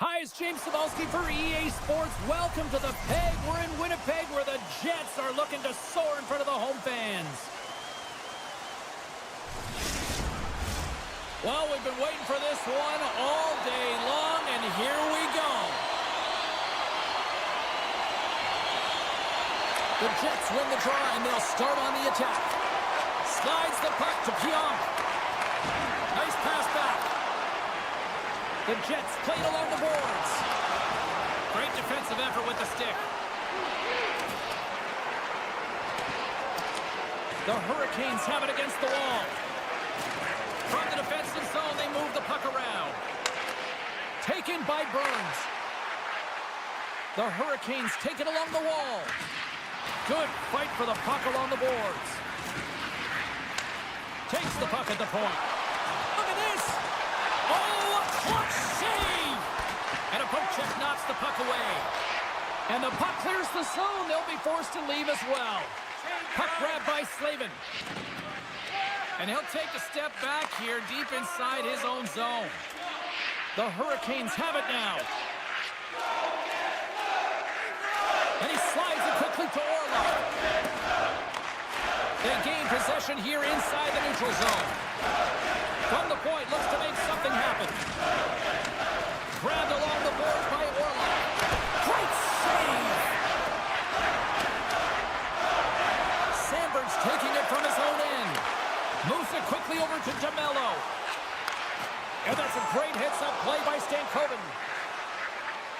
Hi, it's James Cebulski for EA Sports. Welcome to the Peg. We're in Winnipeg where the Jets are looking to soar in front of the home fans. Well, we've been waiting for this one all day long, and here we go. The Jets win the draw, and they'll start on the attack. Slides the puck to Pionk. Nice pass back. The Jets played along the boards. Great defensive effort with the stick. The Hurricanes have it against the wall. From the defensive zone, they move the puck around. Taken by Burns. The Hurricanes take it along the wall. Good fight for the puck along the boards. Takes the puck at the point. Look at this! Oh, a clutch save! And a poke check knocks the puck away. And the puck clears the zone. They'll be forced to leave as well. Puck grabbed by Slavin. And he'll take a step back here deep inside his own zone. The Hurricanes have it now. And he slides it quickly to Orlov. They gain possession here inside the neutral zone. From the point, looks to make something happen. Grabbed along the boards by Orlov. Great save! Sandberg's taking it from his own end. Moves it quickly over to DeMello. And that's a great hits-up play by Stankoven.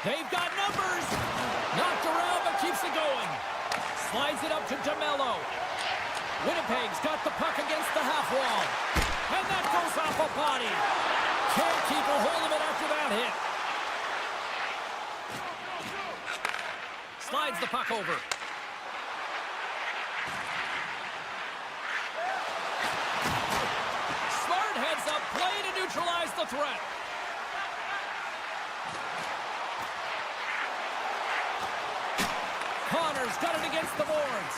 They've got numbers. Knocked around, but keeps it going. Slides it up to DeMello. Winnipeg's got the puck against the half wall. And that goes off a body. Can't keep a hold of it after that hit. Slides the puck over. Smart heads up play to neutralize the threat. Connor's got it against the boards.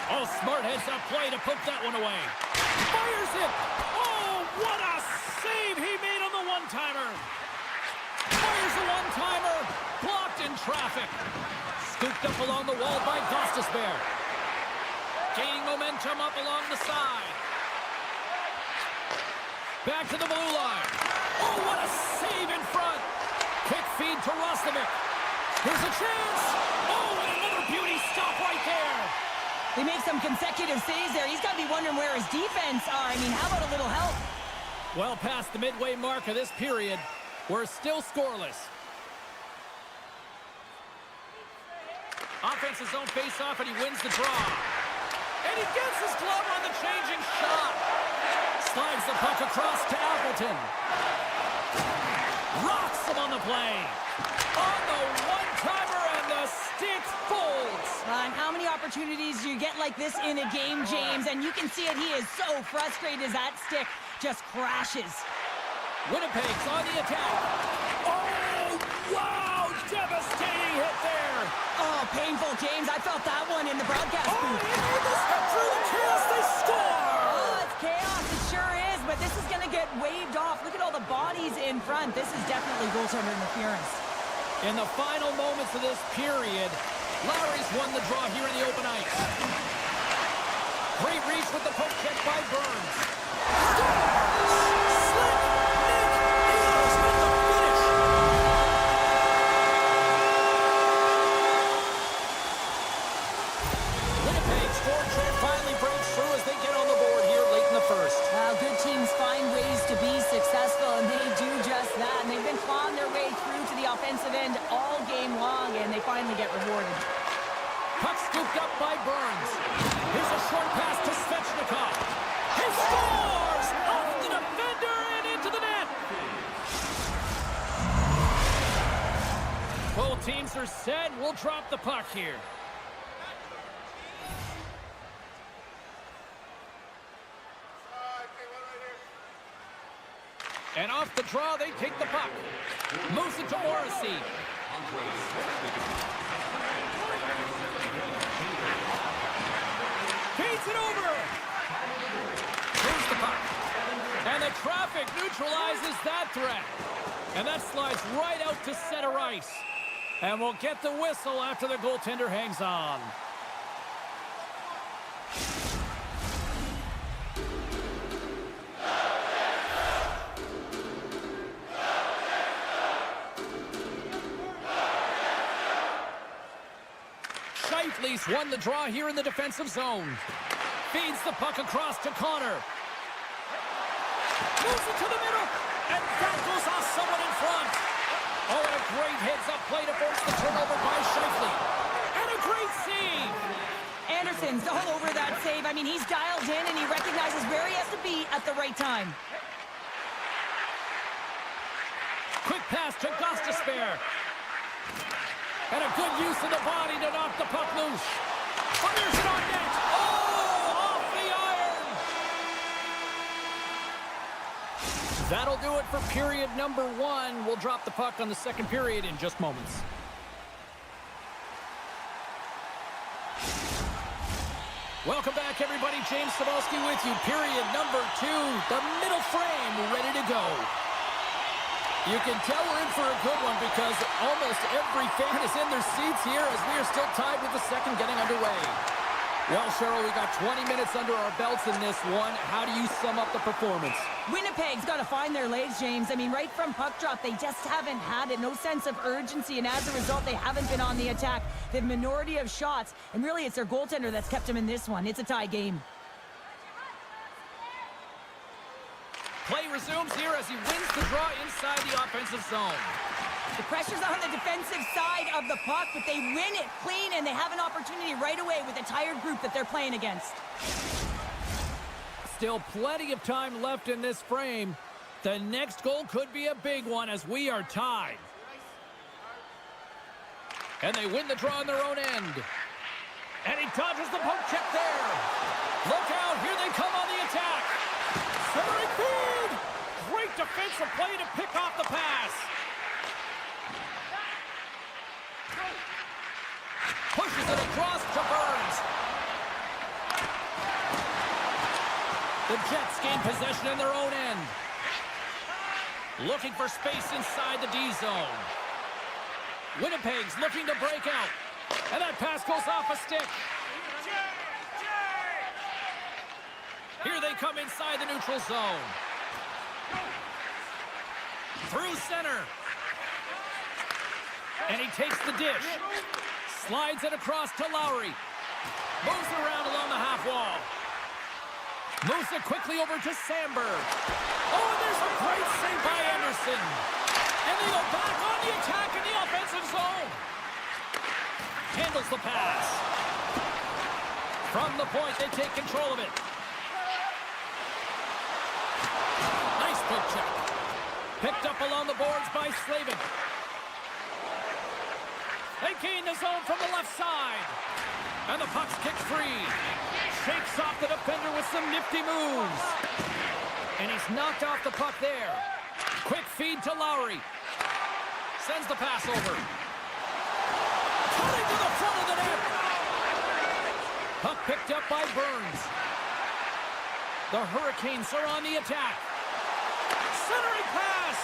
Oh, smart heads up play to put that one away. Fires it. Oh, what a save he made on the one-timer. Fires a one-timer. Blocked in traffic. Scooped up along the wall by Gostisbehere. Gaining momentum up along the side. Back to the blue line. Oh, what a save in front. Quick feed to Roslovic. Here's a chance. Oh, and another beauty stop right there. They make some consecutive saves there. He's got to be wondering where his defense are. I mean, how about a little help? Well past the midway mark of this period, we're still scoreless. Offense's own face-off, and he wins the draw. And he gets his glove on the changing shot. Slides the puck across to Appleton. Rocks him on the play. On the one-timer, and the stick folds. And how many opportunities do you get like this in a game, James? And you can see it. He is so frustrated as that stick just crashes. Winnipeg's on the attack. Oh, wow! Devastating hit there. Oh, painful, James. I felt that one in the broadcast booth. Through the chaos, they score! Oh, it's chaos. It sure is. But this is going to get waved off. Look at all the bodies in front. This is definitely goaltender interference. In the final moments of this period, Lowry's won the draw here in the open ice. Great reach with the poke check by Burns. Slick Nick Eagles with the finish. Winnipeg's forward finally breaks through as they get on the board here late in the first. Well, good teams find ways to be successful, and they do just that. And they've been clawing their way through to the offensive end all game long, and they finally get rewarded. Puck scooped up by Burns. Here's a short pass to Svechnikov. He scores! Off the defender and into the net! Both teams are set. We'll drop the puck here. And off the draw, they take the puck. Moves it to Morrissey. Feeds it over. Here's the puck. And the traffic neutralizes that threat. And that slides right out to center ice. And we'll get the whistle after the goaltender hangs on. Scheifele's won the draw here in the defensive zone. Feeds the puck across to Connor. Moves it to the middle. And that goes off someone in front. Oh, and a great heads-up play to force the turnover by Scheifele. And a great save. Anderson's all over that save. I mean, he's dialed in and he recognizes where he has to be at the right time. Quick pass to Gostisbehere. And a good use of the body to knock the puck loose. Fires it on net. Oh, off the iron. That'll do it for period number 1. We'll drop the puck on the second period in just moments. Welcome back, everybody. James Cybulski with you. Period number 2. The middle frame ready to go. You can tell we're in for a good one because almost every fan is in their seats here as we are still tied with the second getting underway. Well, Cheryl, we got 20 minutes under our belts in this one. How do you sum up the performance? Winnipeg's got to find their legs, James. I mean, right from puck drop, they just haven't had it. No sense of urgency, and as a result, they haven't been on the attack. They have a minority of shots, and really it's their goaltender that's kept them in this one. It's a tie game. Play resumes here as he wins the draw inside the offensive zone. The pressure's on the defensive side of the puck, but they win it clean, and they have an opportunity right away with a tired group that they're playing against. Still plenty of time left in this frame. The next goal could be a big one as we are tied. And they win the draw on their own end. And he dodges the poke check there. Look out, here they come on the attack. Centering feed! Great defensive play to pick off the pass. Pushes it across to Burns. The Jets gain possession in their own end. Looking for space inside the D zone. Winnipeg's looking to break out. And that pass goes off a stick. Here they come inside the neutral zone. Through center. And he takes the dish. Slides it across to Lowry. Moves it around along the half wall. Moves it quickly over to Sandberg. Oh, and there's a great save by Anderson. And they go back on the attack in the offensive zone. Handles the pass. From the point, they take control of it. Nice poke check. Picked up along the boards by Slavin. They gain the zone from the left side. And the puck's kicked free. Shakes off the defender with some nifty moves. And he's knocked off the puck there. Quick feed to Lowry. Sends the pass over. Cutting to the front of the net. Puck picked up by Burns. The Hurricanes are on the attack. Centering pass.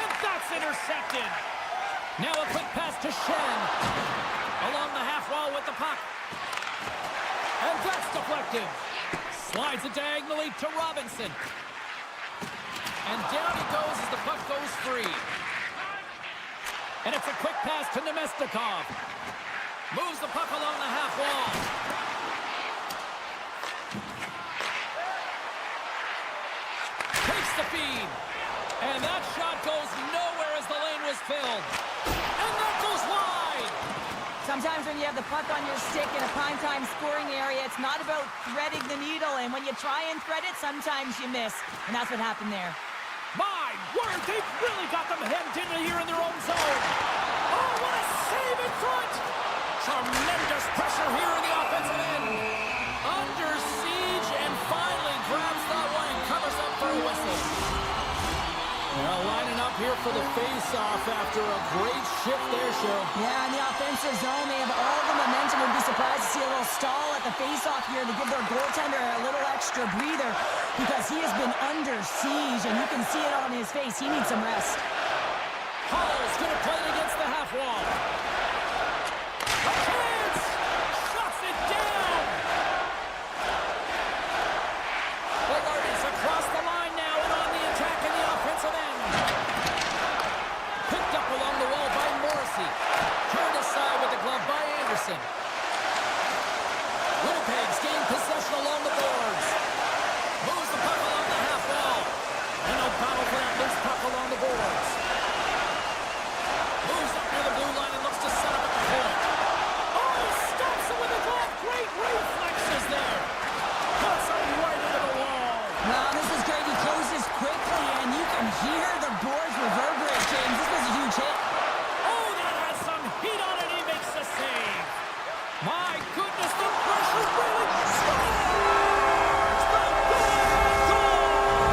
And that's intercepted. Now a quick pass to Shen. Along the half wall with the puck. And that's deflected. Slides it diagonally to Robinson. And down he goes as the puck goes free. And it's a quick pass to Nemestikov. Moves the puck along the half wall. Takes the feed. And that shot goes nowhere as the lane was filled. And that goes wide. Sometimes when you have the puck on your stick in a primetime scoring area, it's not about threading the needle. And when you try and thread it, sometimes you miss. And that's what happened there. My word, they've really got them hemmed in here in their own zone. Oh, what a save in front. Tremendous pressure here in the offensive end. Under siege and finally grabs that one and covers up for a whistle. Well, lining up here for the face-off after a great shift there, Cheryl. Yeah, in the offensive zone, they have all the momentum. Would be surprised to see a little stall at the face-off here to give their goaltender a little extra breather because he has been under siege, and you can see it on his face. He needs some rest. Hall's going to play it against the half wall. A chance! Shuts it down! Velarde's across the line now and on the attack in the offensive end. Picked up along the wall by Morrissey. Turned aside with the glove by Anderson. Winnipeg's gained possession along the boards. Moves the puck along the half wall. And no battle for that loose puck along the boards. Moves up near the blue line and looks to set up at the point. Oh, he stops it with a glove. Great reflexes there. Puts it right into the wall. Wow, this is great. He closes quickly, and you can hear the boards reverberate, James. This was a huge hit. Oh, that has some heat on it. He makes the save. My goodness, the pressure really scores! The big goal!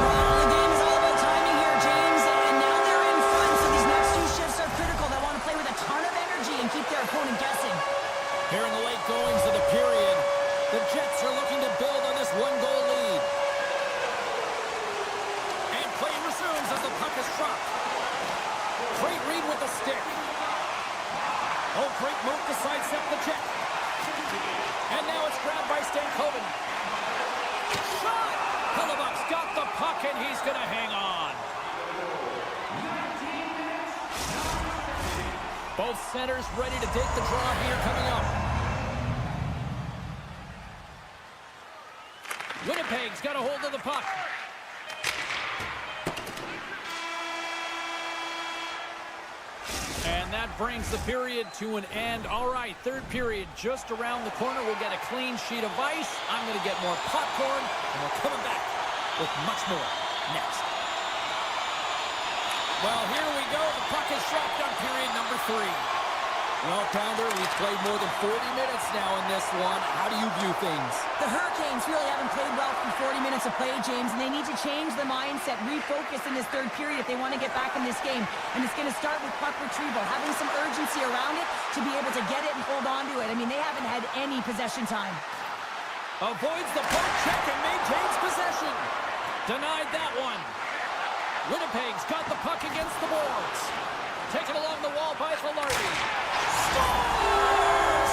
Well, the game is all about timing here, James, and now they're in front, so these next two shifts are critical. They want to play with a ton of energy and keep their opponent guessing. Here in the late goings of the period, the Jets are looking to build on this one-goal lead. And play resumes as the puck is dropped. Great read with the stick. Oh, great move to sidestep the check. And now it's grabbed by Stankoven. Shot! Hellebuyck's got the puck, and he's going to hang on. Both centers ready to take the draw here coming up. Winnipeg's got a hold of the puck. And that brings the period to an end. All right, third period just around the corner. We'll get a clean sheet of ice. I'm going to get more popcorn, and we're coming back with much more next. Well, here we go. The puck is dropped on period number 3. Well, Pounder, we've played more than 40 minutes now in this one. How do you view things? The Hurricanes really haven't played well for 40 minutes of play, James, and they need to change the mindset, refocus in this third period if they want to get back in this game. And it's going to start with puck retrieval, having some urgency around it to be able to get it and hold on to it. I mean, they haven't had any possession time. Avoids the poke check and maintains possession. Denied that one. Winnipeg's got the puck against the boards. Taken along the wall by Velarde. Scores!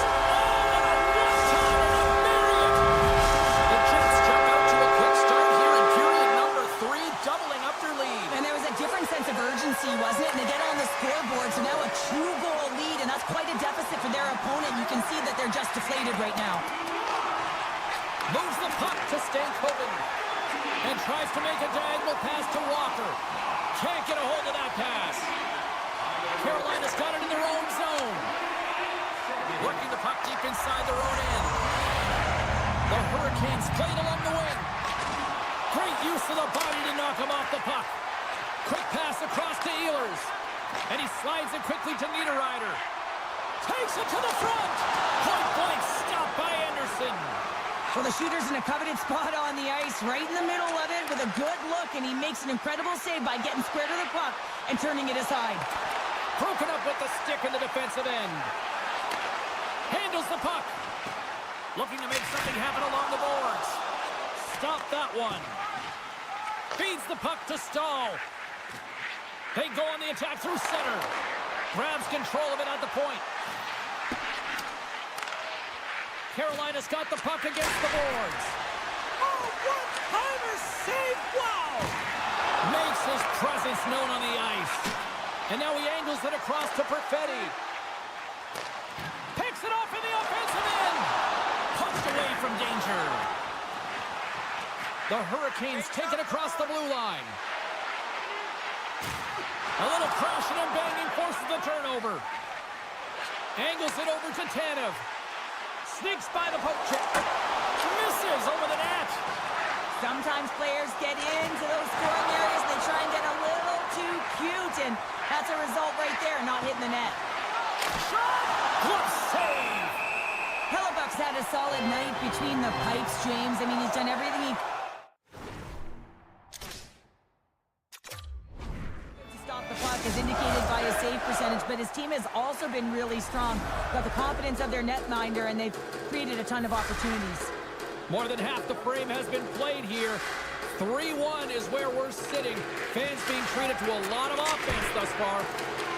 The Jets jump out to a quick start here in period number 3, doubling up their lead. And there was a different sense of urgency, wasn't it? And they get on the scoreboard, so now a 2-goal lead, and that's quite a deficit for their opponent. You can see that they're just deflated right now. Moves the puck to Stankoven. And tries to make a diagonal pass to Walker. Can't get a hold of that pass. Carolina's got it in their own zone. Working the puck deep inside their own end. The Hurricanes played along the wing. Great use of the body to knock him off the puck. Quick pass across to Ehlers. And he slides it quickly to Niederreiter. Takes it to the front. Point blank stopped by Anderson. Well, the shooter's in a coveted spot on the ice, right in the middle of it with a good look, and he makes an incredible save by getting square to the puck and turning it aside. Broken up with the stick in the defensive end. Handles the puck. Looking to make something happen along the boards. Stop that one. Feeds the puck to Stahl. They go on the attack through center. Grabs control of it at the point. Carolina's got the puck against the boards. Oh, one-timer save! Wow! Makes his presence known on the ice. And now he angles it across to Perfetti. Picks it off in the offensive end. Punched away from danger. The Hurricanes take it across the blue line. A little crashing and banging forces the turnover. Angles it over to Tanev. Sneaks by the poke check. Misses over the net. Sometimes players get into those scoring areas and they try and get a little too cute, and that's a result right there, not hitting the net. Shot! Good save! Hellebuyck's had a solid night between the pipes, James. I mean, he's done everything he to stop the puck, as indicated by his save percentage, but his team has also been really strong. Got the confidence of their netminder, and they've created a ton of opportunities. More than half the frame has been played here. 3-1 is where we're sitting. Fans being treated to a lot of offense thus far.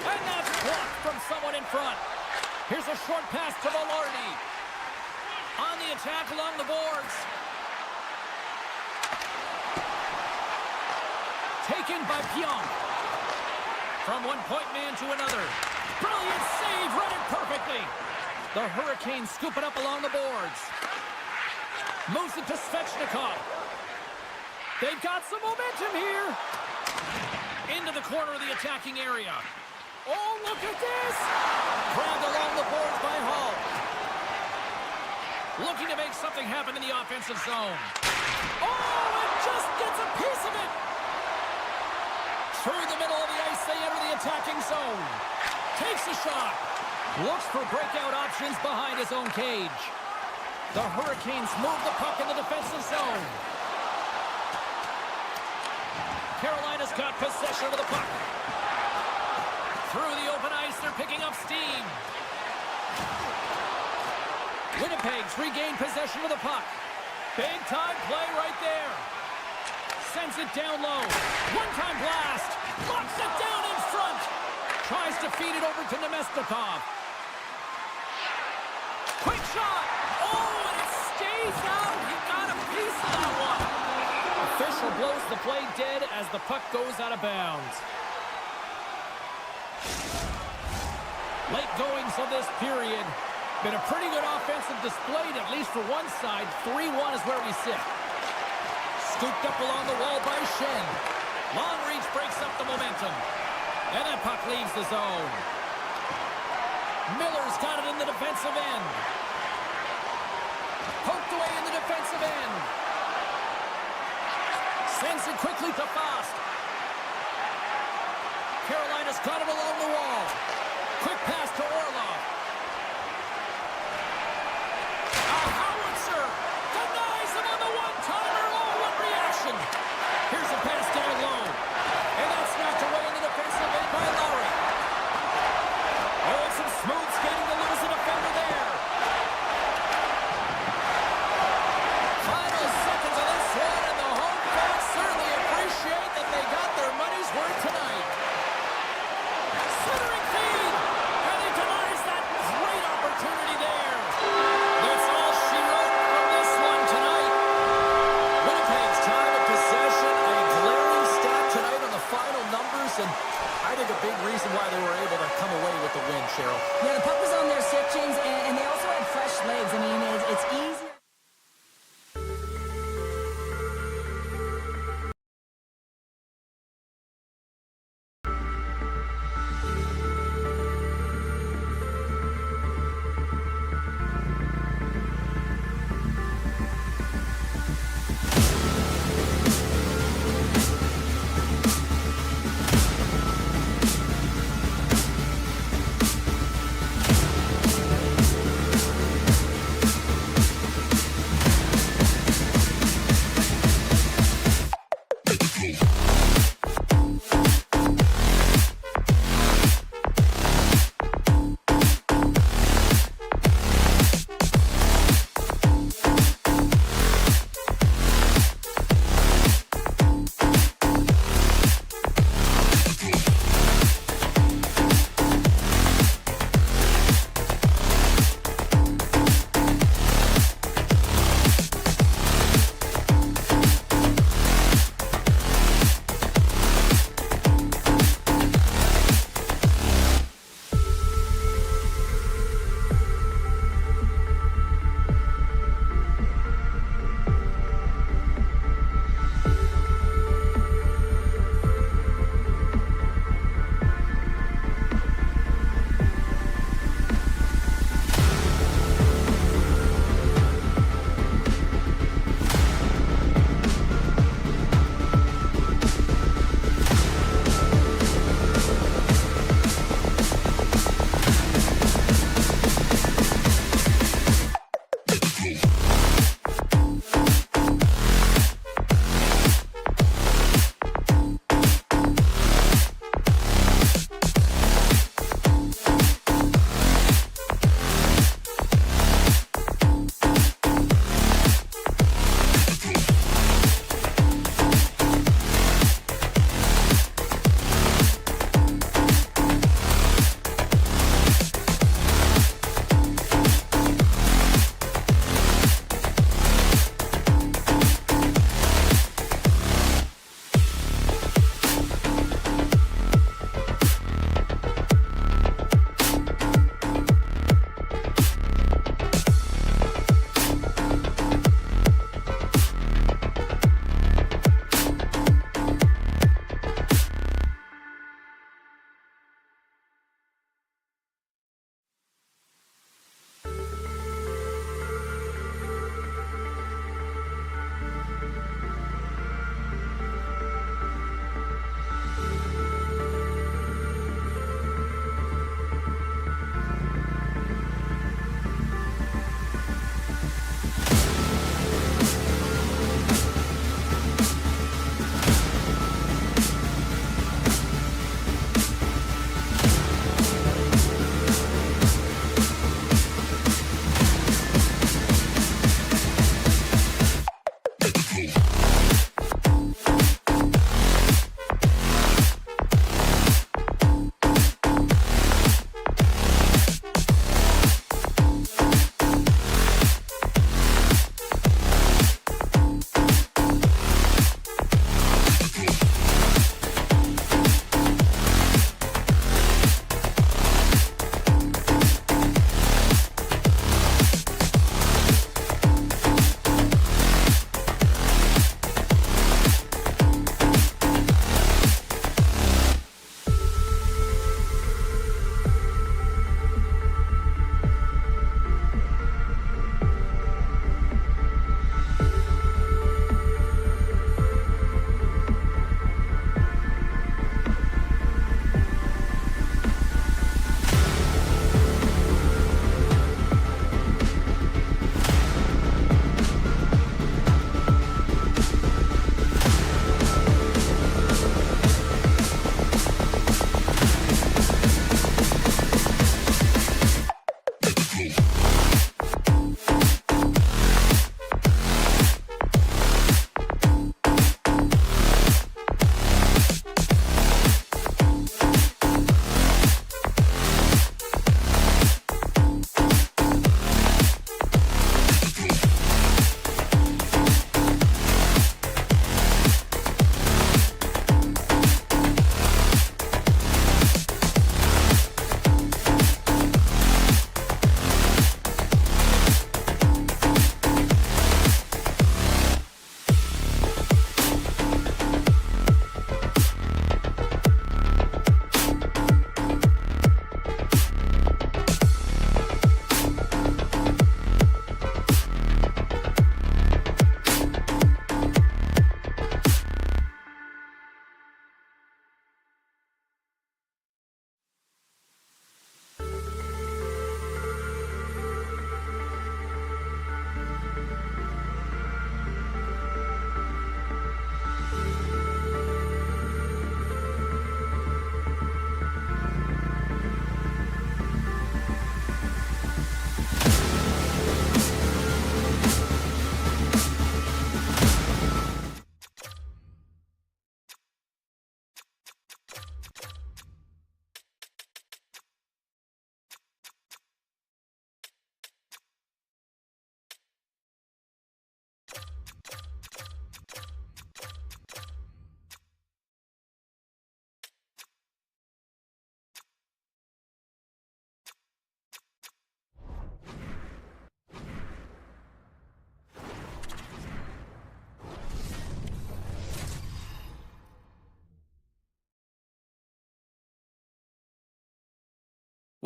And that's blocked from someone in front. Here's a short pass to Velarde. On the attack along the boards. Taken by Pionk. From one point man to another. Brilliant save, read it perfectly. The Hurricanes scoop it up along the boards. Moves it to Svechnikov. They've got some momentum here. Into the corner of the attacking area. Oh, look at this! Grabbed along the boards by Hull. Looking to make something happen in the offensive zone. Oh, it just gets a piece of it! Through the middle of the ice, they enter the attacking zone. Takes a shot. Looks for breakout options behind his own cage. The Hurricanes move the puck in the defensive zone. Carolina's got possession of the puck. Through the open ice, they're picking up steam. Winnipeg's regained possession of the puck. Big time play right there. Sends it down low. One-time blast. Locks it down in front. Tries to feed it over to Nemestikov. Quick shot. Oh, and it stays out. He got a piece of that one. Official blows the play dead as the puck goes out of bounds. Late goings of this period. Been a pretty good offensive display, at least for one side. 3-1 is where we sit. Scooped up along the wall by Shen. Long reach breaks up the momentum. And that puck leaves the zone. Miller's got it in the defensive end. Poked away in the defensive end. Sends it quickly to Fast. Carolina's got it along the wall. Quick pass to Orlov. A howitzer denies him on the one-timer. Oh, what reaction. Here's a pass down low. And that's knocked away in the defensive end by Lowry. Oh, some smooth skating to lose a defender there. Final seconds of this one, and the home fans certainly appreciate that they got their money's worth tonight.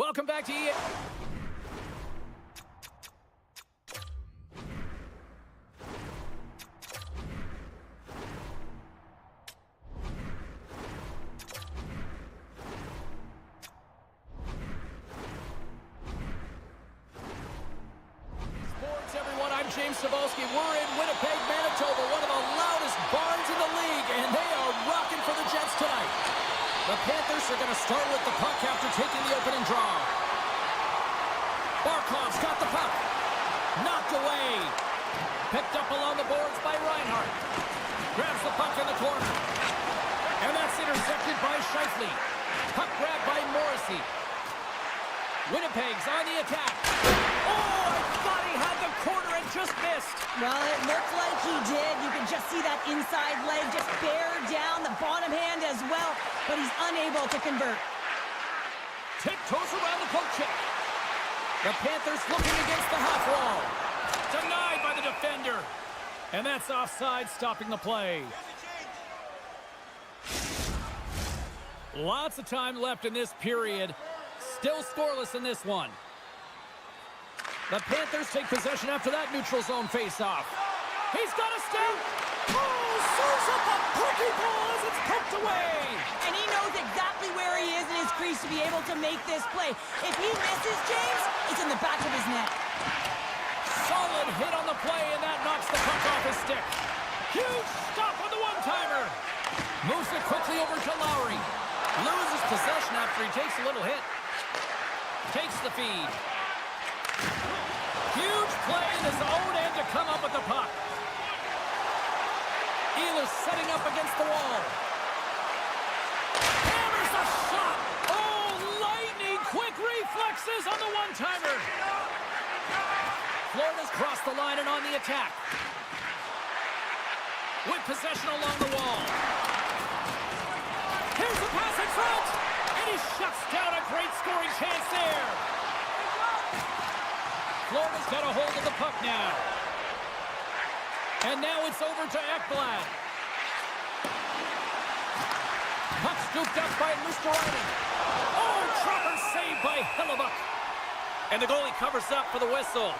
Welcome back to EA. We're in Winnipeg, Manitoba, one of the loudest barns in the league, and they are rocking for the Jets tonight. The Panthers are going to start with the puck after taking the opening draw. Barkov's got the puck. Knocked away. Picked up along the boards by Reinhart. Grabs the puck in the corner. And that's intercepted by Scheifele. Puck grabbed by Morrissey. Winnipeg's on the attack. Oh, I thought he had the corner and just missed. Well, it looked like he did. You can just see that inside leg just bear down, the bottom hand as well, but he's unable to convert. Tiptoes around the poke check. The Panthers looking against the half wall. Denied by the defender. And that's offside, stopping the play. Lots of time left in this period. Still scoreless in this one. The Panthers take possession after that neutral zone face-off. He's got a stick. Oh, serves up a pretty ball as it's poked away. And he knows exactly where he is in his crease to be able to make this play. If he misses, James, it's in the back of his net. Solid hit on the play, and that knocks the puck off his stick. Huge stop on the one-timer. Moves it quickly over to Lowry. Loses possession after he takes a little hit. Takes the feed. Huge play in his own end to come up with the puck. Ehlers setting up against the wall. Hammers a shot. Oh, lightning quick reflexes on the one-timer. Florida's crossed the line and on the attack. With possession along the wall. Here's the pass in front. And he shuts down a great scoring chance there. Florida's got a hold of the puck now. And now it's over to Ekblad. Puck scooped up by Luostarinen. Oh, Trapper saved by Hellebuck. And the goalie covers up for the whistle.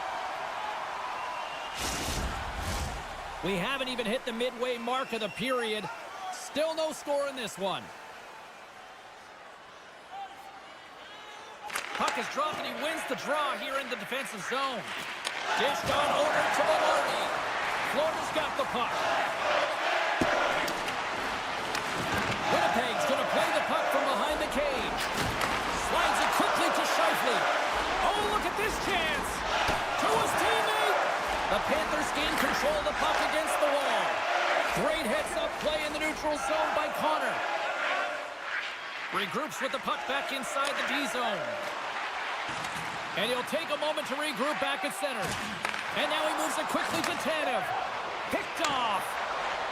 We haven't even hit the midway mark of the period. Still no score in this one. Puck is dropped and he wins the draw here in the defensive zone. Dished on over to Velarde. Florida's got the puck. Winnipeg's going to play the puck from behind the cage. Slides it quickly to Scheifele. Oh, look at this chance. To his teammate. The Panthers gain control of the puck against the wall. Great heads-up play in the neutral zone by Connor. Regroups with the puck back inside the D-zone. And he'll take a moment to regroup back at center. And now he moves it quickly to Tanev. Picked off.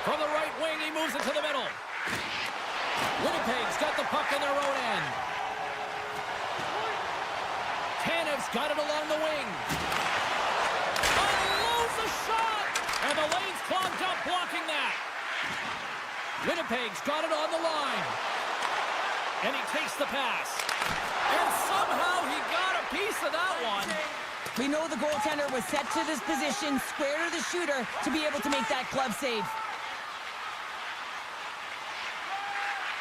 From the right wing, he moves it to the middle. Winnipeg's got the puck in their own end. Tanev's got it along the wing. Unloads the shot! And the lane's clogged up blocking that. Winnipeg's got it on the line. And he takes the pass. And somehow he got a piece of that one. We know the goaltender was set to this position, square to the shooter, to be able to make that glove save.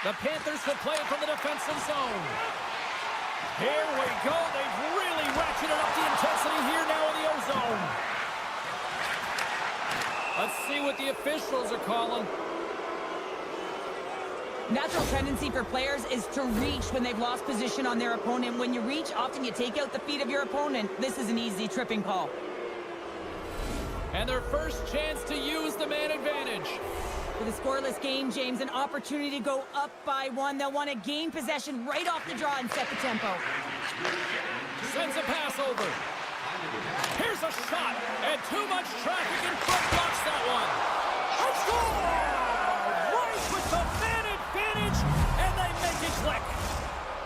The Panthers will play it from the defensive zone. Here we go. They've really ratcheted up the intensity here now in the O-zone. Let's see what the officials are calling. Natural tendency for players is to reach when they've lost position on their opponent. When you reach, often you take out the feet of your opponent. This is an easy tripping call. And their first chance to use the man advantage. With a scoreless game, James, an opportunity to go up by one. They'll want to gain possession right off the draw and set the tempo. Sends a pass over. Here's a shot, and too much traffic in front blocks that one. A score! Right with the man advantage, and they make it click.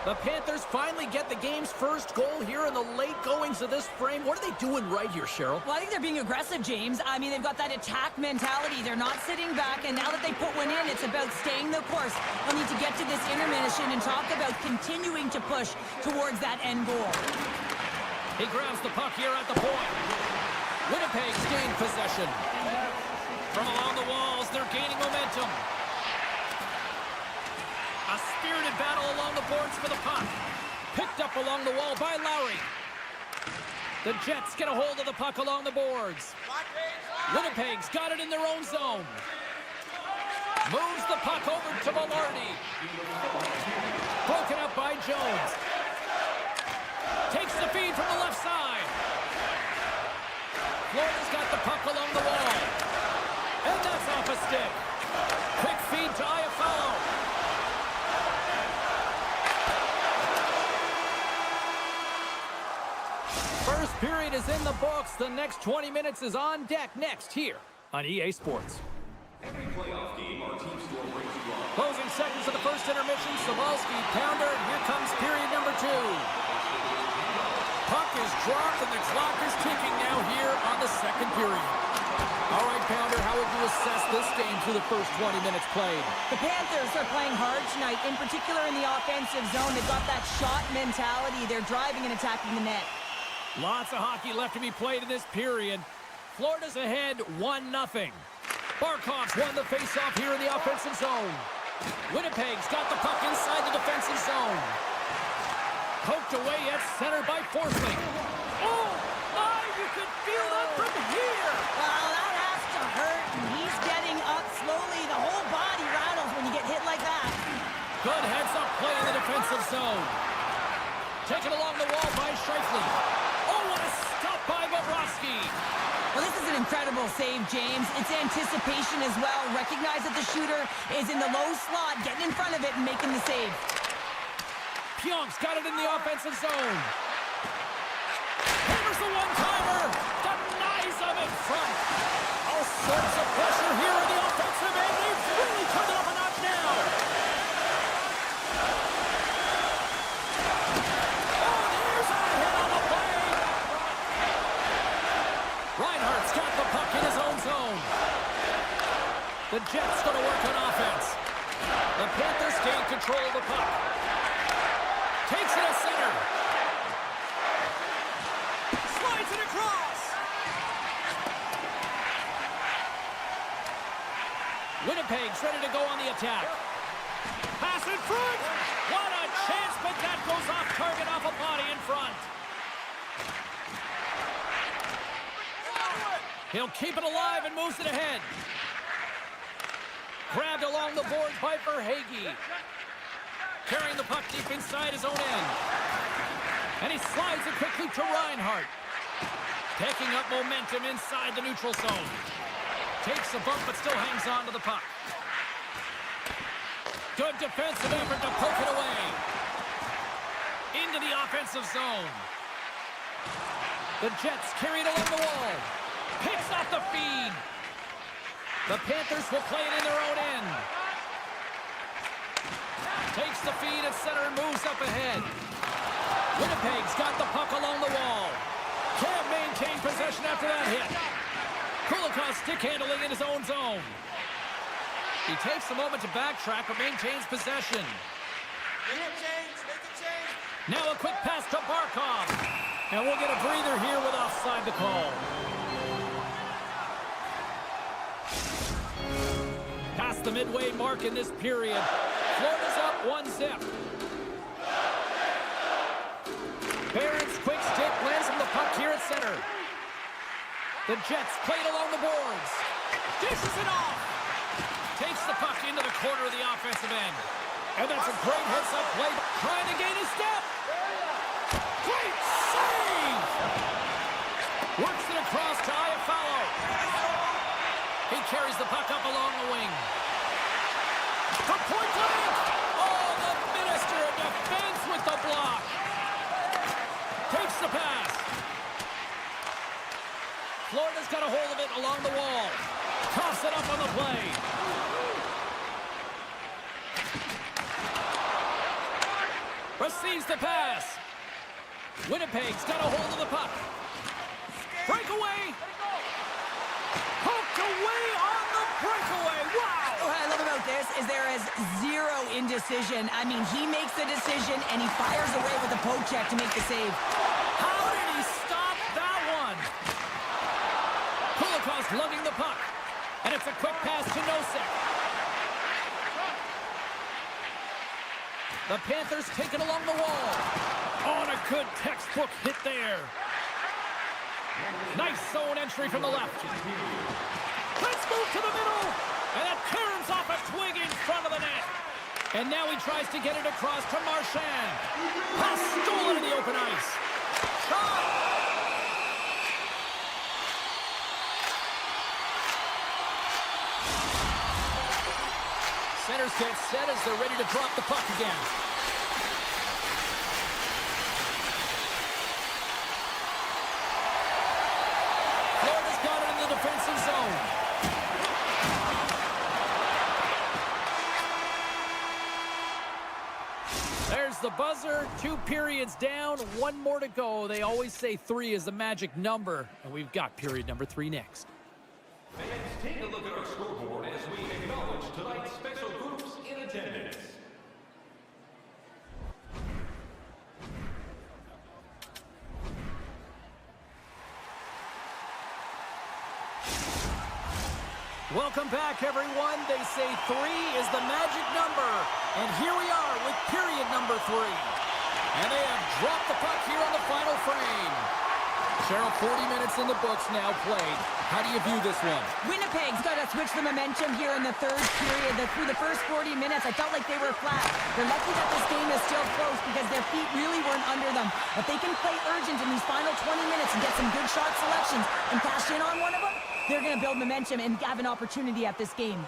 The Panthers finally get the game's first goal here in the late goings of this frame. What are they doing right here, Cheryl? Well, I think they're being aggressive, James. I mean, they've got that attack mentality. They're not sitting back, and now that they put one in, it's about staying the course. They'll need to get to this intermission and talk about continuing to push towards that end goal. He grabs the puck here at the point. Winnipeg's gained possession. From along the walls, they're gaining momentum. A spirited battle along the boards for the puck. Picked up along the wall by Lowry. The Jets get a hold of the puck along the boards. Winnipeg's got it in their own zone. Moves the puck over to Velarde. Broken up by Jones. Takes the feed from the left side. Florida's got the puck along the wall. And that's off a stick. Quick feed to Iafallo. First period is in the books. The next 20 minutes is on deck next here on EA Sports. Every playoff game, our team store brings you on. Closing seconds of the first intermission. Savalski, pounder, and here comes period number 2. Puck is dropped and the clock is ticking now here on the second period. All right, Pounder, how would you assess this game through the first 20 minutes played? The Panthers are playing hard tonight, in particular in the offensive zone. They've got that shot mentality. They're driving and attacking the net. Lots of hockey left to be played in this period. Florida's ahead 1-0. Barkov's won the faceoff here in the offensive zone. Winnipeg's got the puck inside the defensive zone. Poked away at center by Forsling. Oh, my, you could feel that from here. Well, that has to hurt, and he's getting up slowly. The whole body rattles when you get hit like that. Good heads-up play in the defensive zone. Taken along the wall by Scheifele. Oh, what a stop by Bobrovsky. Well, this is an incredible save, James. It's anticipation as well. Recognize that the shooter is in the low slot, getting in front of it and making the save. Pionk's got it in the offensive zone. Hammers the one-timer. Denies him in front. All sorts of pressure here in the offensive end. They've really turned it up a notch now. Oh, there's a hit on the play. Reinhardt's got the puck in his own zone. The Jets going to work on offense. The Panthers gain control of the puck. Takes it at center. Slides it across. Winnipeg's ready to go on the attack. Pass in front. What a chance, but that goes off target off a body in front. He'll keep it alive and moves it ahead. Grabbed along the boards by Verhaeghe. Carrying the puck deep inside his own end. And he slides it quickly to Reinhardt. Picking up momentum inside the neutral zone. Takes a bump but still hangs on to the puck. Good defensive effort to poke it away. Into the offensive zone. The Jets carry it along the wall. Picks off the feed. The Panthers will play it in their own end. Takes the feed at center and moves up ahead. Winnipeg's got the puck along the wall. Can't maintain possession after that hit. Kulikov's stick handling in his own zone. He takes a moment to backtrack but maintains possession. Make a change. Now a quick pass to Barkov. And we'll get a breather here with offside the call. Past the midway mark in this period. Florida's up 1-0. Barron's quick stick lands him the puck here at center. The Jets play it along the boards. Dishes it off. Takes the puck into the corner of the offensive end. And that's a great heads-up play. Trying to gain a step. Great save! Works it across to Iafallo. He carries the puck up along the wing. From point blank! Oh, the Minister of Defense with the block. Takes the pass. Florida's got a hold of it along the wall. Toss it up on the play. Receives the pass. Winnipeg's got a hold of the puck. Breakaway. Poked away on the breakaway. Wow. What I love about this is there is zero indecision. I mean, he makes the decision, and he fires away with a poke check to make the save. How did he stop that one? Kulikov's lugging the puck. And it's a quick pass to Nosek. The Panthers take it along the wall. Oh, and a good textbook hit there. Nice zone entry from the left. Let's move to the middle. And that turns off a twig in front of the net. And now he tries to get it across to Marchand. Pass stolen in the open ice. Shot! Centers get set as they're ready to drop the puck again. Florida's got it in the defensive zone. There's the buzzer. 2 periods down, 1 more to go. They always say 3 is the magic number, and we've got period number 3 next. Fans, take a look at our scoreboard as we acknowledge tonight's special groups in attendance. Welcome back, everyone. They say 3 is the magic number. And here we are with period number 3. And they have dropped the puck here on the final frame. Cheryl, 40 minutes in the books now played. How do you view this one? Winnipeg's got to switch the momentum here in the third period. Through the first 40 minutes, I felt like they were flat. They're lucky that this game is still close because their feet really weren't under them. If they can play urgent in these final 20 minutes and get some good shot selections and cash in on one of them, they're going to build momentum and have an opportunity at this game.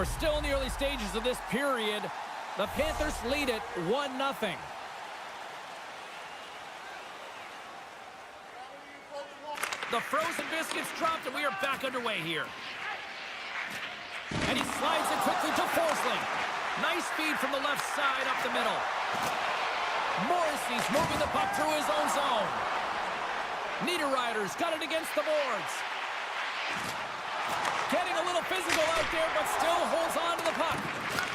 We're still in the early stages of this period. The Panthers lead it 1-0. The frozen biscuits dropped, and we are back underway here. And he slides it quickly to Forsling. Nice feed from the left side up the middle. Morrissey's moving the puck through his own zone. Niederreiter's got it against the boards. Getting a little physical out there, but still holds on to the puck.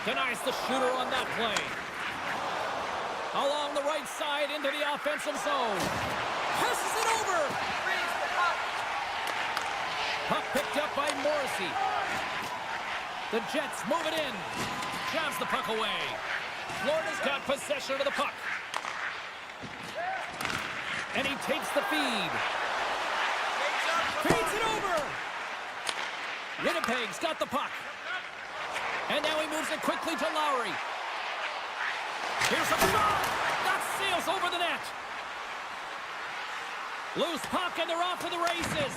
Denies the shooter on that play. Along the right side into the offensive zone. Passes it over. Puck picked up by Morrissey. The Jets move it in. Jabs the puck away. Florida's got possession of the puck. And he takes the feed. Feeds it over. Winnipeg's got the puck. And now he moves it quickly to Lowry. Here's a shot. That sails over the net. Loose puck, and they're off to the races.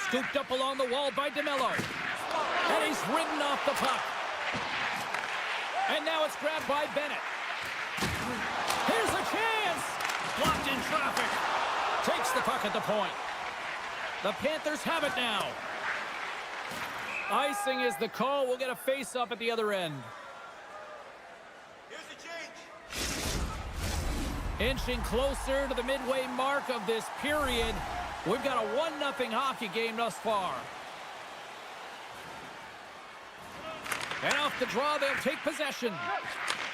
Scooped up along the wall by DeMello. And he's ridden off the puck. And now it's grabbed by Bennett. Here's a chance. Blocked in traffic. Takes the puck at the point. The Panthers have it now. Icing is the call. We'll get a face-up at the other end. Here's the change. Inching closer to the midway mark of this period. We've got a 1-0 hockey game thus far. And off the draw, they'll take possession.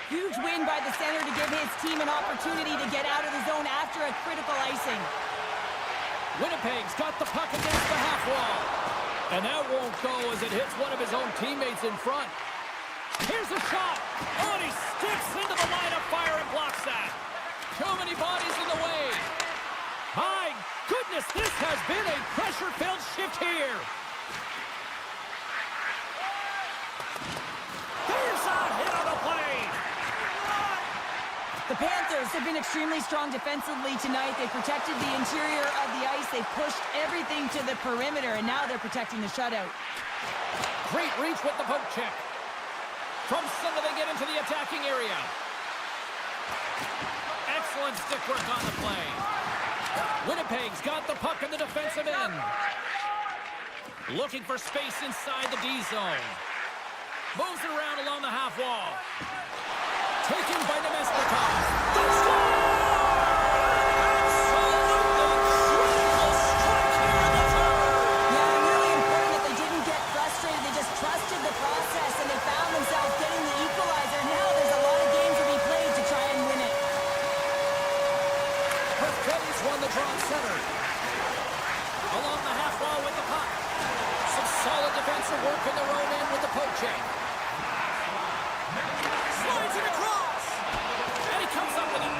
Huge win by the center to give his team an opportunity to get out of the zone after a critical icing. Winnipeg's got the puck against the half wall. And that won't go as it hits one of his own teammates in front. Here's a shot. Oh, and he sticks into the line of fire and blocks that. Too many bodies in the way. My goodness, this has been a pressure-filled shift here. There's a hit on the play. The Panthers have been extremely strong defensively tonight. They protected the interior of the ice. They pushed everything to the perimeter, and now they're protecting the shutout. Great reach with the poke check. From center, they get into the attacking area. Excellent stick work on the play. Winnipeg's got the puck in the defensive end. Looking for space inside the D zone. Moves it around along the half wall. Taken by Nemesnikov. They score! Absolutely critical strike here in the third. Yeah, really important that they didn't get frustrated. They just trusted the process, and they found themselves getting the equalizer. Now there's a lot of games to be played to try and win it. Perkins won the draw center. Along the half wall with the puck. Some solid defensive work in their own end with the poke check. Slides it across. And he comes up with it.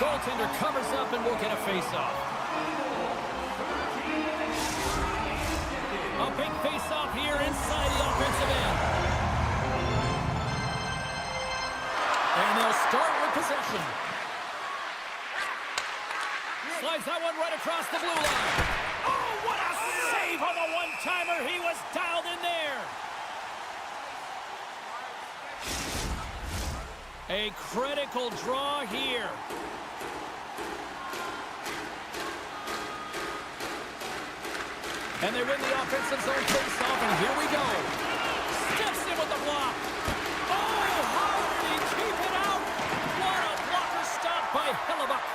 Goaltender covers up and will get a face-off. A big face-off here inside the offensive end. And they'll start with possession. Slides that one right across the blue line. Oh, what a save on the one-timer. He was dialed in there. A critical draw here. And they win the offensive zone face-off, and here we go. Steps in with the block. Oh, how did he keep it out? What a blocker stop by Hellebuyck.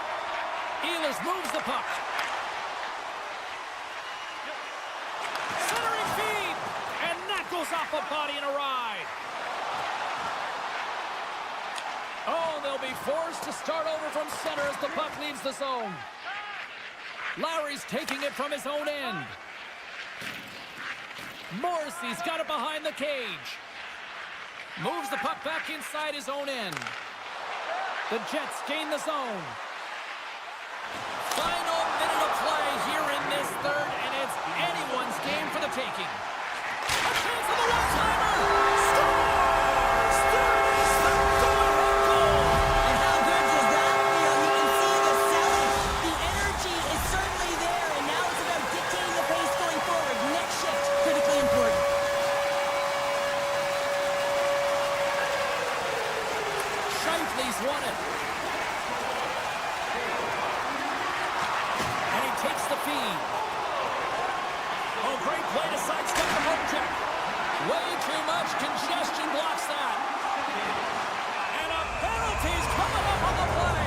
Ehlers moves the puck. Centering feed. And that goes off a body and a ride. Oh, they'll be forced to start over from center as the puck leaves the zone. Lowry's taking it from his own end. Morrissey's got it behind the cage. Moves the puck back inside his own end. The Jets gain the zone. Final minute of play here in this third, and it's anyone's game for the taking. A chance for the one-timer! Scores! There is the go-ahead goal! And how good does that feel? You can see the selling. The energy is certainly there, and now it's about dictating the pace going forward. Next shift, critically important. Shifley's won it. And he takes the feed. Oh, great play to sidestep the poke check. Way too much congestion blocks that. And a penalty's coming up on the play.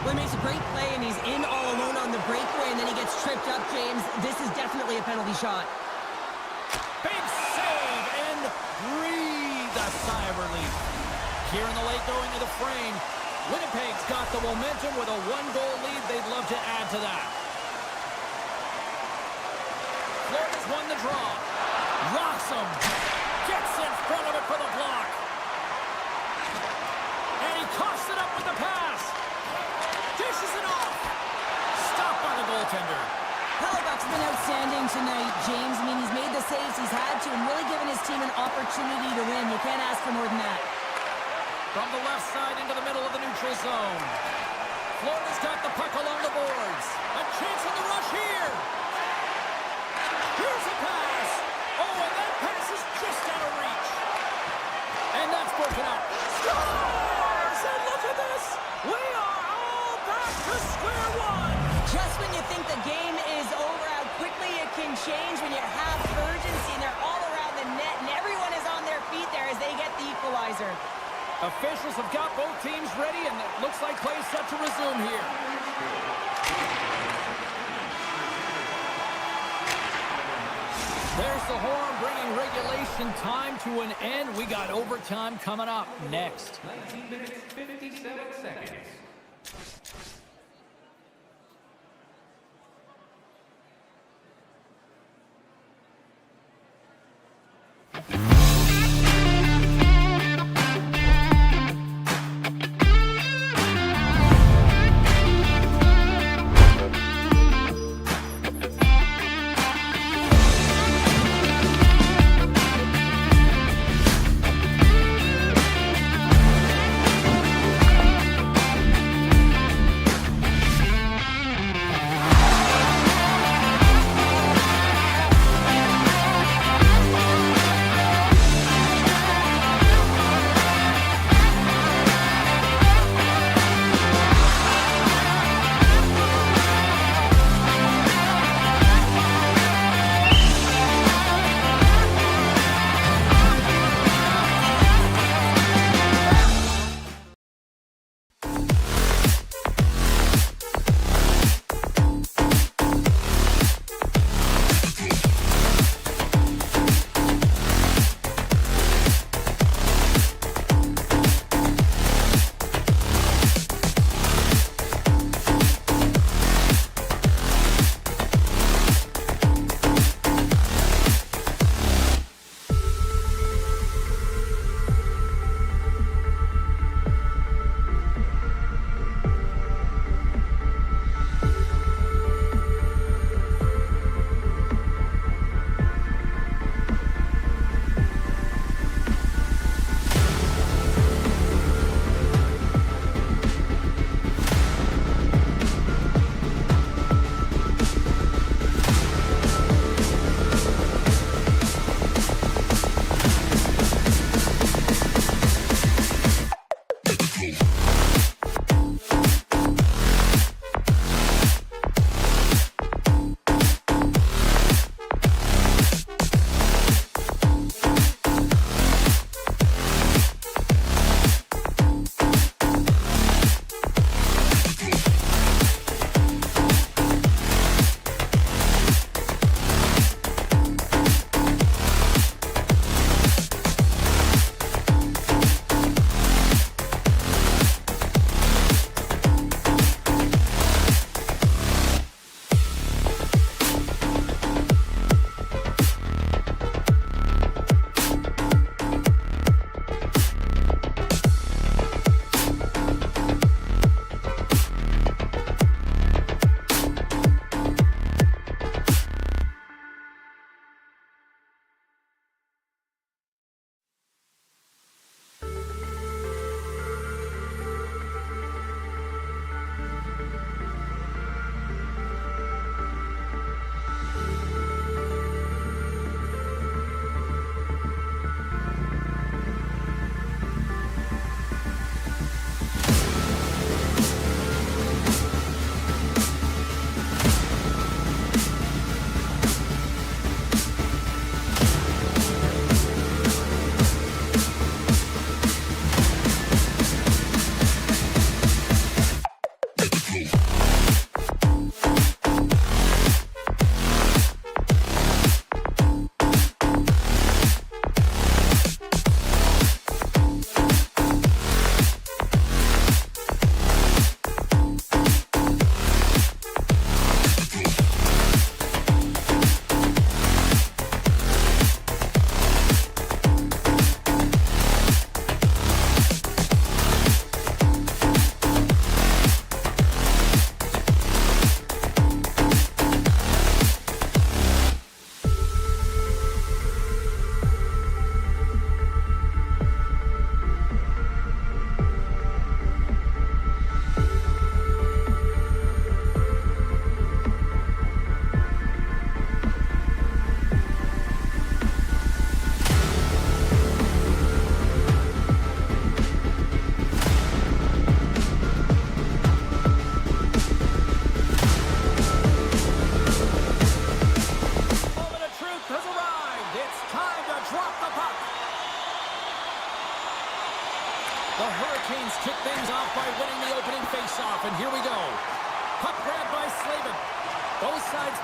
Well, he makes a great play, and he's in all alone on the breakaway, and then he gets tripped up, James. This is definitely a penalty shot. Big save and breathe a sigh of relief. Here in the late going of the frame, Winnipeg's got the momentum with a one-goal lead. They'd love to add to that. Florida's won the draw. Rocks him. Gets in front of it for the block. And he coughs it up with the pass. Dishes it off. Stopped by the goaltender. Hellebuyck's been outstanding tonight, James. I mean, he's made the saves he's had to and really given his team an opportunity to win. You can't ask for more than that. From the left side into the middle of the neutral zone. Florida's got the puck along the boards. A chance on the rush here. Here's a pass. Oh, and that pass is just out of reach. And that's broken up. Scores! And look at this. We are all back to square one. Just when you think the game is over, how quickly it can change when you have urgency, and they're all around the net, and everyone is on their feet there as they get the equalizer. Officials have got both teams ready, and it looks like play set to resume here. There's the horn bringing regulation time to an end. We got overtime coming up next. 19 minutes, 57 seconds.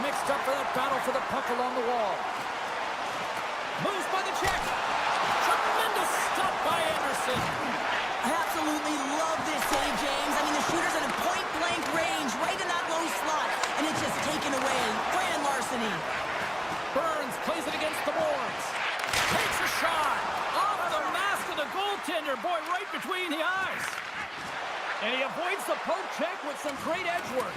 mixed up for that battle for the puck along the wall. Moves by the check. Tremendous stop by Anderson. I absolutely love this save, James. I mean, the shooter's at a point-blank range, right in that low slot, and it's just taken away. Grand larceny. Burns plays it against the boards. Takes a shot. Off the mask of the goaltender. Boy, right between the eyes. And he avoids the poke check with some great edge work.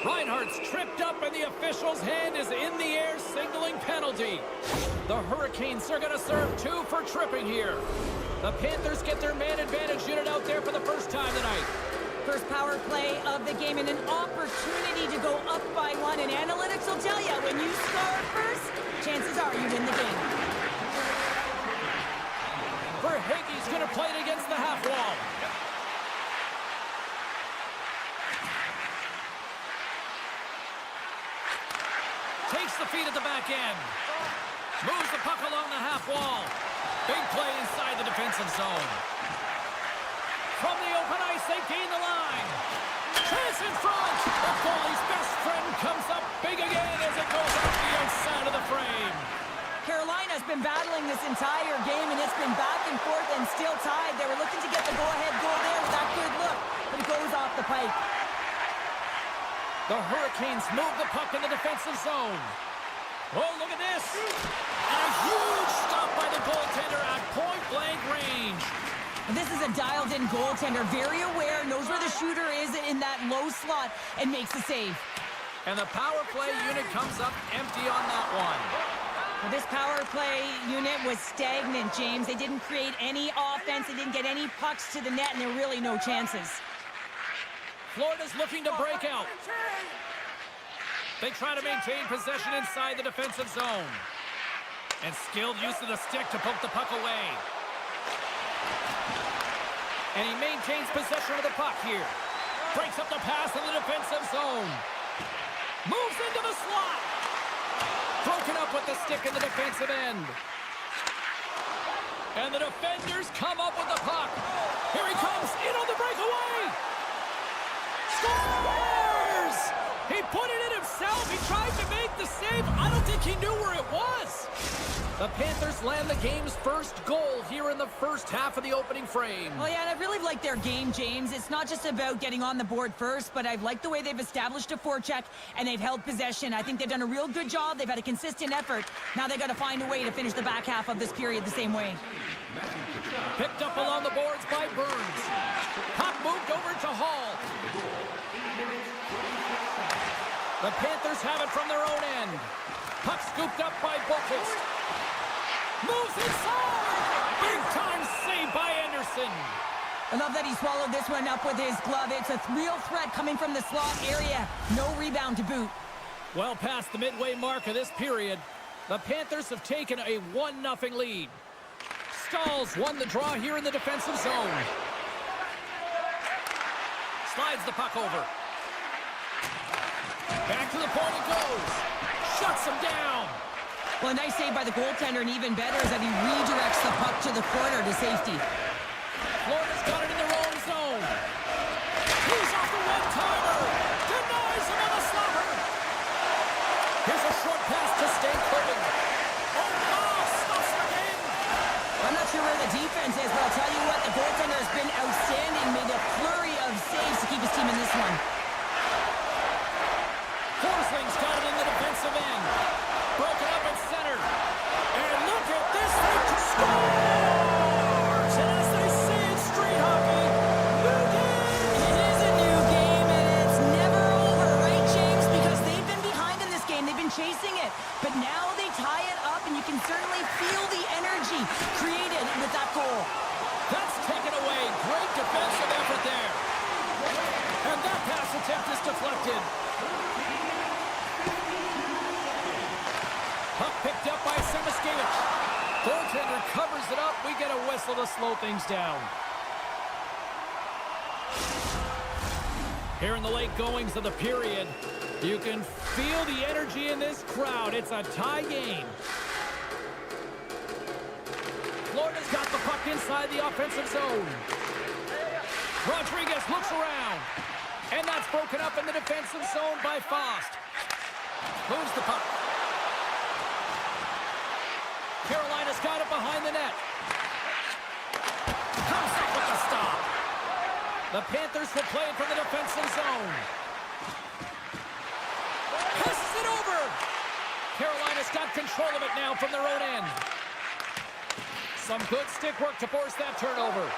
Reinhardt's tripped up, and the official's hand is in the air, signaling penalty. The Hurricanes are going to serve 2 for tripping here. The Panthers get their man advantage unit out there for the first time tonight. First power play of the game and an opportunity to go up by 1. And analytics will tell you, when you score first, chances are you win the game. Verhaeghe's going to play it against the half wall. Takes the feed at the back end. Moves the puck along the half wall. Big play inside the defensive zone. From the open ice, they gain the line. Chance in front. The goalie's best friend comes up big again as it goes out the outside of the frame. Carolina's been battling this entire game, and it's been back and forth and still tied. They were looking to get the go-ahead goal there with that good look, but it goes off the pipe. The Hurricanes move the puck in the defensive zone. Oh, look at this. And a huge stop by the goaltender at point-blank range. And this is a dialed-in goaltender, very aware, knows where the shooter is in that low slot, and makes the save. And the power play unit comes up empty on that one. Well, this power play unit was stagnant, James. They didn't create any offense. They didn't get any pucks to the net, and there were really no chances. Florida's looking to break out. They try to maintain possession inside the defensive zone. And skilled use of the stick to poke the puck away. And he maintains possession of the puck here. Breaks up the pass in the defensive zone. Moves into the slot. Broken up with the stick in the defensive end. And the defenders come up with the puck. Here he comes, in on the breakaway. Scores! He put it in himself. He tried to make the save. I don't think he knew where it was. The Panthers land the game's first goal here in the first half of the opening frame. Oh, yeah, and I really like their game, James. It's not just about getting on the board first, but I've liked the way they've established a forecheck, and they've held possession. I think they've done a real good job. They've had a consistent effort. Now they've got to find a way to finish the back half of this period the same way. Picked up along the boards by Burns. Puck moved over to Hall. The Panthers have it from their own end. Puck scooped up by Boqvist. Moves inside! Big time save by Anderson. I love that he swallowed this one up with his glove. It's a real threat coming from the slot area. No rebound to boot. Well past the midway mark of this period, the Panthers have taken a 1-0 lead. Stahls won the draw here in the defensive zone. Slides the puck over. Back to the point it goes. Shuts him down. Well, a nice save by the goaltender, and even better is that he redirects the puck to the corner to safety. Florida's got it in their own zone. He's off the one-timer. Denies him on the slapper. Here's a short pass to Stankoven. Oh, stuffs him in. I'm not sure where the defense is, but I'll tell you what, the goaltender has been outstanding. Made a flurry of saves to keep his team in this one. Forsling's got it in the defensive end. Broken up at center. And look at this thing to scores! And as they say in street hockey, new game! It is a new game, and it's never over, right, James? Because they've been behind in this game. They've been chasing it. But now they tie it up, and you can certainly feel the energy created with that goal. That's taken away. Great defensive effort there. And that pass attempt is deflected. Puck picked up by Semiskevich. Goaltender covers it up. We get a whistle to slow things down. Here in the late goings of the period, you can feel the energy in this crowd. It's a tie game. Florida's got the puck inside the offensive zone. Rodriguez looks around. And that's broken up in the defensive zone by Fost. Moves the puck. Carolina's got it behind the net. Comes up with the stop. The Panthers will play it from the defensive zone. Passes it over. Carolina's got control of it now from their own end. Some good stick work to force that turnover.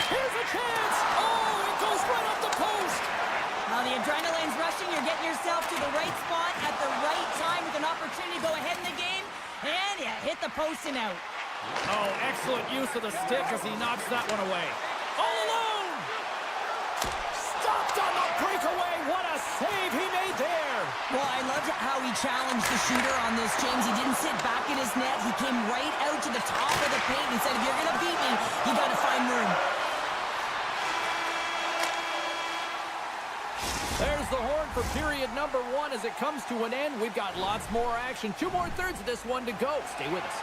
Here's a chance. Oh, it goes right off the post. Well, the adrenaline's rushing. You're getting yourself to the right spot at the right time with an opportunity to go ahead in the game. And you hit the post and out. Oh, excellent use of the stick as he knocks that one away. All alone! Stopped on the breakaway. What a save he made there. Well, I loved how he challenged the shooter on this, James. He didn't sit back in his net. He came right out to the top of the paint and said, if you're going to beat me, you got to find room. There's the horn for period number 1 as it comes to an end. We've got lots more action. 2 more thirds of this one to go. Stay with us.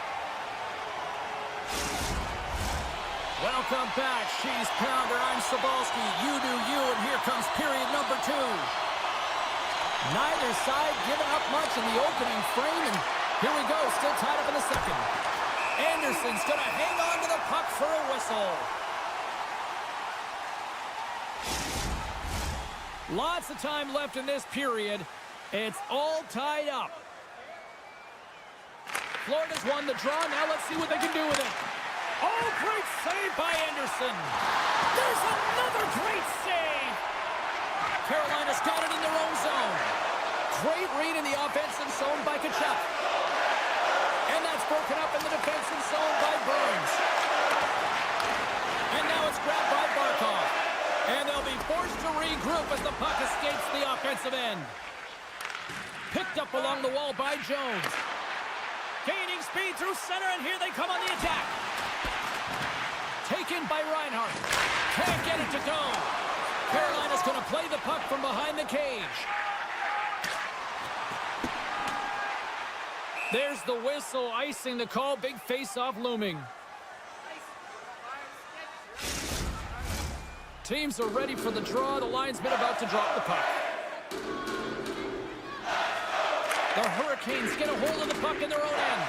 Welcome back. She's Pounder. I'm Sabalski. You do you, and here comes period number 2. Neither side giving up much in the opening frame, and here we go. Still tied up in the second. Anderson's going to hang on to the puck for a whistle. Lots of time left in this period. It's all tied up. Florida's won the draw. Now let's see what they can do with it. Oh, great save by Anderson. There's another great save. Carolina's got it in their own zone. Great read in the offensive zone by Kachuk. And that's broken up in the defensive zone by Burns. And now it's grabbed by Barkov. And they'll be forced to regroup as the puck escapes the offensive end. Picked up along the wall by Jones. Gaining speed through center, and here they come on the attack. Taken by Reinhart. Can't get it to go. Carolina's going to play the puck from behind the cage. There's the whistle, icing the call. Big face-off looming. Teams are ready for the draw. The linesman about to drop the puck. The Hurricanes get a hold of the puck in their own end.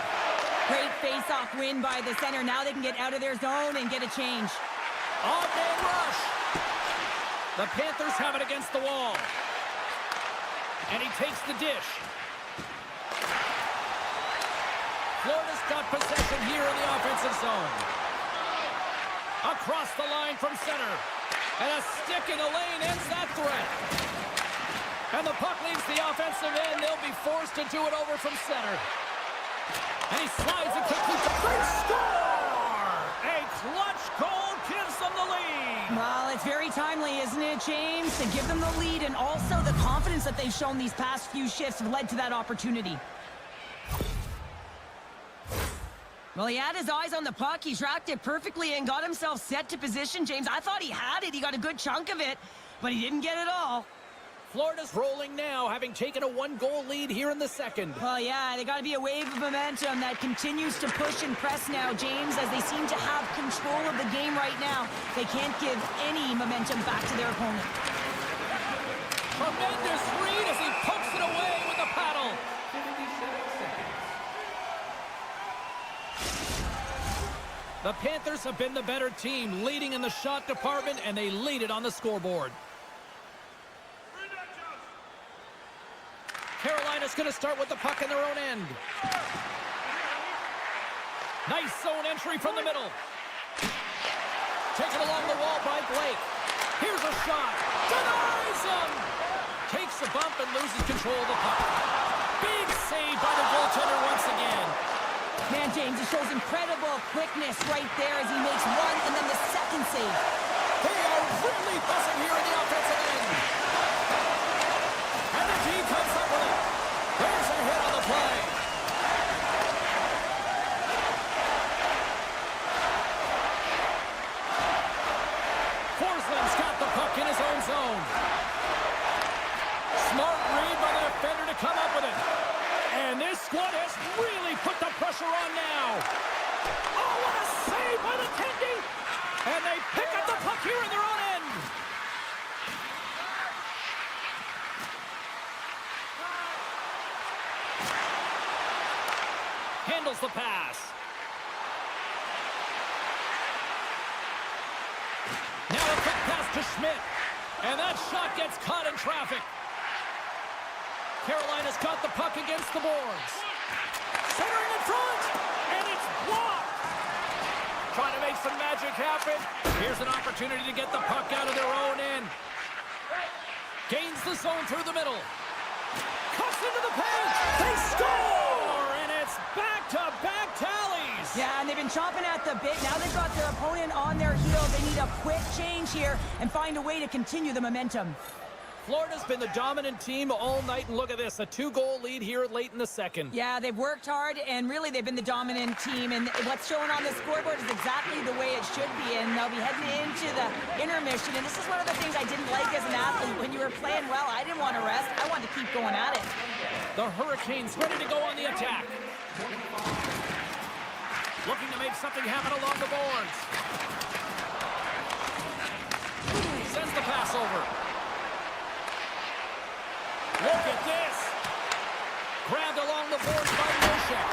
Great face-off win by the center. Now they can get out of their zone and get a change. Off-man rush. The Panthers have it against the wall. And he takes the dish. Florida's got possession here in the offensive zone. Across the line from center. And a stick in the lane ends that threat. And the puck leaves the offensive end. They'll be forced to do it over from center. And he slides it quickly. They score! A clutch goal gives them the lead. Well, it's very timely, isn't it, James? To give them the lead, and also the confidence that they've shown these past few shifts have led to that opportunity. Well, he had his eyes on the puck. He tracked it perfectly and got himself set to position, James. I thought he had it. He got a good chunk of it, but he didn't get it all. Florida's rolling now, having taken a 1-goal lead here in the second. Well, yeah, they got to be a wave of momentum that continues to push and press now, James, as they seem to have control of the game right now. They can't give any momentum back to their opponent. Tremendous read as he pokes it away with the paddle. 57 seconds. The Panthers have been the better team, leading in the shot department, and they lead it on the scoreboard. Carolina's going to start with the puck in their own end. Nice zone entry from the middle. Taken along the wall by Blake. Here's a shot. Denies him. Takes a bump and loses control of the puck. Big save by the goaltender once again. Man, James, it shows incredible quickness right there as he makes one and then the second save. They are really buzzing here in the offensive end. And the team comes up with it. There's a hit on the play. Forsland's got the puck in his own zone. Smart read by the defender to come up with it. And this squad has really put the pressure on now. Oh, what a save by the Tendy! And they pick up the puck here in their own end. handles the pass. Now a quick pass to Schmidt. And that shot gets caught in traffic. Carolina's got the puck against the boards. Centering in front, and it's blocked. Trying to make some magic happen. Here's an opportunity to get the puck out of their own end. Gains the zone through the middle. Cuts into the paint. They score, and it's back-to-back tallies. Yeah, and they've been chomping at the bit. Now they've got their opponent on their heels. They need a quick change here and find a way to continue the momentum. Florida's been the dominant team all night, and look at this, a 2-goal lead here late in the second. Yeah, they've worked hard, and really they've been the dominant team, and what's shown on the scoreboard is exactly the way it should be, and they'll be heading into the intermission, and this is one of the things I didn't like as an athlete. When you were playing well, I didn't want to rest. I wanted to keep going at it. The Hurricanes ready to go on the attack. Looking to make something happen along the boards. Sends the pass over. Look at this. Grabbed along the boards by Noshek.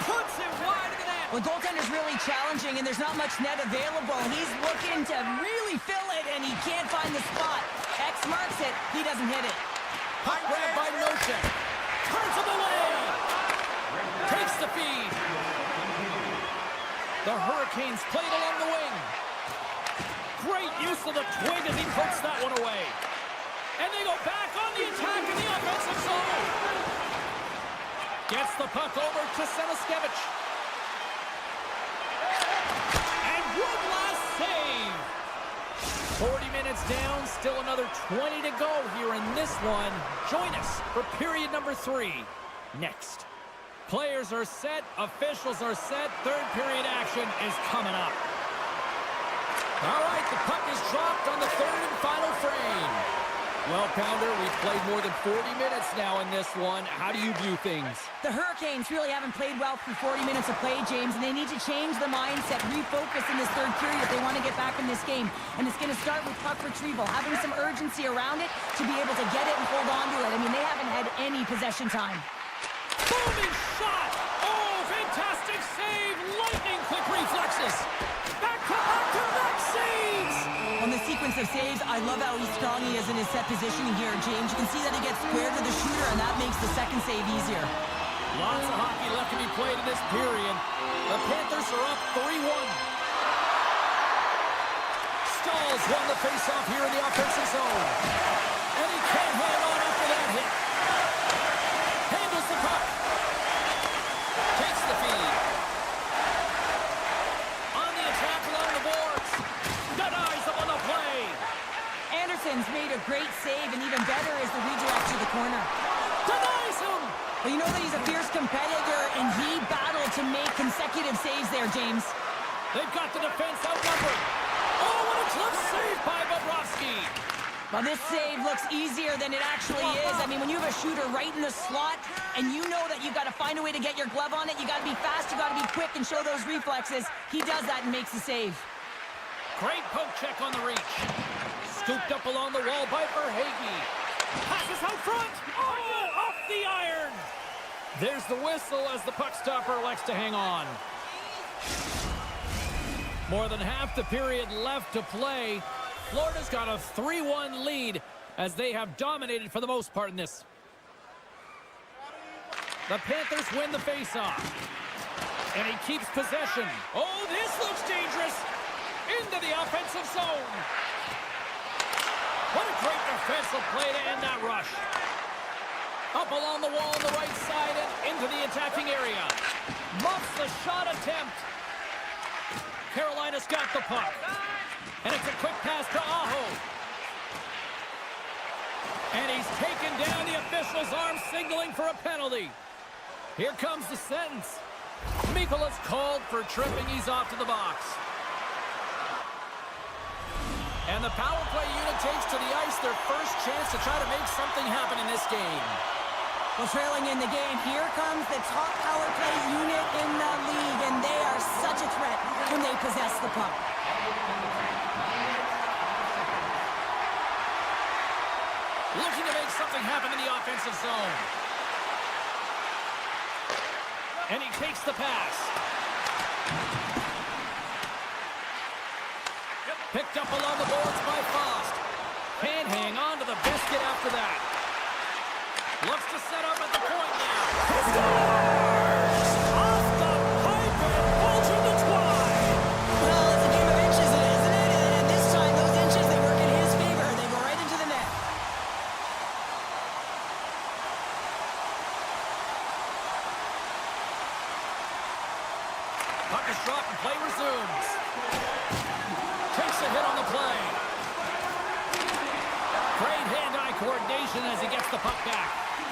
Puts it wide of the net. Well, goaltender's really challenging, and there's not much net available. He's looking to really fill it, and he can't find the spot. X marks it. He doesn't hit it. Puck grabbed by Noshek. Turns it away. Takes the feed. The Hurricanes played along the wing. Great use of the twig as he puts that one away. And they go back on the attack in the offensive zone. Gets the puck over to Seniskevich. And one last save. 40 minutes down, still another 20 to go here in this one. Join us for period number 3 next. Players are set, officials are set, third period action is coming up. All right, the puck is dropped on the third and final frame. Well, Pounder, we've played more than 40 minutes now in this one. How do you view things? The Hurricanes really haven't played well through 40 minutes of play, James, and they need to change the mindset, refocus in this third period if they want to get back in this game. And it's going to start with puck retrieval, having some urgency around it to be able to get it and hold on to it. I mean, they haven't had any possession time. Booming shot! Oh, fantastic save! Lightning quick reflexes! Back-to-back saves! On the sequence of saves, I love how strong he is in his set positioning here, James. You can see that he gets square to the shooter, and that makes the second save easier. Lots of hockey left to be played in this period. The Panthers are up 3-1. Stalls won the faceoff here in the offensive zone. And he can't hang on after that hit. Handles the puck. Takes the feed. On the attack along the boards. Denies him on the play. Anderson's made a great save, and even better is the redirect to the corner. Denies him. Well, you know that he's a fierce competitor, and he battled to make consecutive saves there, James. They've got the defense outnumbered. Oh, what a tough save by Bobrovsky. Well, this save looks easier than it actually is. I mean, when you have a shooter right in the slot, and you know that you've got to find a way to get your glove on it, you got to be fast, you got to be quick, and show those reflexes. He does that and makes the save. Great poke check on the reach. Scooped up along the wall by Verhaeghe. Passes out front. Oh, off the iron. There's the whistle as the puck stopper elects to hang on. More than half the period left to play. Florida's got a 3-1 lead as they have dominated for the most part in this. The Panthers win the faceoff. And he keeps possession. Oh, this looks dangerous. Into the offensive zone. What a great defensive play to end that rush. Up along the wall on the right side and into the attacking area. Muffs the shot attempt. Carolina's got the puck. And it's a quick pass to Aho. And he's taken down. The official's arm signaling for a penalty. Here comes the sentence. Mikola's called for tripping. He's off to the box. And the power play unit takes to the ice their first chance to try to make something happen in this game. Well, trailing in the game, here comes the top power play unit in the league, and they are such a threat when they possess the puck. Looking to make something happen in the offensive zone. And he takes the pass. Picked up along the boards by Faust. Can't hang on to the biscuit after that. Looks to set up at the point now. He scores! Off the pipe and bulging the twine. Well, it's a game of inches, isn't it? And this time, those inches, they work in his favor. They go right into the net. Puck is dropped and play resumes. Takes a hit on the play. Great hand-eye coordination as he gets the puck back.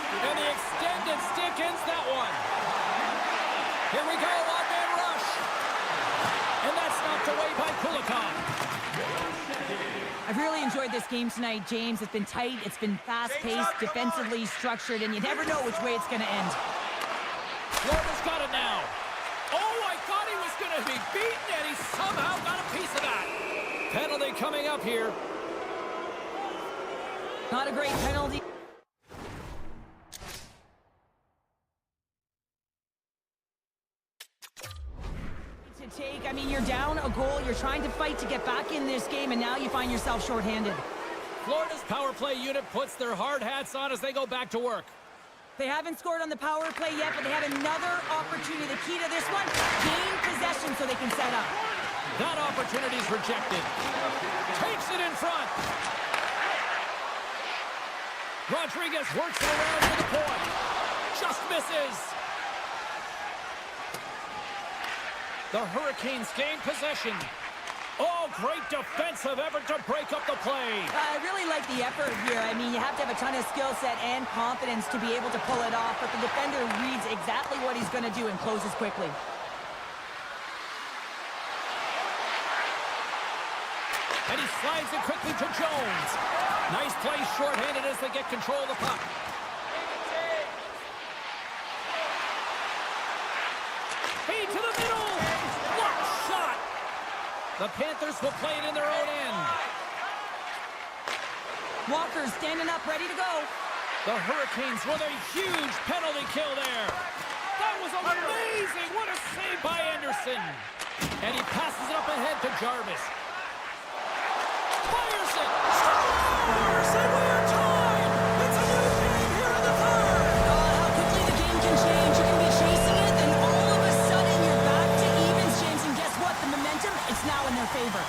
And the extended stick ends that one. Here we go, one-man rush. And that's knocked away by Kulikov. I've really enjoyed this game tonight, James. It's been tight, it's been fast-paced, defensively structured, and you never know which way it's going to end. Florida's got it now. Oh, I thought he was going to be beaten, and he somehow got a piece of that. Penalty coming up here. Not a great penalty. To take, I mean, you're down a goal, you're trying to fight to get back in this game, and now you find yourself shorthanded. Florida's power play unit puts their hard hats on as they go back to work. They haven't scored on the power play yet, but they have another opportunity. The key to this one, gain possession so they can set up. That opportunity's rejected. Takes it in front. Rodriguez works it around to the point. Just misses. The Hurricanes gain possession. Oh, great defensive effort to break up the play. I really like the effort here. I mean, you have to have a ton of skill set and confidence to be able to pull it off, but the defender reads exactly what he's going to do and closes quickly. And he slides it quickly to Jones. Nice play shorthanded as they get control of the puck. Feed to the middle. What a shot. The Panthers will play it in their own end. Walker's standing up, ready to go. The Hurricanes with a huge penalty kill there. That was amazing. What a save by Anderson. And he passes it up ahead to Jarvis. Fires it. Scores! And we are tied. It's a new game here in the third. How quickly the game can change. You can be chasing it, then all of a sudden you're back to evens, James. And guess what? The momentum, it's now in their favor.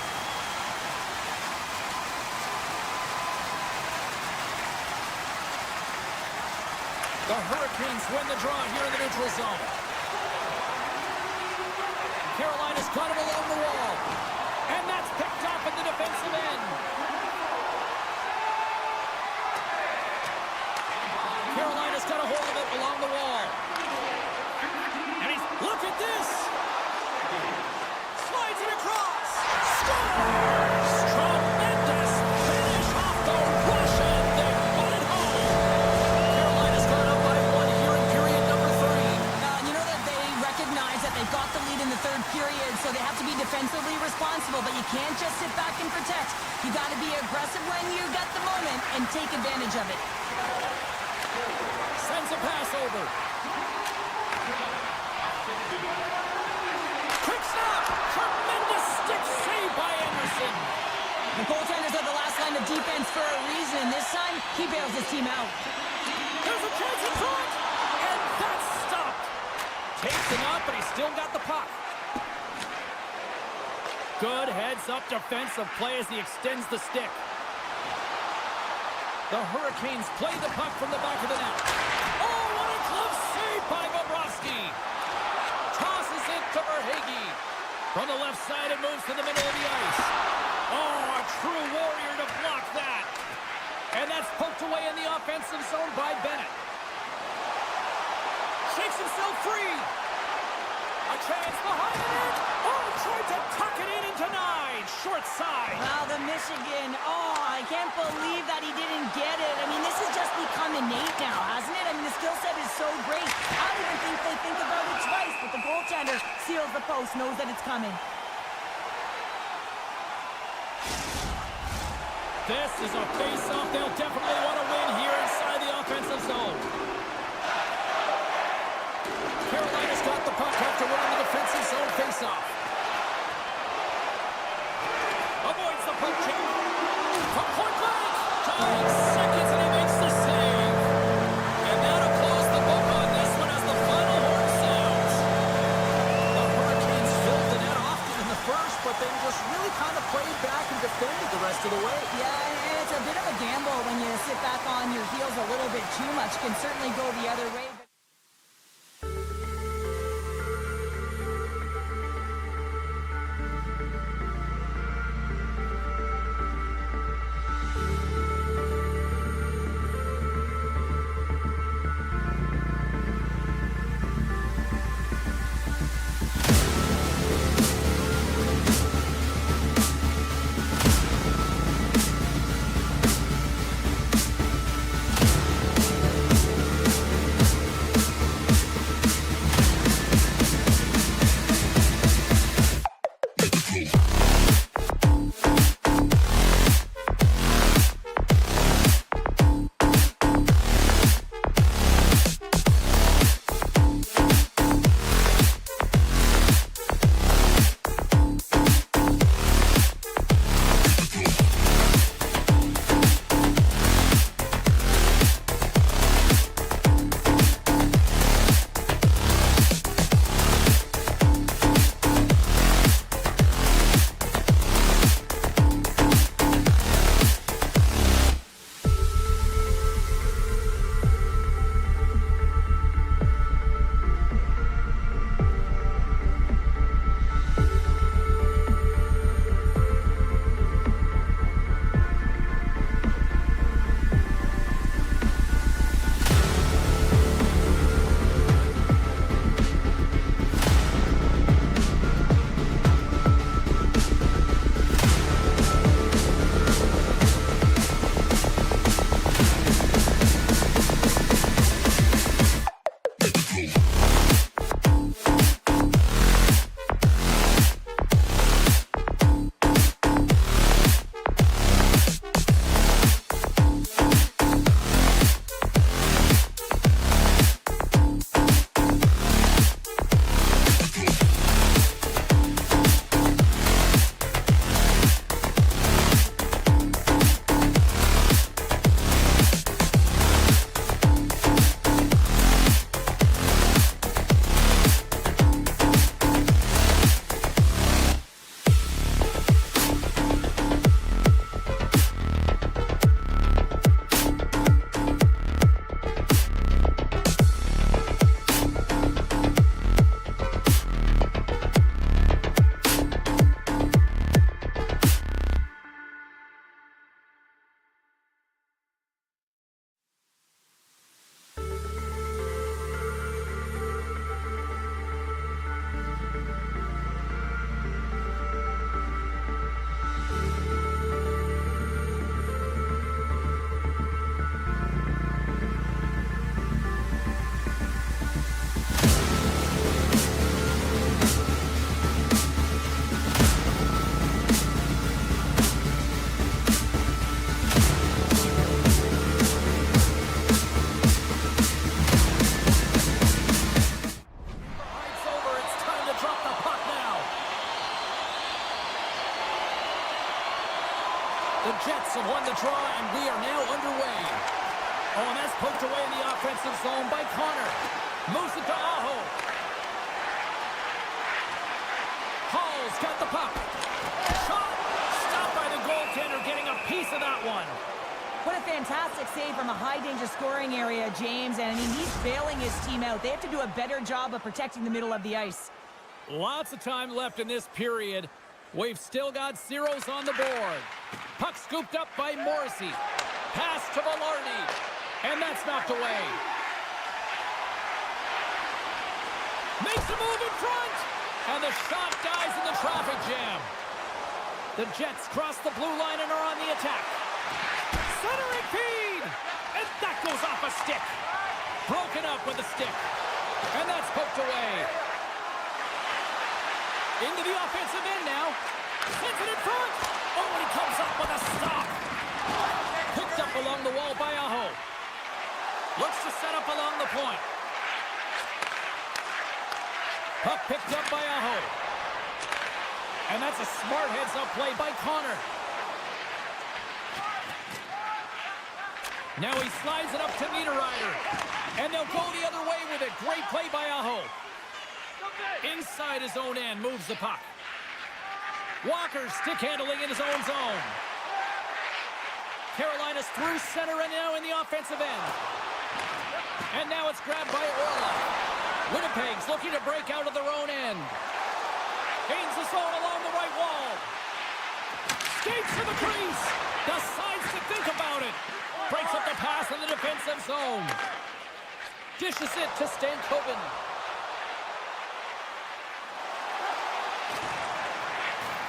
The Hurricanes win the draw here in the neutral zone. Carolina's got him along the wall. And that's picked up at the defensive end. Carolina's got a hold of it along the wall. And he's, look at this. Slides it across. Scores! Tremendous finish off the rush, and they put it home. Carolina's got up by one here in period number 3. You know that they recognize that they've got the lead in the third period, so they have to be defensively responsible, but you can't just sit back and protect. You got to be aggressive when you got the moment and take advantage of it. Sends a pass over. Quick snap! Tremendous stick save by Anderson. The goaltenders are the last line of defense for a reason. This time, he bails his team out. There's a chance in front! And that's stopped. Takes him up, but he's still got the puck. Good heads-up defensive play as he extends the stick. The Hurricanes play the puck from the back of the net. Oh, what a glove save by Bobrovsky. Tosses it to Verhaeghe. From the left side, it moves to the middle of the ice. Oh, a true warrior to block that. And that's poked away in the offensive zone by Bennett. Shakes himself free. A chance behind it. Oh, tried to tuck it in and denied. Short side. Wow, the Michigan. Oh, I can't believe that he didn't get it. I mean, this has just become innate now, hasn't it? I mean, the skill set is so great. I don't even think they think about it twice, but the goaltender seals the post, knows that it's coming. This is a face-off they'll definitely want to win here inside the offensive zone. Carolina's got the match can certainly go the other way. The Jets have won the draw, and we are now underway. Oh, and that's poked away in the offensive zone by Connor. Moves it to Aho. Hall's got the puck. Shot! Stopped by the goaltender, getting a piece of that one. What a fantastic save from a high-danger scoring area, James. And, I mean, he's bailing his team out. They have to do a better job of protecting the middle of the ice. Lots of time left in this period. We've still got zeros on the board. Puck scooped up by Morrissey. Pass to Velarde. And that's knocked away. Makes a move in front. And the shot dies in the traffic jam. The Jets cross the blue line and are on the attack. Centering feed! And that goes off a stick. Broken up with a stick. And that's poked away. Into the offensive end now. Sends it in front. Oh, and he comes up with a stop. Picked up along the wall by Aho. Looks to set up along the point. Puck picked up by Aho. And that's a smart heads-up play by Connor. Now he slides it up to Niederreiter. And they'll go the other way with it. Great play by Aho. Inside his own end, moves the puck. Walker stick handling in his own zone. Carolina's through center and now in the offensive end. And now it's grabbed by Orla. Winnipeg's looking to break out of their own end. Gains the zone along the right wall. Skates to the crease. Decides to think about it. Breaks up the pass in the defensive zone. Dishes it to Stankoven.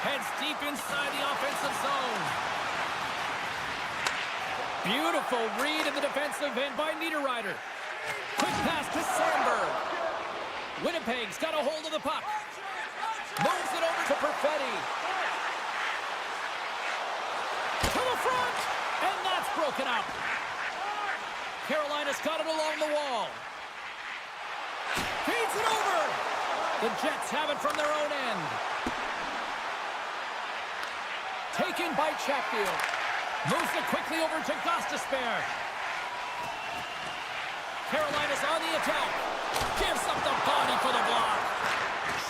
Heads deep inside the offensive zone. Beautiful read in the defensive end by Niederreiter. Quick pass to Sandberg. Winnipeg's got a hold of the puck. Moves it over to Perfetti. To the front! And that's broken up. Carolina's got it along the wall. Feeds it over. The Jets have it from their own end. Taken by Chatfield. Moves it quickly over to Gostisbehere. Carolina's on the attack. Gives up the body for the block.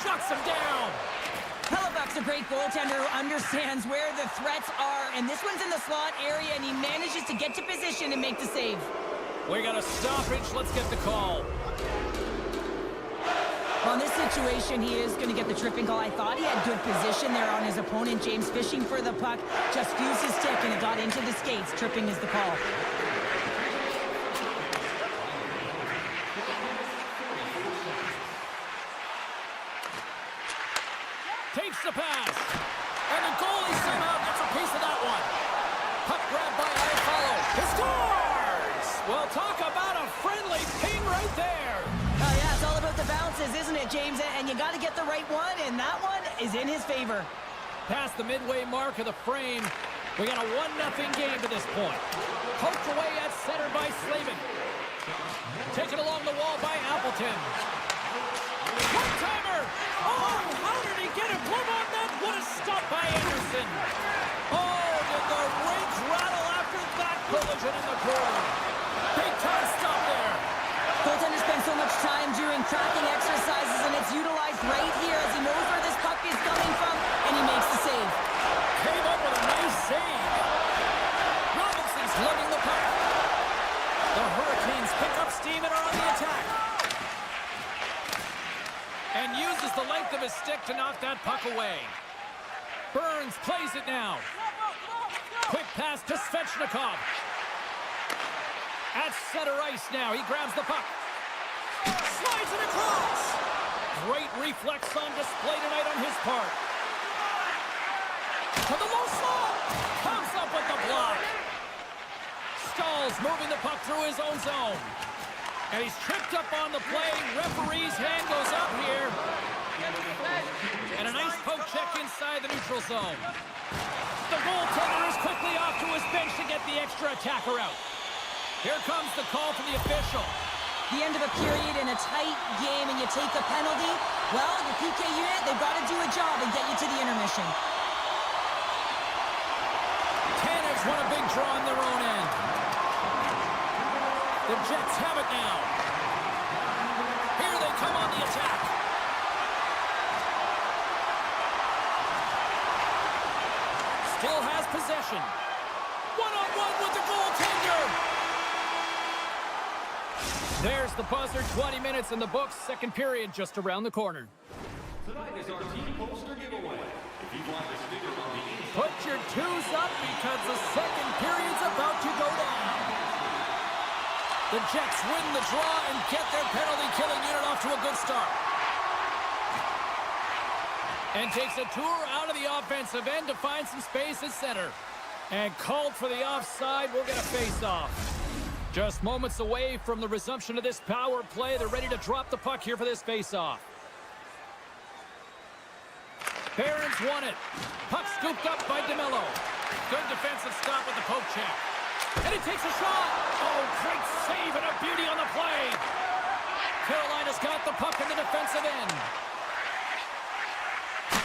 Shuts him down. Hellebuyck's a great goaltender who understands where the threats are, and this one's in the slot area, and he manages to get to position and make the save. We got a stoppage. Let's get the call. Well, in this situation, he is going to get the tripping call. I thought he had good position there on his opponent. James fishing for the puck, just fused his stick, and it got into the skates. Tripping is the call. Takes the pass. And the goalie somehow gets a piece of that one. Puck grabbed by Iafallo. He scores! Well, talk about a friendly ping right there. Oh, yeah, it's all about the bounces, isn't it, James? And you got to get the right one, and that one is in his favor. Past the midway mark of the frame, we got a 1-0 game to this point. Poked away at center by Slavin. Taken along the wall by Appleton. One-timer! Oh, how did he get a glove on that? What a stop by Anderson. Oh, did the rings rattle after that collision in the corner. Big time stop there. Goaltender spends so much time doing tracking exercises, and it's utilized right here as he knows where this puck is coming from, and he makes the save. Came up with a nice save. Robinson's lugging the puck. The Hurricanes pick up steam and are on the attack. And uses the length of his stick to knock that puck away. Burns plays it now. Quick pass to Svechnikov. At center ice now, he grabs the puck. Slides it across. Great reflex on display tonight on his part. To the low slot. Comes up with the block. Stalls moving the puck through his own zone. And he's tripped up on the play. Referee's hand goes up here. And a nice poke check inside the neutral zone. The goaltender is quickly off to his bench to get the extra attacker out. Here comes the call from the official. The end of a period in a tight game and you take a penalty, well, your PK unit, they've got to do a job and get you to the intermission. Panthers won a big draw on their own end. The Jets have it now. Here they come on the attack. Still has possession. One-on-one with the goaltender. There's the buzzer. 20 minutes in the books. Second period just around the corner. Tonight is our team poster giveaway. If you want the sticker on the inside, Put your twos up because the second period's about to go down. The Jets win the draw and get their penalty-killing unit off to a good start. And takes a tour out of the offensive end to find some space at center. And called for the offside. We'll get a face-off. Just moments away from the resumption of this power play. They're ready to drop the puck here for this face-off. Barons won it. Puck scooped up by DeMello. Good defensive stop with the poke check. And he takes a shot. Oh, great save and a beauty on the play. Carolina's got the puck in the defensive end.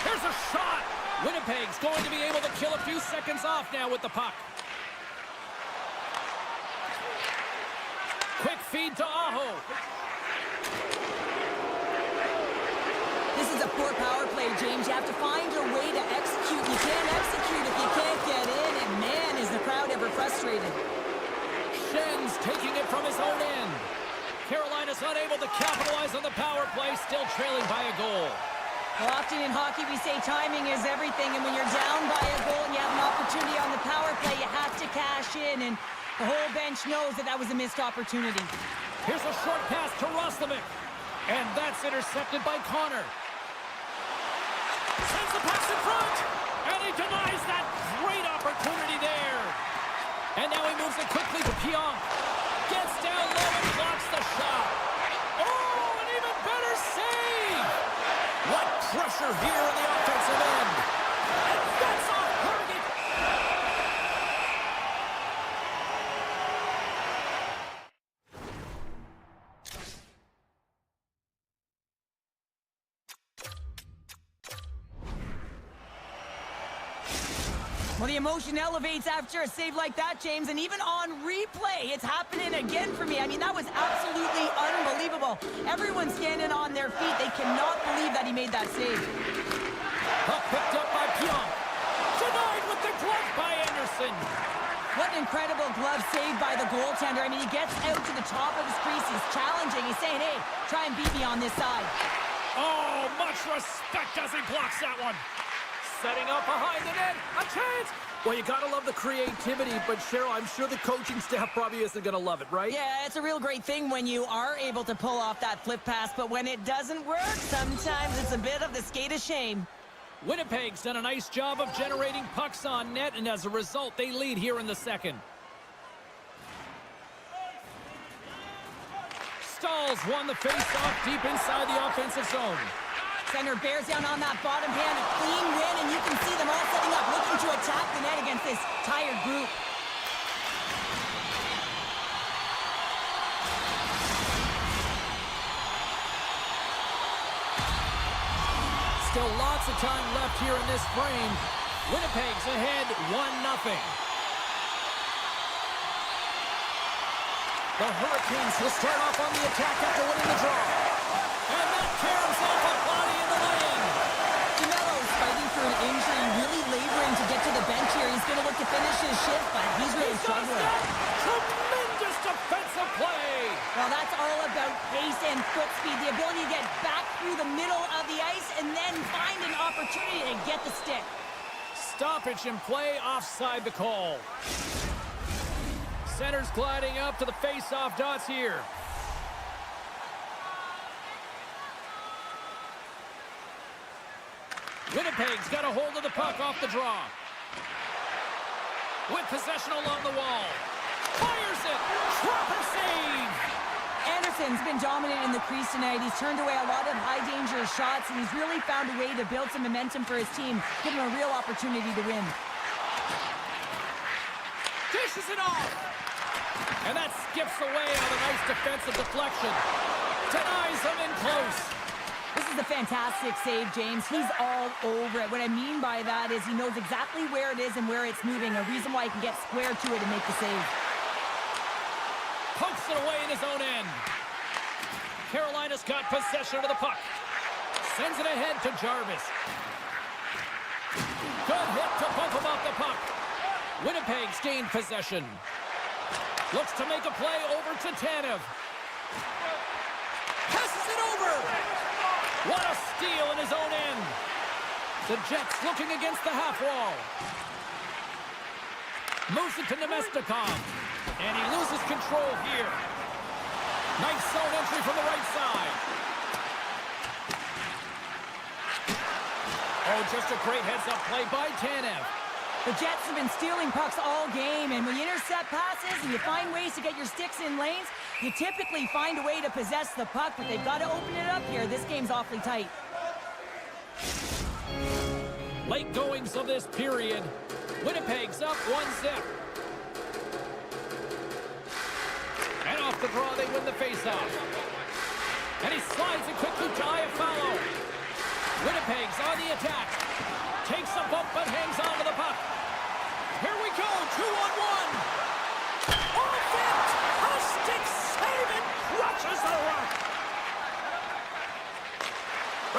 There's a shot. Winnipeg's going to be able to kill a few seconds off now with the puck. Quick feed to Aho. This is a poor power play, James. You have to find a way to execute. You can't execute if you can't get in, and man, is the crowd ever frustrated. Schen's taking it from his own end. Carolina's unable to capitalize on the power play, still trailing by a goal. Well, often in hockey we say timing is everything, and when you're down by a goal and you have an opportunity on the power play, you have to cash in, and the whole bench knows that that was a missed opportunity. Here's a short pass to Roslovic, and that's intercepted by Connor. Sends the pass in front, and he denies that great opportunity there. And now he moves it quickly to Pionk. Gets down low and blocks the shot. Oh, an even better save! What pressure here in the offensive end. And that's off target. Well, the emotion elevates after a save like that, James, and even on replay, it's happening again for me. I mean, that was absolutely unbelievable. Everyone's standing on their feet. They cannot believe that he made that save. Puck picked up by Pionk. Denied with the glove by Anderson. What an incredible glove save by the goaltender. I mean, he gets out to the top of his crease. He's challenging. He's saying, hey, try and beat me on this side. Oh, much respect as he blocks that one. Setting up behind the net. A chance. Well, you gotta love the creativity, but Cheryl, I'm sure the coaching staff probably isn't gonna love it, right? Yeah, it's a real great thing when you are able to pull off that flip pass, but when it doesn't work, sometimes it's a bit of the skate of shame. Winnipeg's done a nice job of generating pucks on net, and as a result, they lead here in the second. Stahls won the face-off deep inside the offensive zone. Center bears down on that bottom hand, a clean win, and you can see them all setting up, looking to attack the net against this tired group. Still lots of time left here in this frame. Winnipeg's ahead 1-0. The Hurricanes will start off on the attack after winning the draw. And that tears off a body in the lane. DeMello's fighting for an injury, really laboring to get to the bench here. He's going to look to finish his shift, but he's really struggling. Tremendous defensive play. Well, that's all about pace and foot speed, the ability to get back through the middle of the ice and then find an opportunity to get the stick. Stoppage in play, offside the call. Center's gliding up to the face-off dots here. Winnipeg's got a hold of the puck off the draw. With possession along the wall. Fires it! Proper save! Anderson's been dominant in the crease tonight. He's turned away a lot of high-danger shots, and he's really found a way to build some momentum for his team, give him a real opportunity to win. Dishes it off! And that skips away on a nice defensive deflection. Denies him in close. This is a fantastic save, James. He's all over it. What I mean by that is he knows exactly where it is and where it's moving, a reason why he can get square to it and make the save. Pokes it away in his own end. Carolina's got possession of the puck. Sends it ahead to Jarvis. Good hit to bump him off the puck. Winnipeg's gained possession. Looks to make a play over to Tanev. Passes it over. What a steal in his own end. The Jets looking against the half wall. Moves it to Nemestikov. And he loses control here. Nice zone entry from the right side. Oh, just a great heads-up play by Tanev. The Jets have been stealing pucks all game, and when you intercept passes and you find ways to get your sticks in lanes, you typically find a way to possess the puck, but they've got to open it up here. This game's awfully tight. Late goings of this period. Winnipeg's up 1-0. And off the draw, they win the faceoff. And he slides it quickly to Iafallo. Winnipeg's on the attack. Takes a bump but hangs on to the puck. Here we go, 2-on-1. Off it! A stick save and crushes the rock.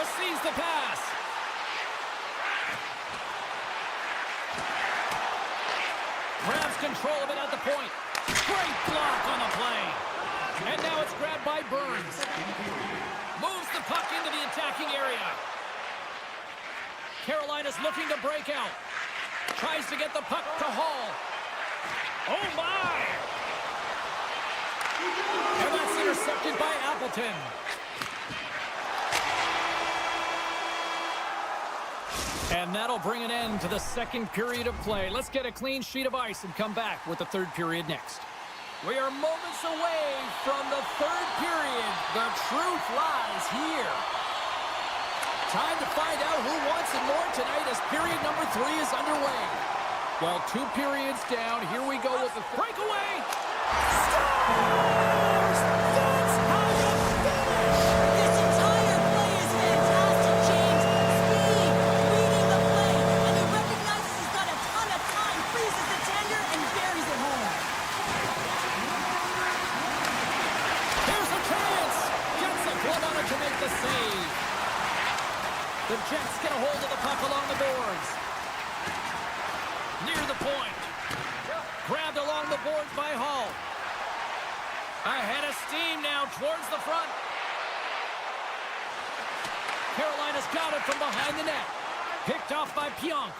Receives the pass. Grabs control of it at the point. Great block on the play. And now it's grabbed by Burns. Moves the puck into the attacking area. Carolina's looking to break out. Tries to get the puck to Hall. Oh, my! And that's intercepted by Appleton. And that'll bring an end to the second period of play. Let's get a clean sheet of ice and come back with the third period next. We are moments away from the third period. The truth lies here. Time to find out who wants it more tonight as period number 3 is underway. Well, 2 periods down. Here we go with the breakaway. Scores! That's how you finish! This entire play is fantastic, James. Speed, reading the play, and he recognizes he's got a ton of time, freezes the tender, and buries it home. Here's a chance. Gets a glove on it to make the save. The Jets get a hold of the puck along the boards. Near the point. Grabbed along the boards by Hall. Ahead of steam now towards the front. Carolina's got it from behind the net. Picked off by Pionk.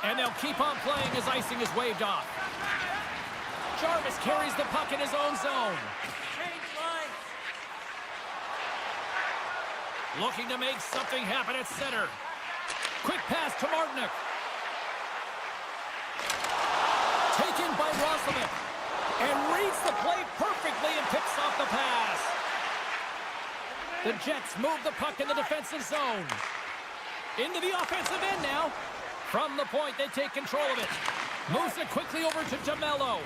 And they'll keep on playing as icing is waved off. Jarvis carries the puck in his own zone. Looking to make something happen at center. Quick pass to Martinick. Taken by Roslovic. And reads the play perfectly and picks off the pass. The Jets move the puck in the defensive zone. Into the offensive end now. From the point, they take control of it. Moves it quickly over to DeMello.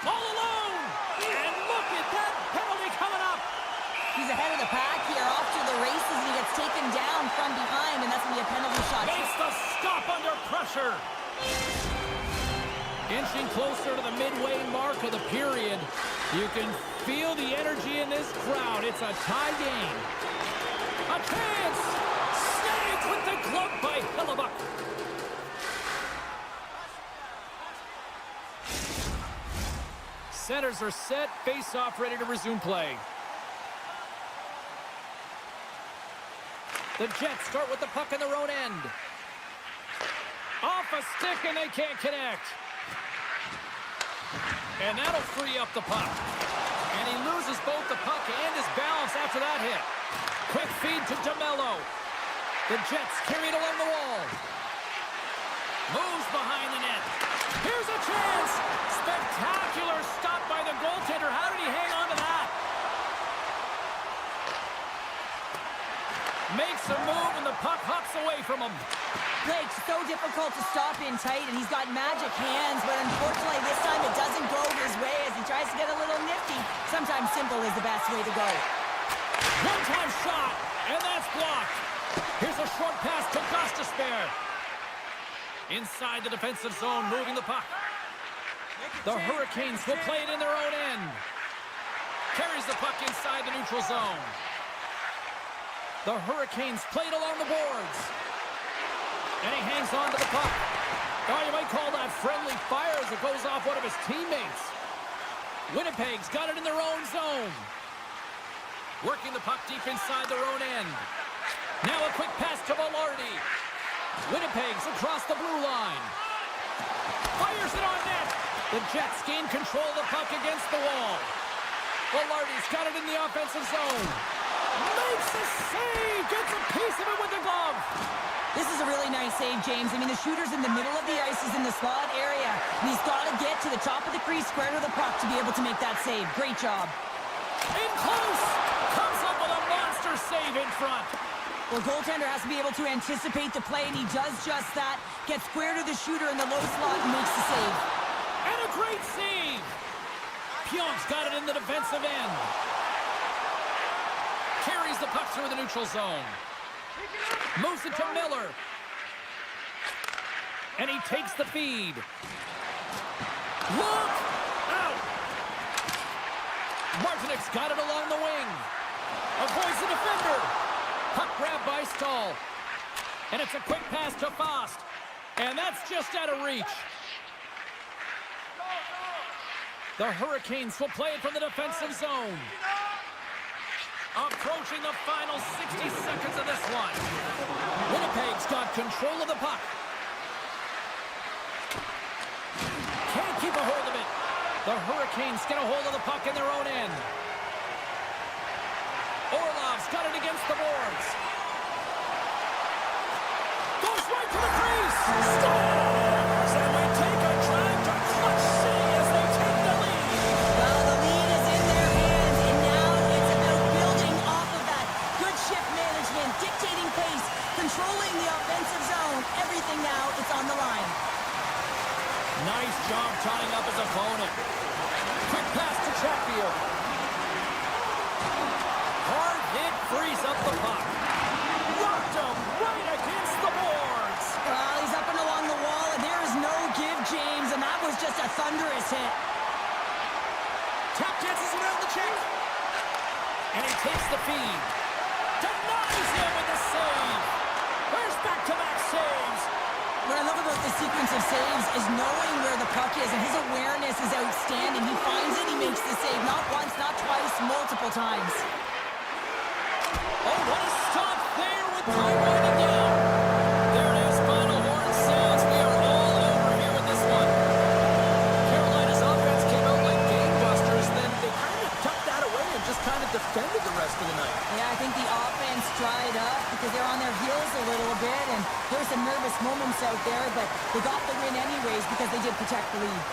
All alone! And look at that penalty coming up! He's ahead of the pack here, off to the races, and he gets taken down from behind, and that's going to be a penalty shot. Makes the stop under pressure. Inching closer to the midway mark of the period. You can feel the energy in this crowd. It's a tie game. A chance! Snagged with the glove by Hellebuyck. Centers are set, face-off ready to resume play. The Jets start with the puck in their own end. Off a stick and they can't connect. And that'll free up the puck. And he loses both the puck and his balance after that hit. Quick feed to DeMello. The Jets carry it along the wall. Moves behind the net. Here's a chance. Spectacular stop by the goaltender. How did he hang on to that? Makes a move and the puck hops away from him. Blake, so difficult to stop in tight, and he's got magic hands, but unfortunately this time it doesn't go his way as he tries to get a little nifty. Sometimes simple is the best way to go. One-time shot, and that's blocked. Here's a short pass to Gostisbehere. Inside the defensive zone, moving the puck. The Hurricanes will play it in their own end. Carries the puck inside the neutral zone. The Hurricanes played along the boards. And he hangs on to the puck. Oh, you might call that friendly fire as it goes off one of his teammates. Winnipeg's got it in their own zone. Working the puck deep inside their own end. Now a quick pass to Velarde. Winnipeg's across the blue line. Fires it on net. The Jets gain control of the puck against the wall. Velarde's got it in the offensive zone. Makes a save. Gets a piece of it with the glove. This is a really nice save, James. I mean, the shooter's in the middle of the ice. He's in the slot area. And he's got to get to the top of the crease, square to the puck to be able to make that save. Great job. In close. Comes up with a monster save in front. Well, goaltender has to be able to anticipate the play, and he does just that. Gets square to the shooter in the low slot and makes the save. And a great save. Pionk's got it in the defensive end. Carries the puck through the neutral zone. Moves it to Miller. And he takes the feed. Look! Out! Martinick's got it along the wing. Avoids the defender. Puck grabbed by Stahl. And it's a quick pass to Fost. And that's just out of reach. The Hurricanes will play it from the defensive zone. Approaching the final 60 seconds of this one. Winnipeg's got control of the puck. Can't keep a hold of it. The Hurricanes get a hold of the puck in their own end. Orlov's got it against the boards. Goes right to the crease. Scores! And we take a drive to clutch city as they take the lead. Well, the lead is in their hands, and now it's about building off of that. Good shift management, dictating pace, controlling the offensive zone. Everything now, it's on the line. Nice job tying up his opponent. Quick pass to Chatfield. Hard hit frees up the puck. Rocked him right against the boards. Well, he's up and along the wall, and there is no give, James, and that was just a thunderous hit. Tap dances around the check. And he takes the feed. Denies him with the save. There's back-to-back saves. What I love about this sequence of saves is knowing where the puck is, and his awareness is outstanding. He finds it, he makes the save. Not once, not twice, multiple times. Oh, what a stop there with time winding down. There it is, final horn sounds. We are all over here with this one. Carolina's offense came out like gangbusters, then they kind of tucked that away and just kind of defended the rest of the night. Yeah, I think the offense dried up because they're on their heels a little bit, and there were some nervous moments out there, but they got the win anyways because they did protect the lead.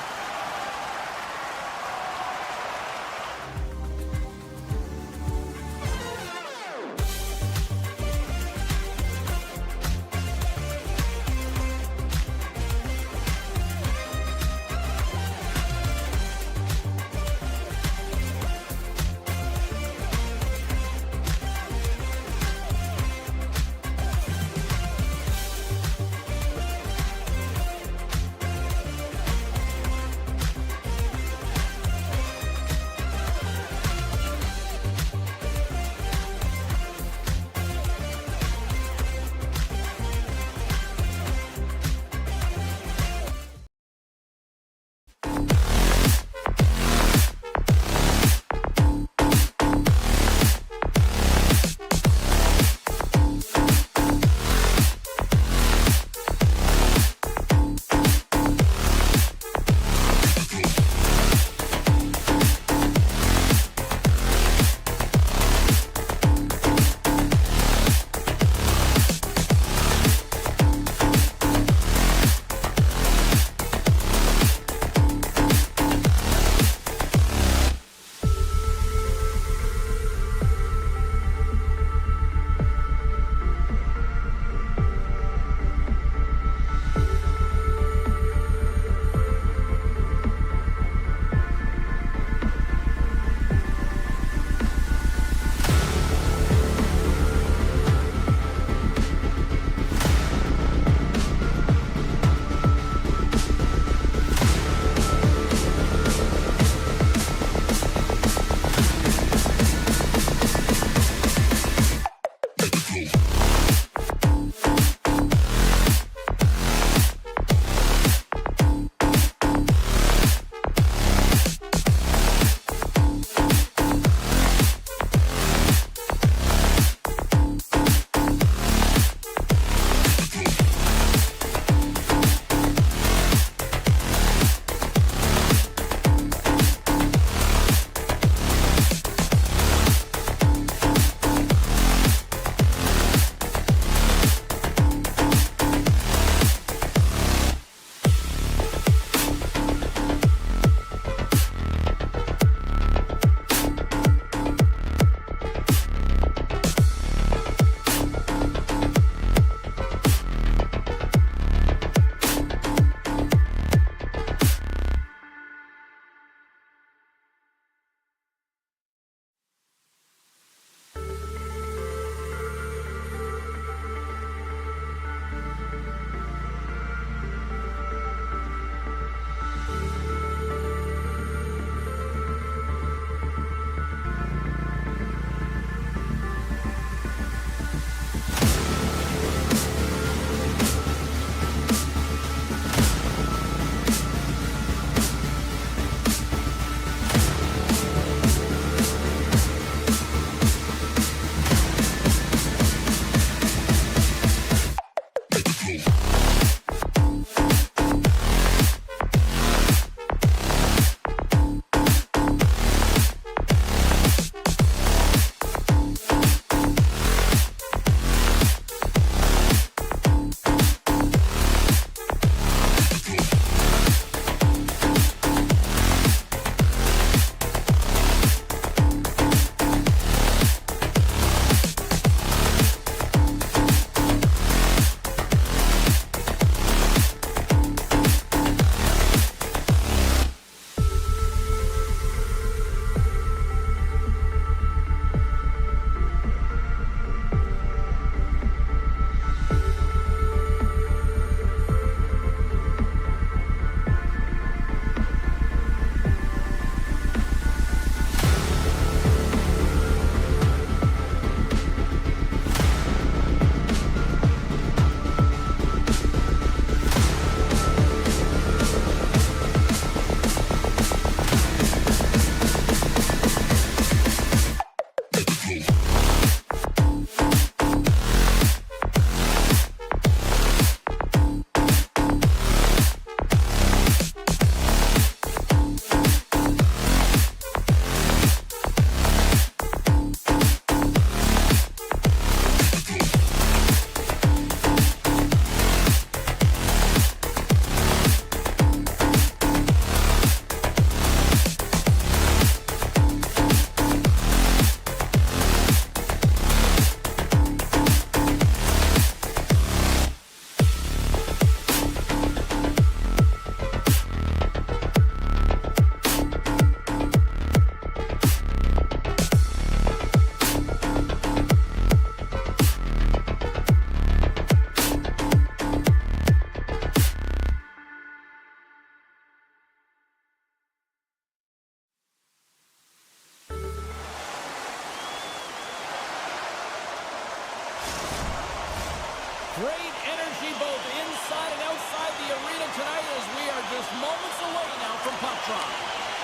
Great energy both inside and outside the arena tonight as we are just moments away now from puck drop.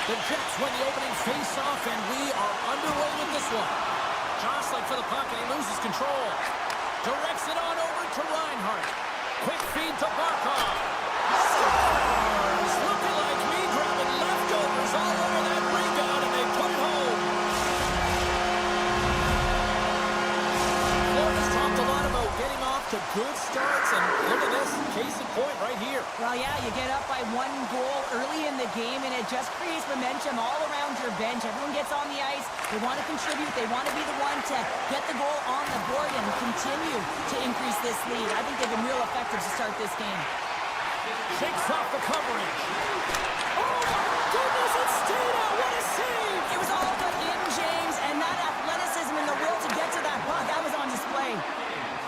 The Jets win the opening face-off, and we are underway with this one. Jostling for the puck, and he loses control. Directs it on over to Reinhart. Quick feed to Barkov. Scores! Looking like me grabbing leftovers all over that rebound, and they put it home. Florida's talked a lot about getting off to good starts, and look at this, case in point right here. Well, yeah, you get up by 1 goal early in the game, and it just creates momentum all around your bench. Everyone gets on the ice. They want to contribute. They want to be the one to get the goal on the board and continue to increase this lead. I think they've been real effective to start this game. Shakes off the coverage. Oh, my goodness, it stayed out. What a save. It was all but in, James, and that athleticism and the will to get to that puck, that was on display.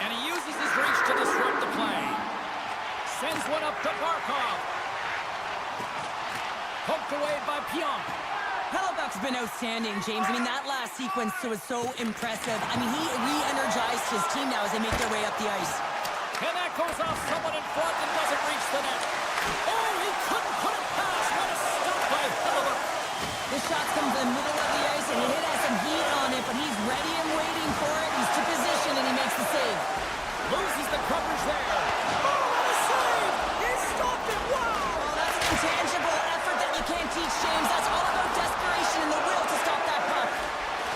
And he uses his reach to disrupt the play. Sends one up to Barkov. Poked away by Pionk. Hellebuck's been outstanding, James. I mean, that last sequence was so impressive. I mean, he re-energized his team now as they make their way up the ice. And that goes off someone in front and doesn't reach the net. Oh, he couldn't put it past. What a stop by Hellebuck. This shot's come to the middle of the ice, and it has some heat on it, but he's ready and waiting for it. He's to position, and he makes the save. Loses the coverage there. Oh, what a save. He stopped it. Wow. Well, that's an intangible effort that you can't teach, James. That's all about desperation and the will to stop that puck.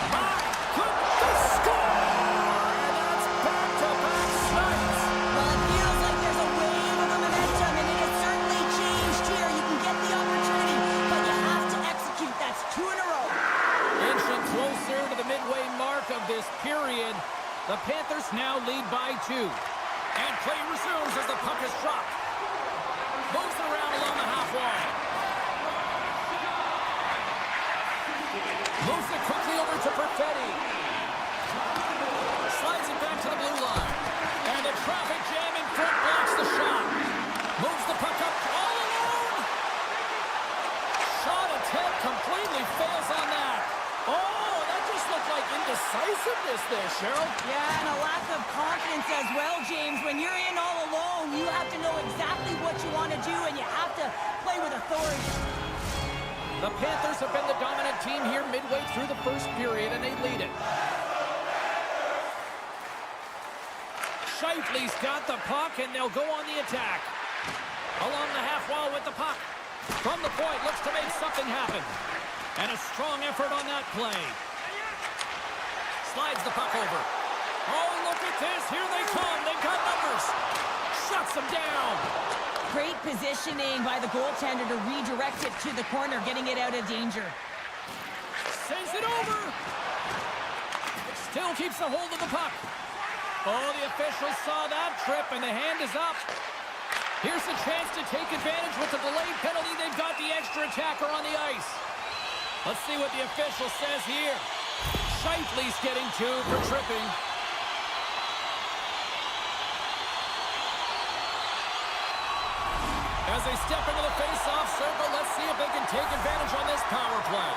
My goodness, score! And that's back-to-back snipes. Well, it feels like there's a wave of momentum, and it has certainly changed here. You can get the opportunity, but you have to execute. That's 2 in a row. Inching closer to the midway mark of this period. The Panthers now lead by 2. And play resumes as the puck is dropped. Moves it around along the half wall. Moves it quickly over to Perfetti. Slides it back to the blue line. And the traffic jam in front blocks the shot. Moves the puck up all alone. Shot attempt completely fails on that. Oh, that just looked like indecisiveness there, Cheryl. Yeah, and a lack of confidence as well, James. When you're in all alone, you have to know exactly what you want to do, and you have to play with authority. The Panthers have been the dominant team here midway through the first period, and they lead it. Scheifele's got the puck, and they'll go on the attack. Along the half wall with the puck. From the point, looks to make something happen. And a strong effort on that play. Slides the puck over. Oh, look at this. Here they come. They've got numbers. Shuts them down. Great positioning by the goaltender to redirect it to the corner, getting it out of danger. Sends it over. Still keeps a hold of the puck. Oh, the officials saw that trip, and the hand is up. Here's a chance to take advantage with the delayed penalty. They've got the extra attacker on the ice. Let's see what the official says here. Scheifele's getting 2 for tripping. As they step into the face-off circle, let's see if they can take advantage on this power play.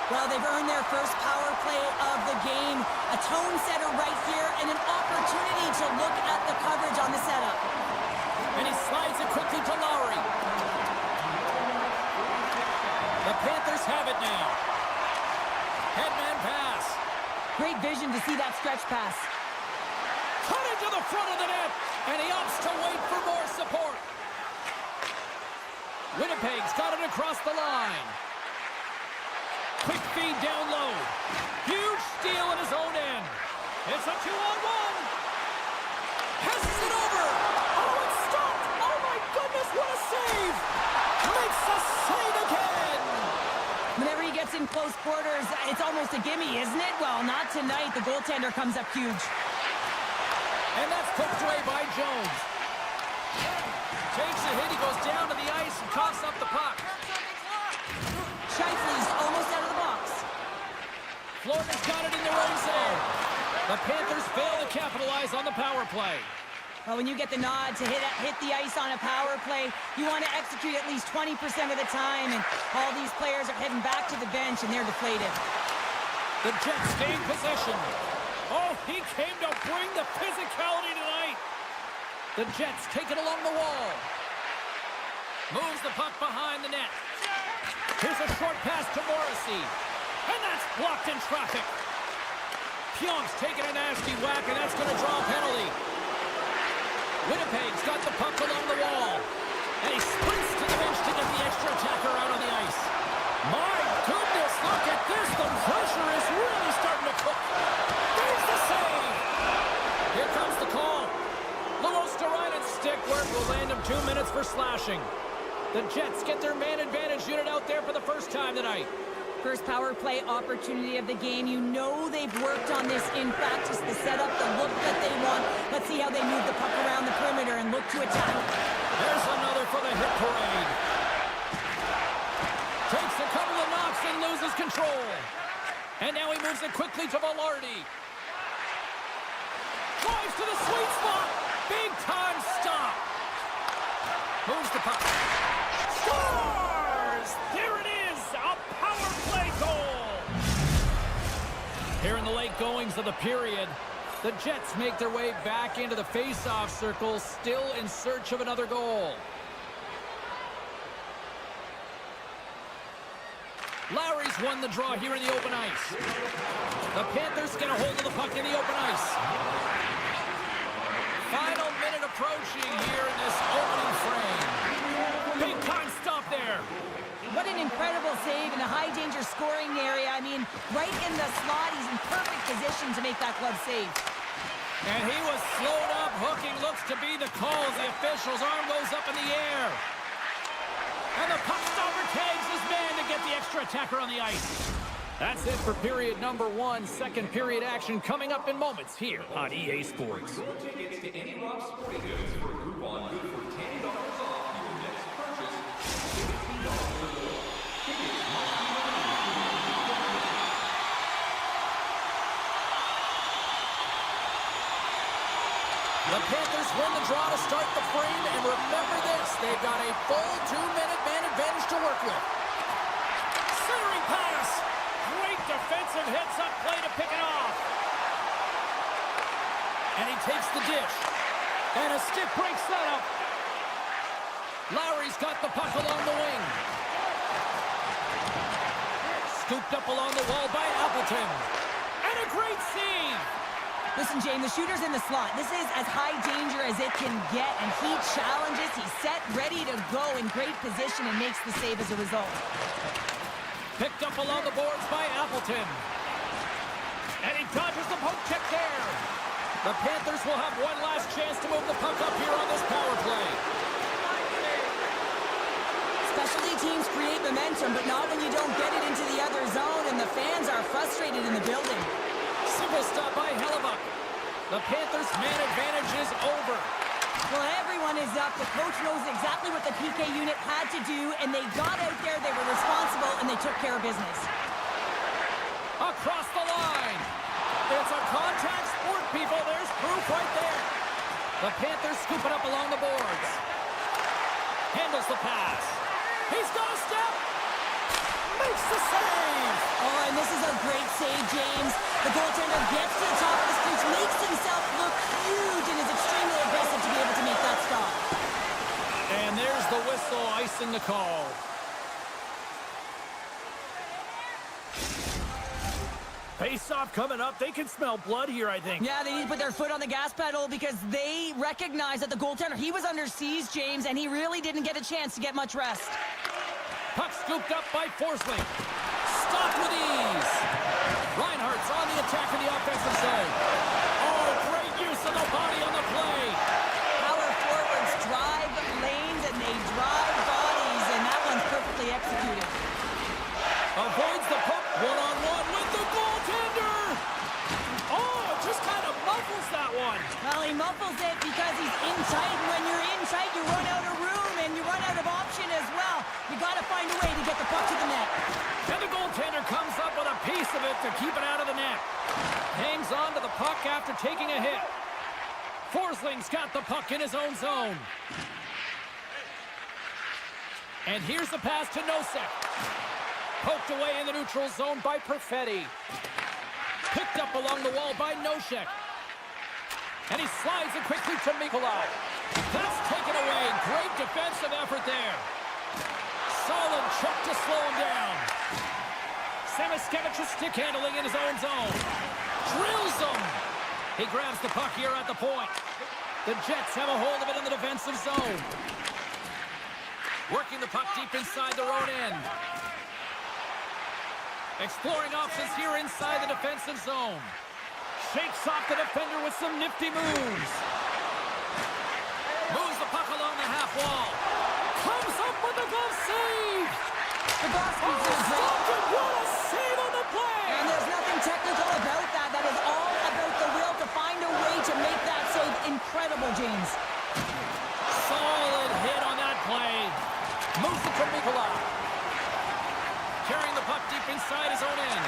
Well, they've earned their first power play of the game. A tone setter right here and an opportunity to look at the coverage on the setup. And he slides it quickly to Lowry. The Panthers have it now. Headman pass. Great vision to see that stretch pass. Cut into the front of the net, and he opts to wait for more support. Winnipeg's got it across the line. Quick feed down low. Huge steal at his own end. It's a 2-on-1. Passes it over. Oh, it's stopped. Oh, my goodness, what a save. Makes the save again. Whenever he gets in close quarters, it's almost a gimme, isn't it? Well, not tonight. The goaltender comes up huge. And that's poked away by Jones. Takes a hit. He goes down to the ice and coughs up the puck. Scheifele's almost out of the box. Florida's got it in their own zone. The Panthers fail to capitalize on the power play. Well, when you get the nod to hit the ice on a power play, you want to execute at least 20% of the time, and all these players are heading back to the bench, and they're deflated. The Jets gain possession. Oh, he came to bring the physicality tonight. The Jets take it along the wall. Moves the puck behind the net. Here's a short pass to Morrissey. And that's blocked in traffic. Pionk's taking a nasty whack, and that's going to draw a penalty. Winnipeg's got the puck along the wall. And he sprints to the bench to get the extra attacker out on the ice. My goodness, look at this. The pressure is really starting to cook. There's the save. Here comes the call. Lewis to right and stick work will land him 2 minutes for slashing. The Jets get their man advantage unit out there for the first time tonight. First power play opportunity of the game. You know they've worked on this in practice, the setup, the look that they want. Let's see how they move the puck around the perimeter and look to attack. There's another for the hit parade. Takes a couple of knocks and loses control. And now he moves it quickly to Velarde. Drives to the sweet spot. Big time stop. Moves the puck. Scores! There it is, a power play goal. Here in the late goings of the period, the Jets make their way back into the face-off circle, still in search of another goal. Lowry's won the draw here in the open ice. The Panthers get a hold of the puck in the open ice. Final minute approaching here in this opening frame. Big time stop there. What an incredible save in a high-danger scoring area. I mean, right in the slot, he's in perfect position to make that glove save. And he was slowed up. Hooking looks to be the call as the official's arm goes up in the air. And the puck stopper tags his man to get the extra attacker on the ice. That's it for period number 1. Second period action coming up in moments here on EA Sports. Your tickets to any Rock Sporting Goods for Groupon good for $10 off your next purchase. Tickets be eligible. Tickets must be The Panthers win the draw to start the frame, and remember this, they've got a full 2-minute man advantage to work with. Centering pass! Great defensive hits up play to pick it off. And he takes the dish. And a stick break setup. Lowry's got the puck along the wing. Scooped up along the wall by Appleton. And a great save! Listen, James, the shooter's in the slot. This is as high danger as it can get, and he challenges. He's set, ready to go in great position, and makes the save as a result. Picked up along the boards by Appleton. And he dodges the poke check there. The Panthers will have one last chance to move the puck up here on this power play. Specialty teams create momentum, but not when you don't get it into the other zone, and the fans are frustrated in the building. Simple stop by Hellebuck. The Panthers' man advantage is over. Well, everyone is up. The coach knows exactly what the PK unit had to do, and they got out there, they were responsible, and they took care of business. Across the line. It's a contact sport, people. There's proof right there. The Panthers scoop it up along the boards. Handles the pass. He's got a step. Makes the save. Oh, and this is a great save, James. The goaltender gets to the top of the crease, makes himself look huge, and is extremely aggressive to be able to make that stop. And there's the whistle, icing the call. Face-off coming up. They can smell blood here, I think. Yeah, they need to put their foot on the gas pedal because they recognize that the goaltender, he was under siege, James, and he really didn't get a chance to get much rest. Puck scooped up by Forsling. Stopped with ease. Reinhardt's on the attack in the offensive zone. Oh, great use of the body on the play. Power forwards drive lanes and they drive bodies, and that one's perfectly executed. Avoids the puck one-on-one with the goaltender. Oh, just kind of muffles that one. Well, he muffles it because he's in tight, and when you're in tight, you run out of room, and you run out of option as well. You got to find a way to get the puck to the net. And the goaltender comes up with a piece of it to keep it out of the net. Hangs on to the puck after taking a hit. Forsling's got the puck in his own zone. And here's the pass to Nosek. Poked away in the neutral zone by Perfetti. Picked up along the wall by Nosek. And he slides it quickly to Mikolaj. That's taken away. Great defensive effort there. Solid check to slow him down. Samoskevicius stick handling in his own zone. Drills him. He grabs the puck here at the point. The Jets have a hold of it in the defensive zone. Working the puck deep inside their own end. Exploring options here inside the defensive zone. Shakes off the defender with some nifty moves. Moves the puck along the half wall. Comes up with a glove save. The Boston's doing great. What a save on the play. And there's nothing technical about that. That is all about the will to find a way to make that save incredible, James. Solid hit on that play. Moves it to Mikola. Carrying the puck deep inside his own end.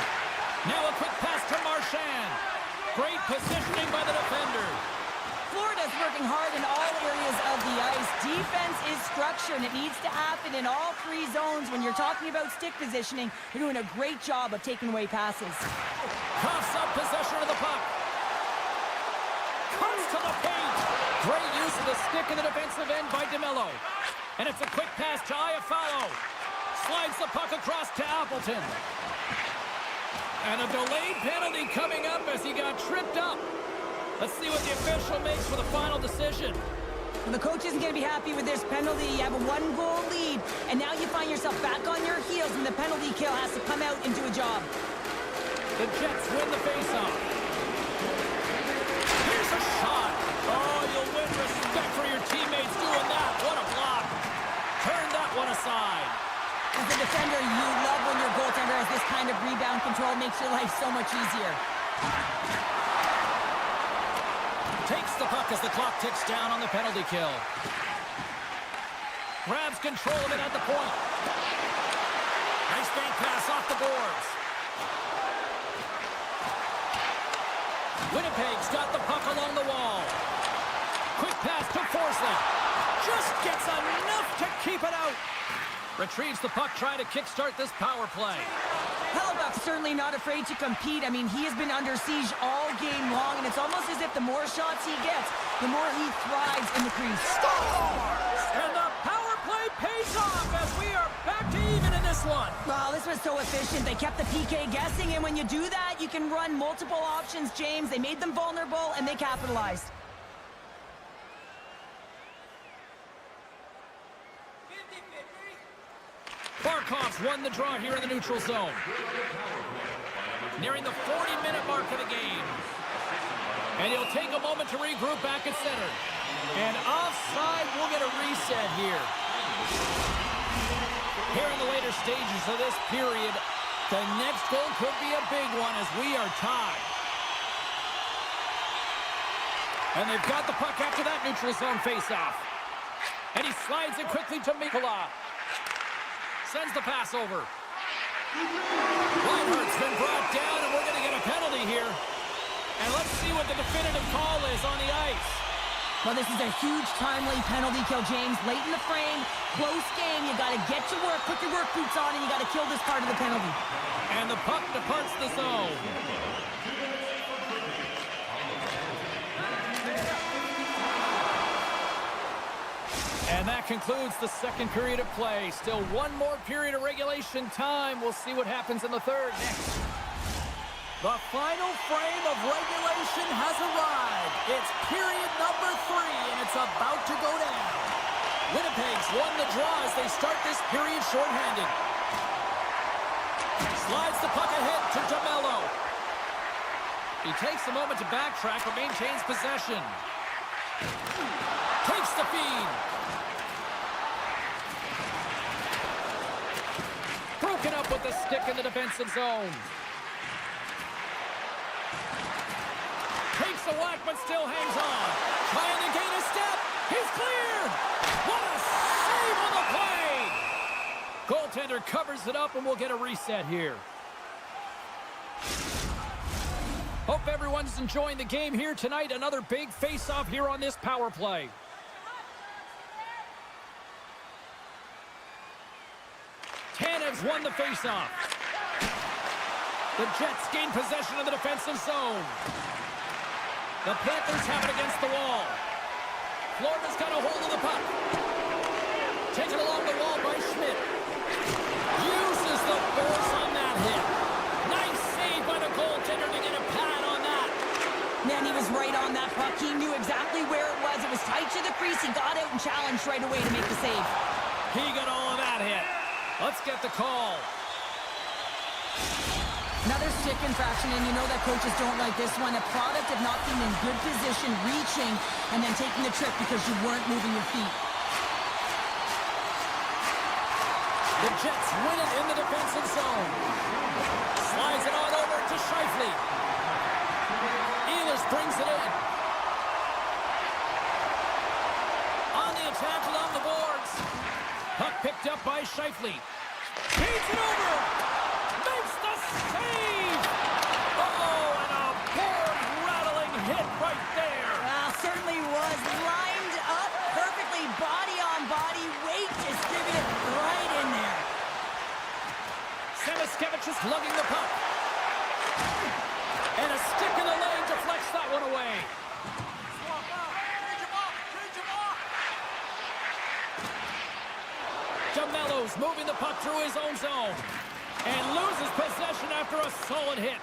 Now a quick pass to Marchand. Great positioning by the defender. Florida's working hard in all areas of the ice. Defense is structure, and it needs to happen in all three zones. When you're talking about stick positioning, they're doing a great job of taking away passes. Coughs up possession of the puck. Comes to the paint. Great use of the stick in the defensive end by DeMello. And it's a quick pass to Iafallo. Slides the puck across to Appleton. And a delayed penalty coming up as he got tripped up. Let's see what the official makes for the final decision. Well, the coach isn't going to be happy with this penalty. You have a one-goal lead, and now you find yourself back on your heels, and the penalty kill has to come out and do a job. The Jets win the faceoff. Here's a shot. Oh, you'll win respect for your teammates doing that. What a block. Turn that one aside. As a defender, you love when your goaltender has this kind of rebound control. It makes your life so much easier. Takes the puck as the clock ticks down on the penalty kill. Grabs control of it at the point. Nice bank pass off the boards. Winnipeg's got the puck along the wall. Quick pass to Forsling. Just gets enough to keep it out. Retrieves the puck, trying to kickstart this power play. Hellebuyck's certainly not afraid to compete. I mean, he has been under siege all game long, and it's almost as if the more shots he gets, the more he thrives in the crease. Scores! And the power play pays off as we are back to even in this one. Wow, this was so efficient. They kept the PK guessing, and when you do that, you can run multiple options, James. They made them vulnerable, and they capitalized. Barkov's won the draw here in the neutral zone. Nearing the 40-minute mark of the game. And he'll take a moment to regroup back at center. And offside, we'll get a reset here. Here in the later stages of this period, the next goal could be a big one as we are tied. And they've got the puck after that neutral zone faceoff. And he slides it quickly to Mikola. Sends the pass over. Reinhardt's been brought down, and we're going to get a penalty here. And let's see what the definitive call is on the ice. Well, this is a huge, timely penalty kill, James. Late in the frame, close game. You got to get to work, put your work boots on, and you got to kill this part of the penalty. And the puck departs the zone. And that concludes the second period of play. Still one more period of regulation time. We'll see what happens in the third next. The final frame of regulation has arrived. It's period number 3, and it's about to go down. Winnipeg's won the draw as they start this period shorthanded. Slides the puck ahead to DeMello. He takes a moment to backtrack but maintains possession. Takes the feed. Broken up with the stick in the defensive zone. Takes the whack, but still hangs on. Trying to gain a step. He's cleared. What a save on the play. Goaltender covers it up, and we'll get a reset here. Hope everyone's enjoying the game here tonight. Another big face-off here on this power play. Tanev's won the faceoff. The Jets gain possession of the defensive zone. The Panthers have it against the wall. Florida's got a hold of the puck. Taken along the wall by Schmidt. Uses the force on that hit. Nice save by the goaltender to get a pad on that. Man, he was right on that puck. He knew exactly where it was. It was tight to the crease. He got out and challenged right away to make the save. He got all of that hit. Let's get the call. Another stick infraction, and you know that coaches don't like this one. A product of not being in good position, reaching, and then taking the trick because you weren't moving your feet. The Jets win it in the defensive zone. Slides it on over to Scheifele. Ehlers brings it in. On the attack along the boards. Puck picked up by Scheifele. Feeds it over. Makes the save. Uh-oh, and a board-rattling hit right there. Well, certainly was. Lined up perfectly, body on body, weight distributed right in there. Samiskevich is lugging the puck. And a stick in the lane deflects that one away. DeMello's moving the puck through his own zone. And loses possession after a solid hit.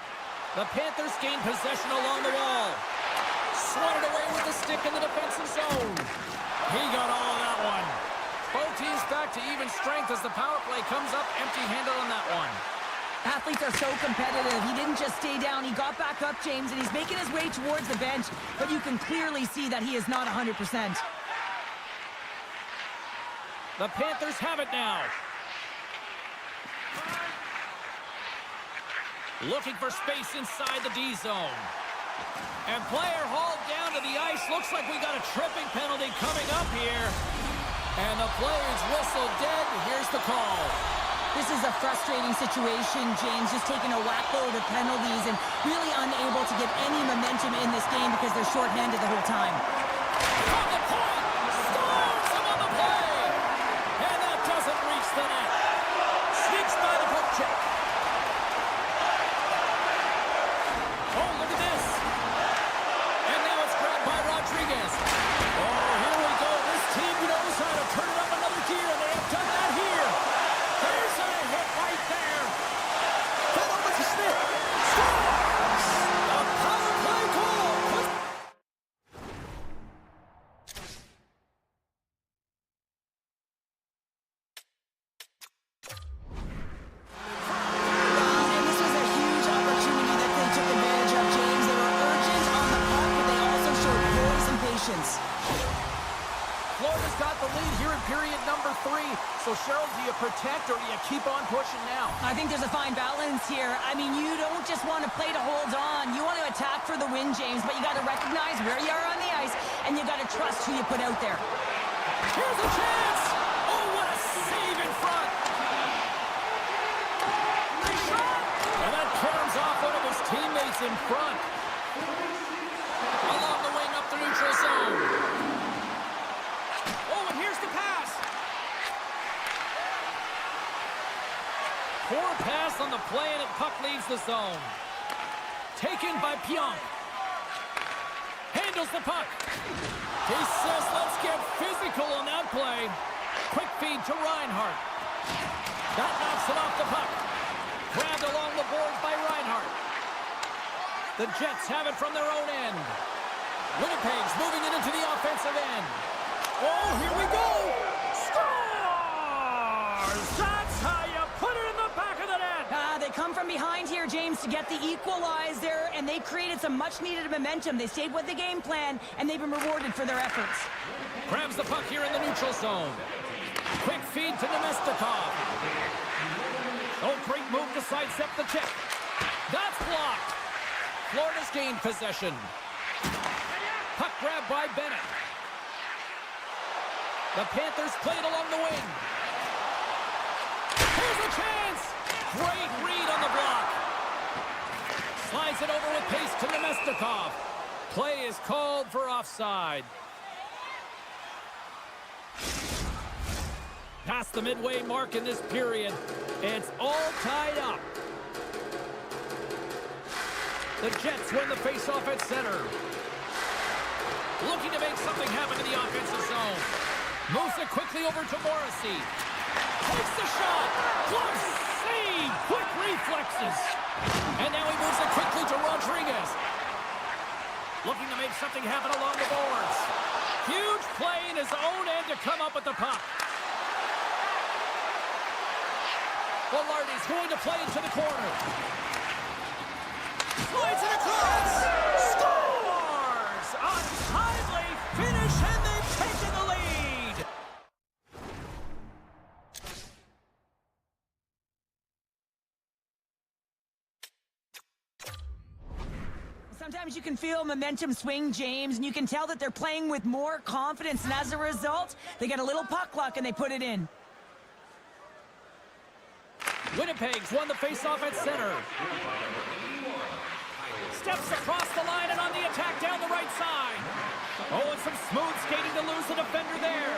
The Panthers gain possession along the wall. Swatted away with the stick in the defensive zone. He got all of that one. Both teams back to even strength as the power play comes up empty-handed on that one. Athletes are so competitive. He didn't just stay down. He got back up, James, and he's making his way towards the bench, but you can clearly see that he is not 100%. The Panthers have it now. Looking for space inside the D zone. And player hauled down to the ice. Looks like we got a tripping penalty coming up here. And the players whistle dead. Here's the call. This is a frustrating situation, James, just taking a whack load of penalties and really unable to get any momentum in this game because they're shorthanded the whole time. From the point, scores him on the play. And that doesn't reach the net. Sneaks by the poke check. Oh, look at this. And now it's grabbed by Rodriguez. Oh, here we go. This team knows how to turn it up another gear, and they have done that here. There's a hit right there. Fed over to Schmidt. Scores! A power play goal. And this was a huge opportunity that they took advantage of, James. They were urgent on the puck, but they also showed poise and patience. Florida's got the lead here in period number 3. So, Cheryl, do you protect or do you keep on pushing now? I think there's a fine balance here. I mean, you don't just want to play to hold on. You want to attack for the win, James, but you got to recognize where you are on the ice, and you got to trust who you put out there. Here's a chance. Oh, what a save in front. And that turns off one of his teammates in front. Along the wing up the neutral zone. Oh, and here's the pass. Poor pass on the play, and the puck leaves the zone. Taken by Pionk. Handles the puck. He says, let's get physical on that play. Quick feed to Reinhart. That knocks it off the puck. Grabbed along the boards by Reinhart. The Jets have it from their own end. Winnipeg's moving it into the offensive end. Oh, here we go! Scores! That's how you put it in the back of the net! They come from behind here, James, to get the equalizer, and they created some much-needed momentum. They stayed with the game plan, and they've been rewarded for their efforts. Grabs the puck here in the neutral zone. Quick feed to Nemestikov. Oh, great move to sidestep the check. That's blocked. Florida's gained possession. Puck grab by Bennett. The Panthers play it along the wing. Here's a chance. Great read on the block. Slides it over with pace to Nemestikov. Play is called for offside. Past the midway mark in this period. It's all tied up. The Jets win the faceoff at center. Looking to make something happen in the offensive zone. Moves it quickly over to Morrissey. Takes the shot. Glove save. Quick reflexes. And now he moves it quickly to Rodriguez. Looking to make something happen along the boards. Huge play in his own end to come up with the puck. Velarde's going to play into the corner. Slides it across. Scores! A timely finish, and they've taken the lead. Sometimes you can feel momentum swing, James, and you can tell that they're playing with more confidence, and as a result, they get a little puck luck and they put it in. Winnipeg's won the faceoff at center. Steps across the line and on the attack down the right side. Oh, and some smooth skating to lose the defender there.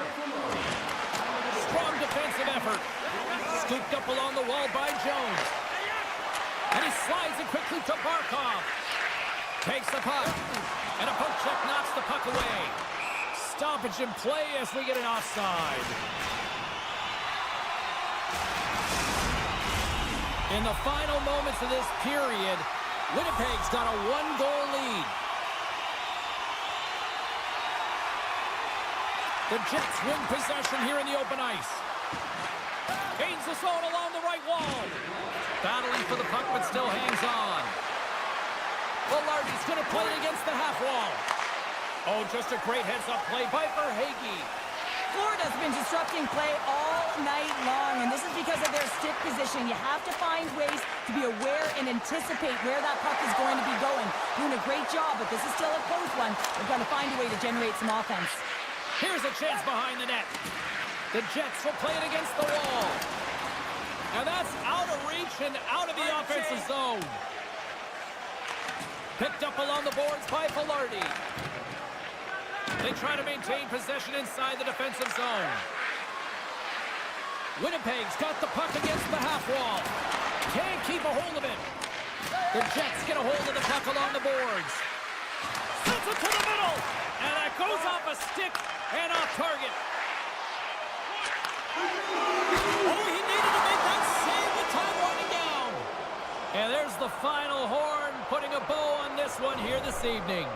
Strong defensive effort. Scooped up along the wall by Jones. And he slides it quickly to Barkov. Takes the puck. And a poke check knocks the puck away. Stoppage in play as we get an offside. In the final moments of this period, Winnipeg's got a one-goal lead. The Jets win possession here in the open ice. Gains the zone along the right wall. Battling for the puck, but still hangs on. Velarde's going to play it against the half wall. Oh, just a great heads-up play by Verhaeghe. Florida's been disrupting play all night long, and this is because of their stiff position. You have to find ways to be aware and anticipate where that puck is going to be going. Doing a great job, but this is still a close one. They've got to find a way to generate some offense. Here's a chance behind the net. The Jets will play it against the wall. And that's out of reach and out of the offensive zone. Picked up along the boards by Velarde. They try to maintain possession inside the defensive zone. Winnipeg's got the puck against the half wall. Can't keep a hold of it. The Jets get a hold of the puck along the boards. Sends it to the middle. And that goes off a stick and off target. Oh, he needed to make that save with time running down. And there's the final horn, putting a bow on this one here this evening.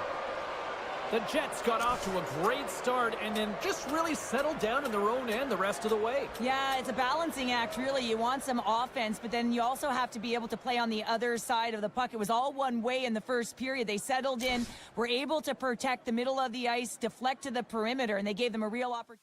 The Jets got off to a great start and then just really settled down in their own end the rest of the way. Yeah, it's a balancing act, really. You want some offense, but then you also have to be able to play on the other side of the puck. It was all one way in the first period. They settled in, were able to protect the middle of the ice, deflect to the perimeter, and they gave them a real opportunity.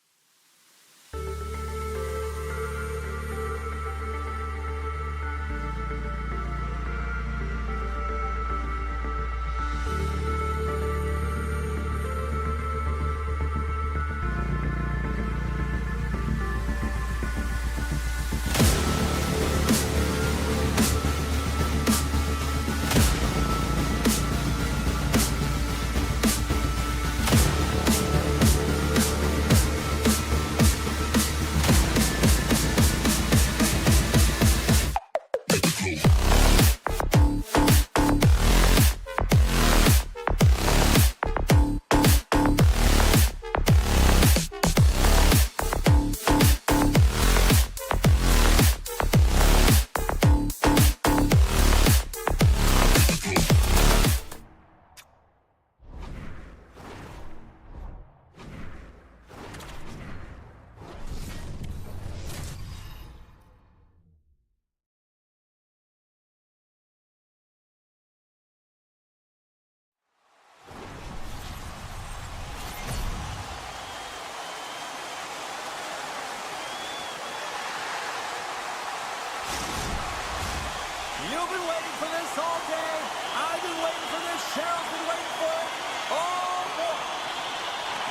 You've been waiting for this all day. I've been waiting for this. Cheryl's been waiting for it. Oh, boy.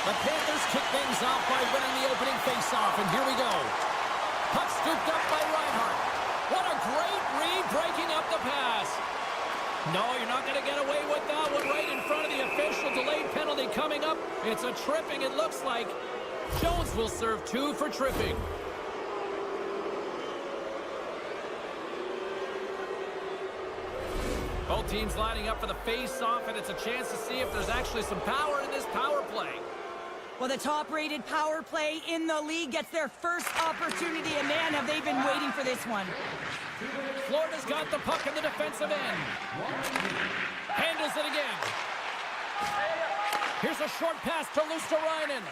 The Panthers kick things off by winning the opening faceoff, and here we go. Puck scooped up by Reinhart. What a great read breaking up the pass. No, you're not going to get away with that one right in front of the official. Delayed penalty coming up. It's a tripping, it looks like. Jones will serve 2 for tripping. Both teams lining up for the face-off, and it's a chance to see if there's actually some power in this power play. Well, the top-rated power play in the league gets their first opportunity, and man, have they been waiting for this one. Florida's got the puck in the defensive end. Handles it again. Here's a short pass to Luosterainen.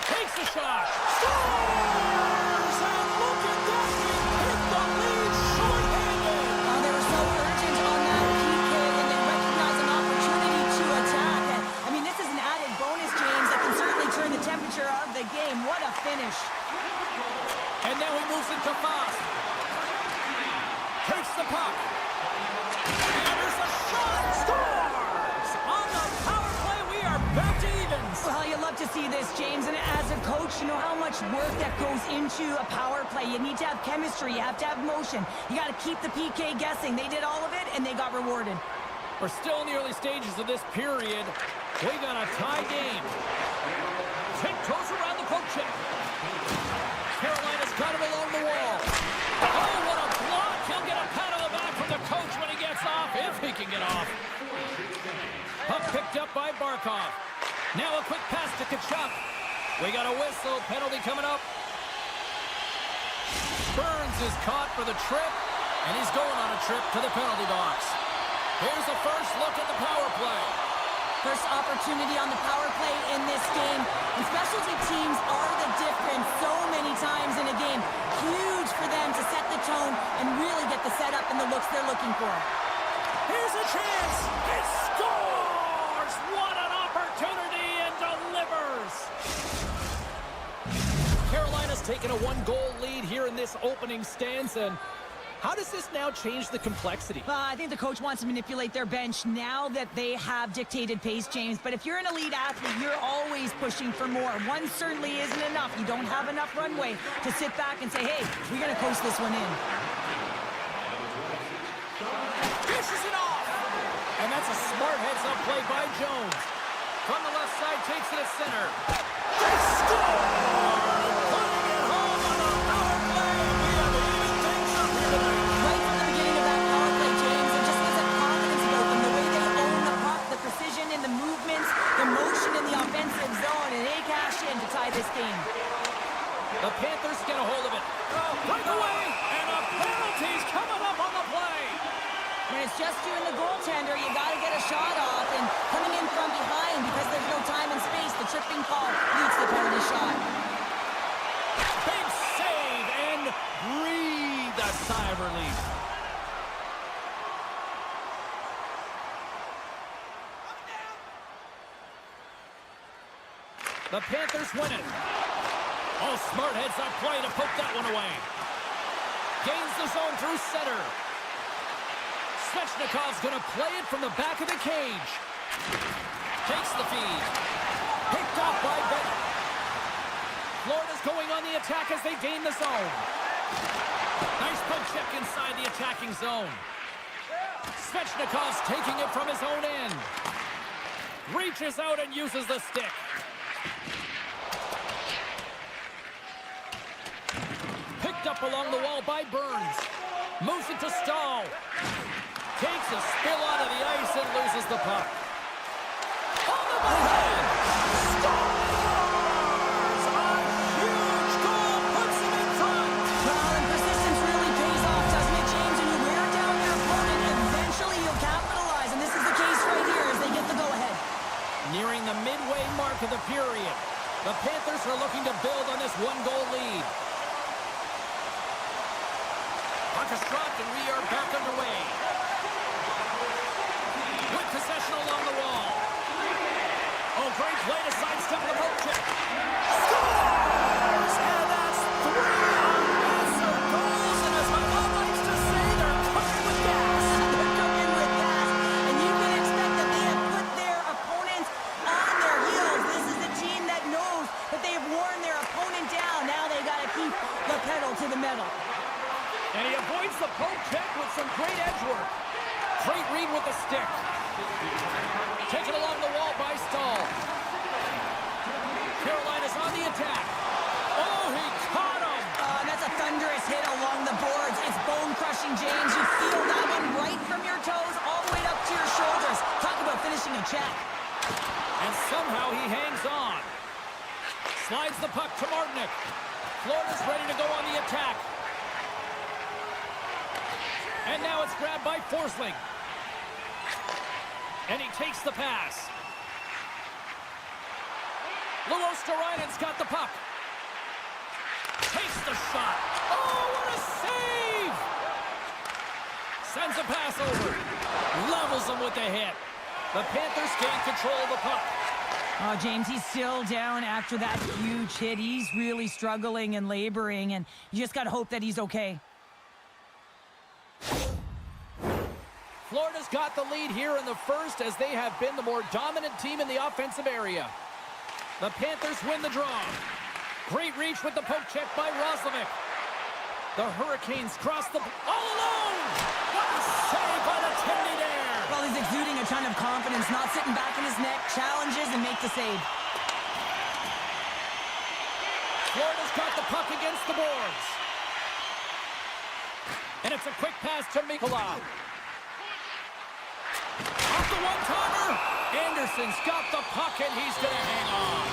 Takes a shot. Scores! And look at that! We hit the lead short-handed. They were so urgent on that PK, and they recognize an opportunity to attack. I mean, this is an added bonus, James, that can certainly turn the temperature of the game. What a finish. And now he moves into Fast. Takes the puck. And there's a shot. Scores! On the power play, we are back to evens. Well, you love to see this, James, and as a coach, you know how much work that goes into a power play. You need to have chemistry. You have to have motion. You got to keep the PK guessing. They did all of it, and they got rewarded. We're still in the early stages of this period. We got a tie game. Tiptoes around the poke check. Carolina's got him along the wall. Oh, what a block! He'll get a pat on the back from the coach when he gets off, if he can get off. Puck picked up by Barkov. Now a quick pass to Tkachuk. We got a whistle. Penalty coming up. Burns is caught for the trip, and he's going on a trip to the penalty box. Here's the first look at the power play. First opportunity on the power play in this game. And specialty teams are the difference so many times in a game. Huge for them to set the tone and really get the setup and the looks they're looking for. Here's a chance. He scores! What an opportunity, and delivers! Carolina's taken a one-goal lead here in this opening stance, and how does this now change the complexity? I think the coach wants to manipulate their bench now that they have dictated pace, James. But if you're an elite athlete, you're always pushing for more. One certainly isn't enough. You don't have enough runway to sit back and say, hey, we're going to coast this one in. Dishes it off! And that's a smart heads-up play by Jones. From the left side, takes it at center. They score! Putting it home on a power play. We have even things up here tonight. Right from the beginning of that power play, James, it just gives a confidence about them. The way they own the puck, the precision in the movements, the motion in the offensive zone, and they cash in to tie this game. The Panthers get a hold of it. Breakaway, and a penalty's coming up on the play. When it's just you and the goaltender, you got to get a shot off, and coming in from behind because there's no time and space, the tripping call leads the penalty shot. Big save, and breathe a sigh of relief. The Panthers win it. Oh, smart heads-up play to poke that one away. Gains the zone through center. Svechnikov's going to play it from the back of the cage. Takes the feed. Picked off by Bennett. Florida's going on the attack as they gain the zone. Nice poke check inside the attacking zone. Svechnikov's taking it from his own end. Reaches out and uses the stick. Picked up along the wall by Burns. Moves it to Stahl. Takes a spill onto the ice and loses the puck. On the backhand! Scores! A huge goal puts him in front! Well, and persistence really pays off, doesn't it, James? And you wear down your opponent, eventually you'll capitalize. And this is the case right here as they get the go-ahead. Nearing the midway mark of the period, the Panthers are looking to build on this one-goal lead. Puck is dropped and we are back underway. With possession along the wall. Oh, great play to sidestep the poke check. Scores! And that's 3 unanswered goals. And as my mom likes to say, they're cooking with gas. They're cooking with gas, and you can expect that they have put their opponents on their heels. This is a team that knows that they have worn their opponent down. Now they got to keep the pedal to the metal. And he avoids the poke check with some great edge work. Great read with the stick. Taken along the wall by Stahl. Carolina's on the attack. Oh, he caught him. That's a thunderous hit along the boards. It's bone-crushing, James. You feel that one right from check. And somehow he hangs on. Slides the puck to Martinic. Florida's ready to go on the attack. And now it's grabbed by Forsling. And he takes the pass. Luosterainen's got the puck. Takes the shot. Oh, what a save! Sends a pass over. Levels him with the hit. The Panthers gain control of the puck. Oh, James, he's still down after that huge hit. He's really struggling and laboring, and you just got to hope that he's okay. Florida's got the lead here in the first as they have been the more dominant team in the offensive area. The Panthers win the draw. Great reach with the poke check by Roslovic. The Hurricanes cross the... all alone! What a save by the Tendy there! Well, he's exuding a ton of confidence, not sitting back in his net, challenges and makes the save. Florida's got the puck against the boards. And it's a quick pass to Mikula. Off the one-timer. Anderson's got the puck and he's going to hang on.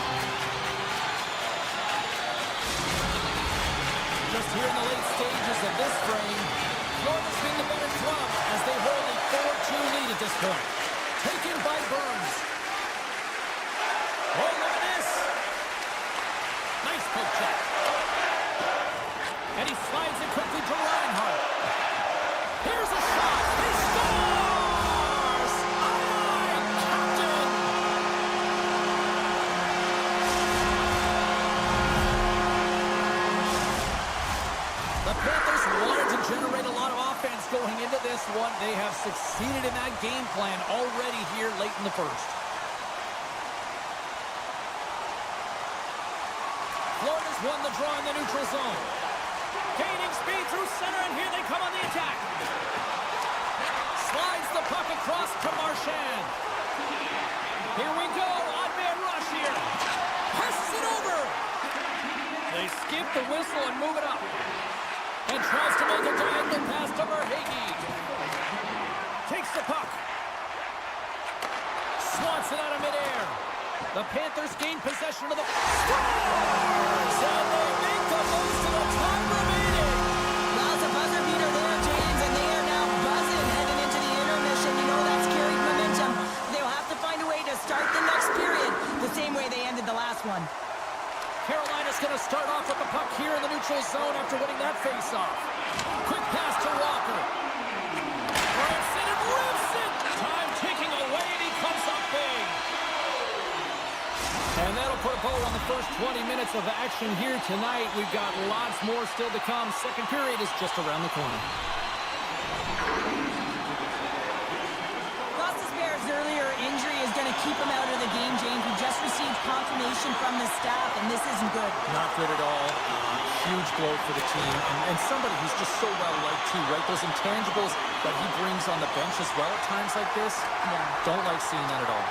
Just here in the late stages of this frame, Florida's been the better club as they hold a 4-2 lead at this point. Taken by Burns. Oh, look at this. Nice poke check. And he slides it quickly to Reinhart. Here's a shot. He scores! Aye, Captain! The Panthers wanted to generate a lot of offense going into this one. They have succeeded in that game plan already here late in the first. Florida's won the draw in the neutral zone. Gaining speed through center, and here they come on the attack. Slides the puck across to Marchand. Here we go, odd-man rush here. Passes it over. They skip the whistle and move it up. And tries to make a diagonal pass to Verhaeghe. Takes the puck. Swats it out of midair. The Panthers gain possession of the... Scores! And they make the most of the time remaining. Well, it's a buzzer beater there, James, and they are now buzzing heading into the intermission. You know that's carried momentum. They'll have to find a way to start the next period the same way they ended the last one. Carolina's going to start off with the puck here in the neutral zone after winning that faceoff. Quick pass to Walker. Rips it and rips it. Time ticking away, and he comes up big. And that'll put a bow on the first 20 minutes of action here tonight. We've got lots more still to come. Second period is just around the corner. Lost his Bears earlier. Injury is going to keep him out of the game, James. We just received confirmation from the staff, and this isn't good. Not good at all. Huge blow for the team. And somebody who's just so well-liked, too, right? Those intangibles that he brings on the bench as well at times like this. Yeah. Don't like seeing that at all.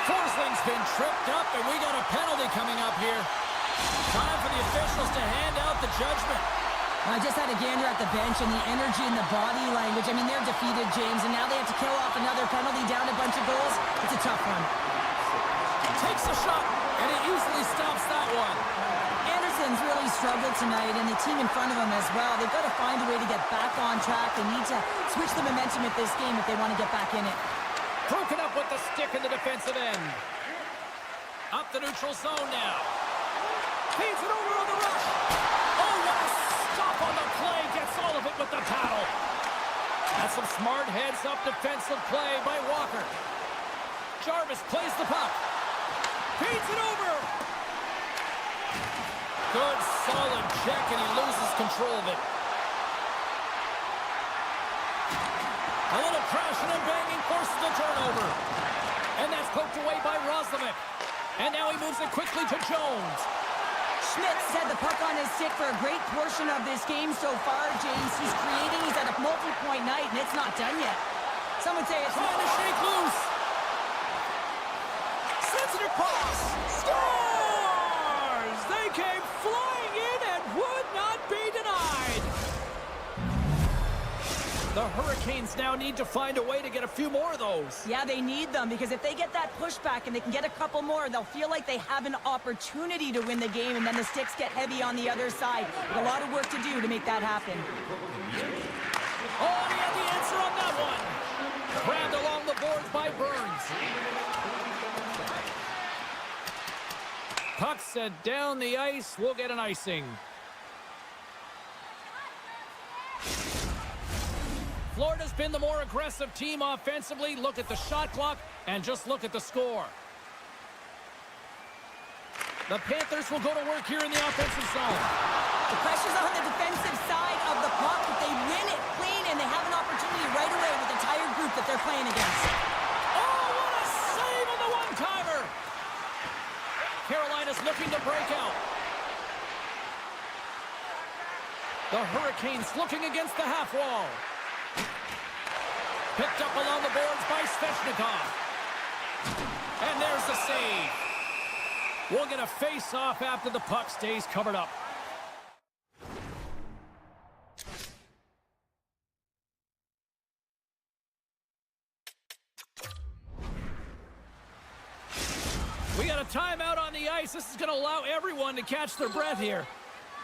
Forsling's been tripped up, and we got a penalty coming up here. Time for the officials to hand out the judgment. I just had a gander at the bench, and the energy and the body language. I mean, they're defeated, James, and now they have to kill off another penalty, down a bunch of goals. It's a tough one. Takes a shot, and he easily stops that one. Anderson's really struggled tonight, and the team in front of him as well. They've got to find a way to get back on track. They need to switch the momentum of this game if they want to get back in it. Broken up with the stick in the defensive end. Up the neutral zone now. Feeds it over on the rush. Oh, what a stop on the play. Gets all of it with the paddle. That's some smart heads-up defensive play by Walker. Jarvis plays the puck. Feeds it over. Good, solid check, and he loses control of it. A little crashing and banging forces the turnover. And that's poked away by Roslovic. And now he moves it quickly to Jones. Schmitz had the puck on his stick for a great portion of this game so far, James. He's creating, he's at a multi-point night, and it's not done yet. Some would say it's... Trying to shake loose. Sends it across. Scores! They came flying in and would not be denied. The Hurricanes now need to find a way to get a few more of those. Yeah, they need them, because if they get that pushback and they can get a couple more, they'll feel like they have an opportunity to win the game, and then the sticks get heavy on the other side. But a lot of work to do to make that happen. Oh, he had the answer on that one. Grabbed along the boards by Burns. Puck set down the ice. We'll get an icing. Florida's been the more aggressive team offensively. Look at the shot clock and just look at the score. The Panthers will go to work here in the offensive zone. The pressure's on the defensive side of the puck, but they win it clean, and they have an opportunity right away with the entire group that they're playing against. Oh, what a save on the one-timer! Carolina's looking to break out. The Hurricanes looking against the half wall. Picked up along the boards by Svechnikov. And there's the save. We'll get a face-off after the puck stays covered up. We got a timeout on the ice. This is going to allow everyone to catch their breath here.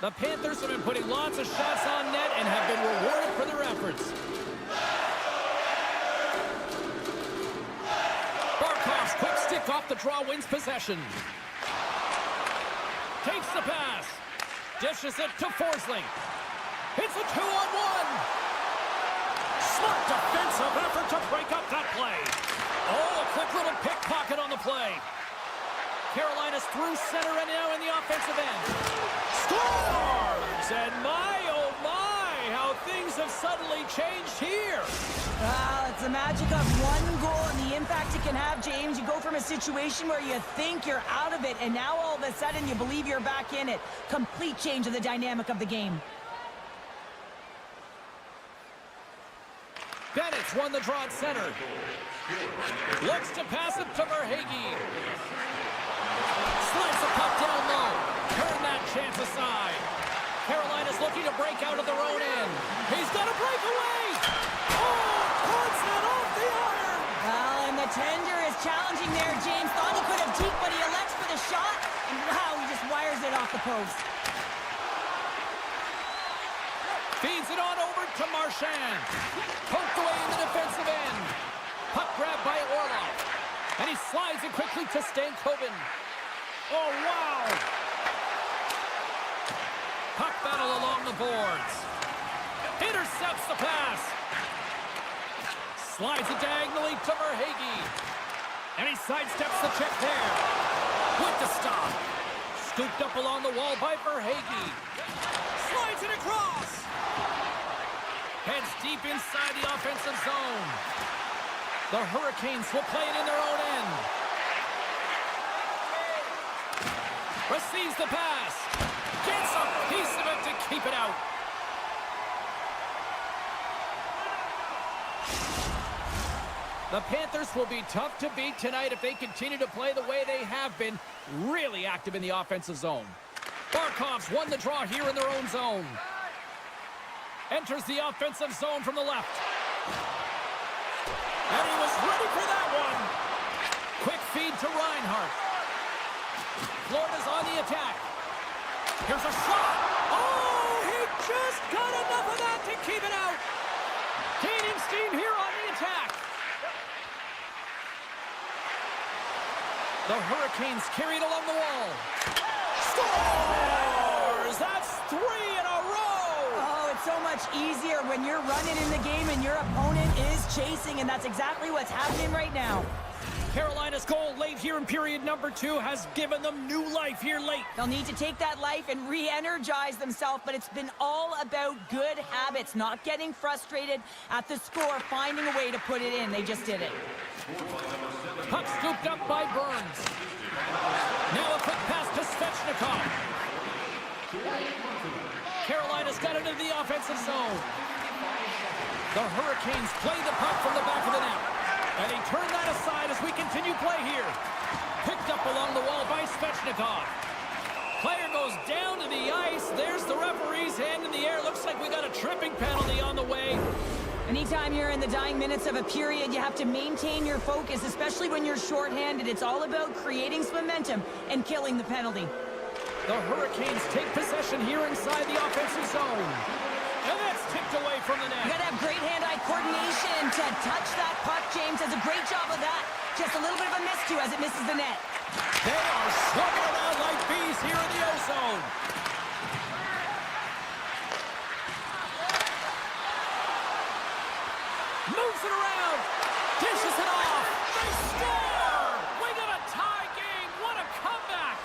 The Panthers have been putting lots of shots on net and have been rewarded for their efforts. Barkov's quick stick off the draw wins possession. Takes the pass. Dishes it to Forsling. It's a 2-on-1. Smart defensive effort to break up that play. Oh, a quick little pickpocket on the play. Carolina's through center and now in the offensive end. Scores! And my, oh my, how things have suddenly changed here. Well, it's the magic of one goal and the impact it can have, James. You go from a situation where you think you're out of it, and now all of a sudden you believe you're back in it. Complete change of the dynamic of the game. Bennett's won the draw at center. Looks to pass it to Verhaeghe. Slides the puck down low. Turn that chance aside. Carolina's looking to break out of their own end. He's got to break away. Oh, puts it off the iron. Well, and the tender is challenging there, James. Thought he could have deked, but he elects for the shot. And wow, he just wires it off the post. Feeds it on over to Marchand. Poked away in the defensive end. Puck grabbed by Orlov. And he slides it quickly to Stankoven. Oh, wow! Puck battle along the boards. Intercepts the pass. Slides it diagonally to Verhaeghe. And he sidesteps the check there. With the stop. Scooped up along the wall by Verhaeghe. Slides it across. Heads deep inside the offensive zone. The Hurricanes will play it in their own end. Receives the pass. Gets a piece of it to keep it out. The Panthers will be tough to beat tonight if they continue to play the way they have been, really active in the offensive zone. Barkov's won the draw here in their own zone. Enters the offensive zone from the left. And he was ready for that one. Quick feed to Reinhart. Florida's on the attack. Here's a shot. Oh, he just got enough of that to keep it out. Gaining steam here on the attack. The Hurricanes carry it along the wall. Scores! That's 3 in a row! Oh, it's so much easier when you're running in the game and your opponent is chasing, and that's exactly what's happening right now. Carolina's goal late here in period number 2 has given them new life here late. They'll need to take that life and re-energize themselves, but it's been all about good habits, not getting frustrated at the score, finding a way to put it in. They just did it. Puck scooped up by Burns. Now a quick pass to Svechnikov. Carolina's got it into the offensive zone. The Hurricanes play the puck from the back of the net. And he turned that aside as we continue play here. Picked up along the wall by Svechnikov. Player goes down to the ice. There's the referee's hand in the air. Looks like we got a tripping penalty on the way. Anytime you're in the dying minutes of a period, you have to maintain your focus, especially when you're shorthanded. It's all about creating some momentum and killing the penalty. The Hurricanes take possession here inside the offensive zone. And that's tipped away from the net. You gotta have great hand-eye coordination to touch that puck. James does a great job of that. Just a little bit of a miscue as it misses the net. They are swimming around like bees here in the O-zone. Moves it around. Dishes it off. They score! We got a tie game. What a comeback!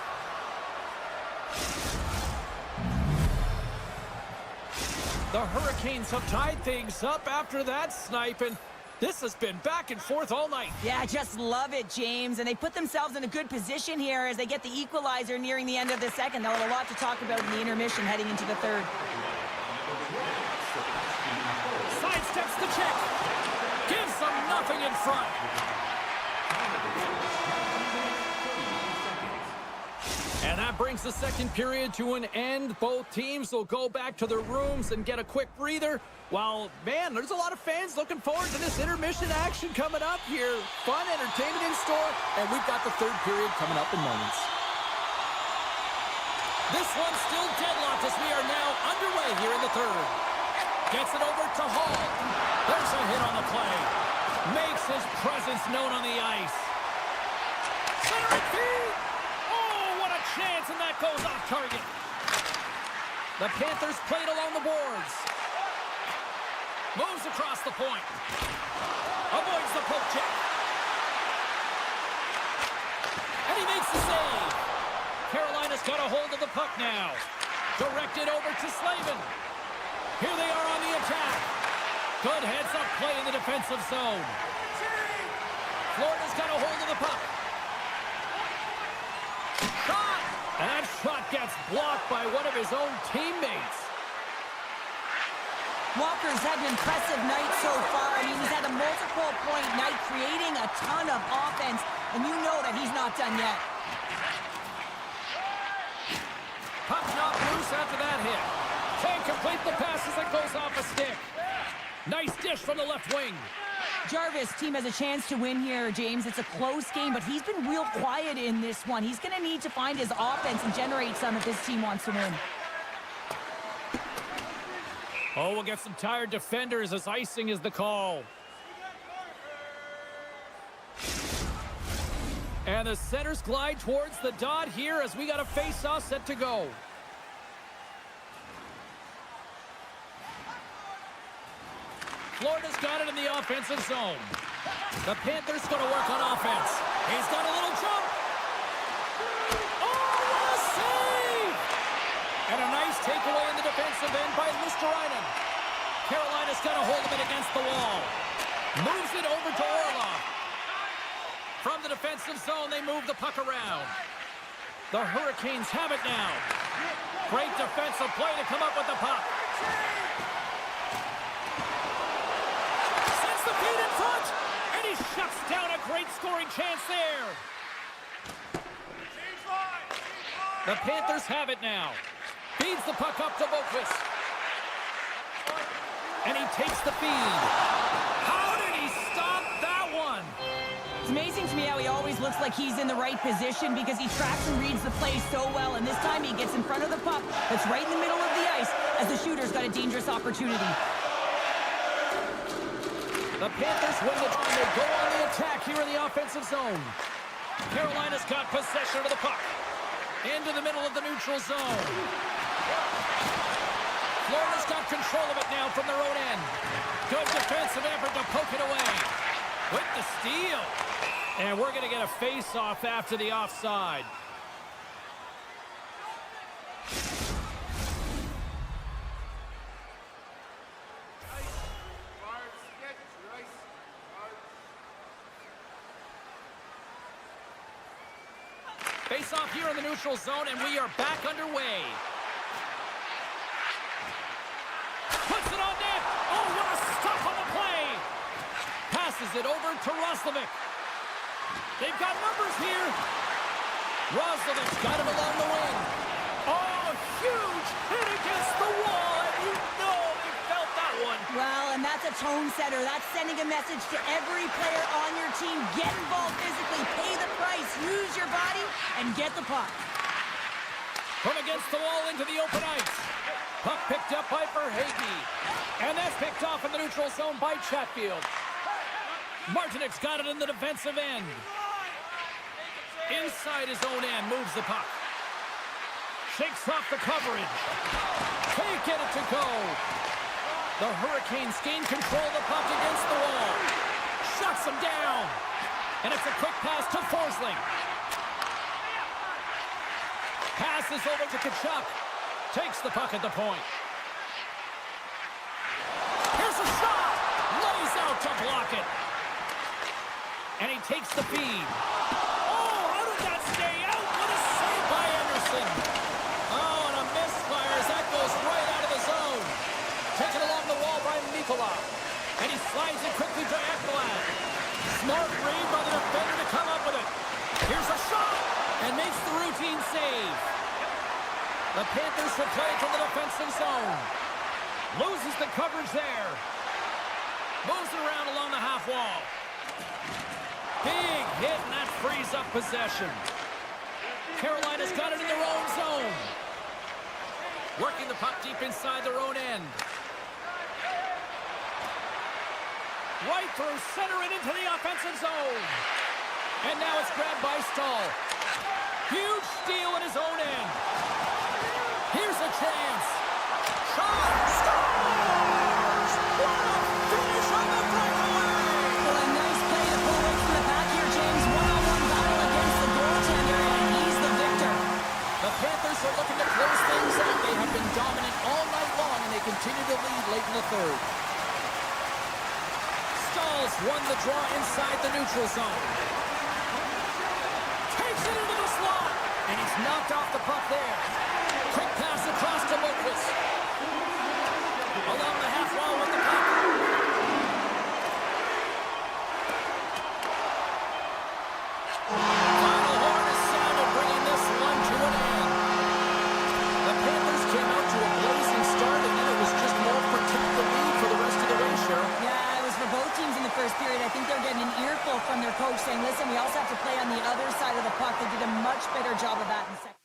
The Hurricanes have tied things up after that snipe, and this has been back and forth all night. Yeah, just love it, James. And they put themselves in a good position here as they get the equalizer nearing the end of the second. They'll have a lot to talk about in the intermission heading into the third. Sidesteps the check. Gives them nothing in front. And that brings the second period to an end. Both teams will go back to their rooms and get a quick breather. While, man, there's a lot of fans looking forward to this intermission action coming up here. Fun entertainment in store, and we've got the third period coming up in moments. This one's still deadlocked as we are now underway here in the third. Gets it over to Hall. There's a hit on the play. Makes his presence known on the ice. Centering feed. Oh, what a chance, and that goes off target. The Panthers played along the boards. Moves across the point. Avoids the poke check. And he makes the save. Carolina's got a hold of the puck now. Directed over to Slavin. Here they are on the attack. Good heads-up play in the defensive zone. Florida's got a hold of the puck. Shot! And that shot gets blocked by one of his own teammates. Walker's had an impressive night so far. I mean, he's had a multiple-point night, creating a ton of offense, and you know that he's not done yet. Puck knocked loose after that hit. Can't complete the pass as it goes off a stick. Nice dish from the left wing. Jarvis' team has a chance to win here, James. It's a close game, but he's been real quiet in this one. He's going to need to find his offense and generate some if his team wants to win. Oh, we'll get some tired defenders as icing is the call. And the centers glide towards the dot here as we got a face-off set to go. Florida's got it in the offensive zone. The Panthers going to work on offense. He's got a little jump. Oh, what a save! And a nice takeaway in the defensive end by Luosterainen. Carolina's got a hold of it against the wall. Moves it over to Orlov. From the defensive zone, they move the puck around. The Hurricanes have it now. Great defensive play to come up with the puck. Sends the feed in front, and he shuts down a great scoring chance there. The Panthers have it now. Feeds the puck up to Boqvist. And he takes the feed. How did he stop that one? It's amazing to me how he always looks like he's in the right position because he tracks and reads the play so well. And this time he gets in front of the puck that's right in the middle of the ice as the shooter's got a dangerous opportunity. The Panthers win the draw. They go on the attack here in the offensive zone. Carolina's got possession of the puck. Into the middle of the neutral zone. Florida's got control of it now from their own end. Good defensive effort to poke it away. With the steal. And we're going to get a face-off after the offside. Face-off here in the neutral zone, and we are back underway. Puts it on net. Oh, what a stop on the play. Passes it over to Roslovic. They've got numbers here. Roslovic's got him along the wing. Oh, huge hit against the wall, and you know they felt that one. Well, and that's a a tone setter. That's sending a message to every player on your team. Get involved physically, pay the price, use your body, and get the puck. From against the wall into the open ice. Puck picked up by Verhaeghe. And that's picked off in the neutral zone by Chatfield. Martinik's got it in the defensive end. Inside his own end, moves the puck. Shakes off the coverage. Can't get it to go. The Hurricanes gain control of the puck against the wall. Shuts him down. And it's a quick pass to Forsling. Passes over to Tkachuk. Takes the puck at the point. Here's a shot. Lays out to block it. And he takes the feed. Oh, how did that stay out? What a save by Anderson. Oh, and a misfire as that goes right out of the zone. Taken along the wall by Mikkola. And he slides it quickly to Ekblad. Smart read by the defender to come up with it. Here's a shot. And makes the routine save. The Panthers will play to the defensive zone. Loses the coverage there. Moves it around along the half wall. Big hit, and that frees up possession. Carolina's got it in their own zone. Working the puck deep inside their own end. Right through center and into the offensive zone. And now it's grabbed by Stahl. Huge steal in his own end. Here's a chance. Shot! Scores! What a finish on the breakaway! Well, a nice play to pull away from the back here, James. One-on-one battle against the goaltender, and he's the victor. The Panthers are looking to close things out. They have been dominant all night long, and they continue to lead late in the third. Stahl's won the draw inside the neutral zone. Takes it into the slot, and he's knocked off the puck there. Quick pass across to Boqvist. Along the half wall with the puck. Final horn is sounded, bringing this one to an end. The Panthers came out to a blazing start, and then it was just more protect the lead for the rest of the way, Cheryl. Yeah, it was for both teams in the first period. I think they're getting an earful from their coach saying, listen, we also have to play on the other side of the puck. They did a much better job of that in the second.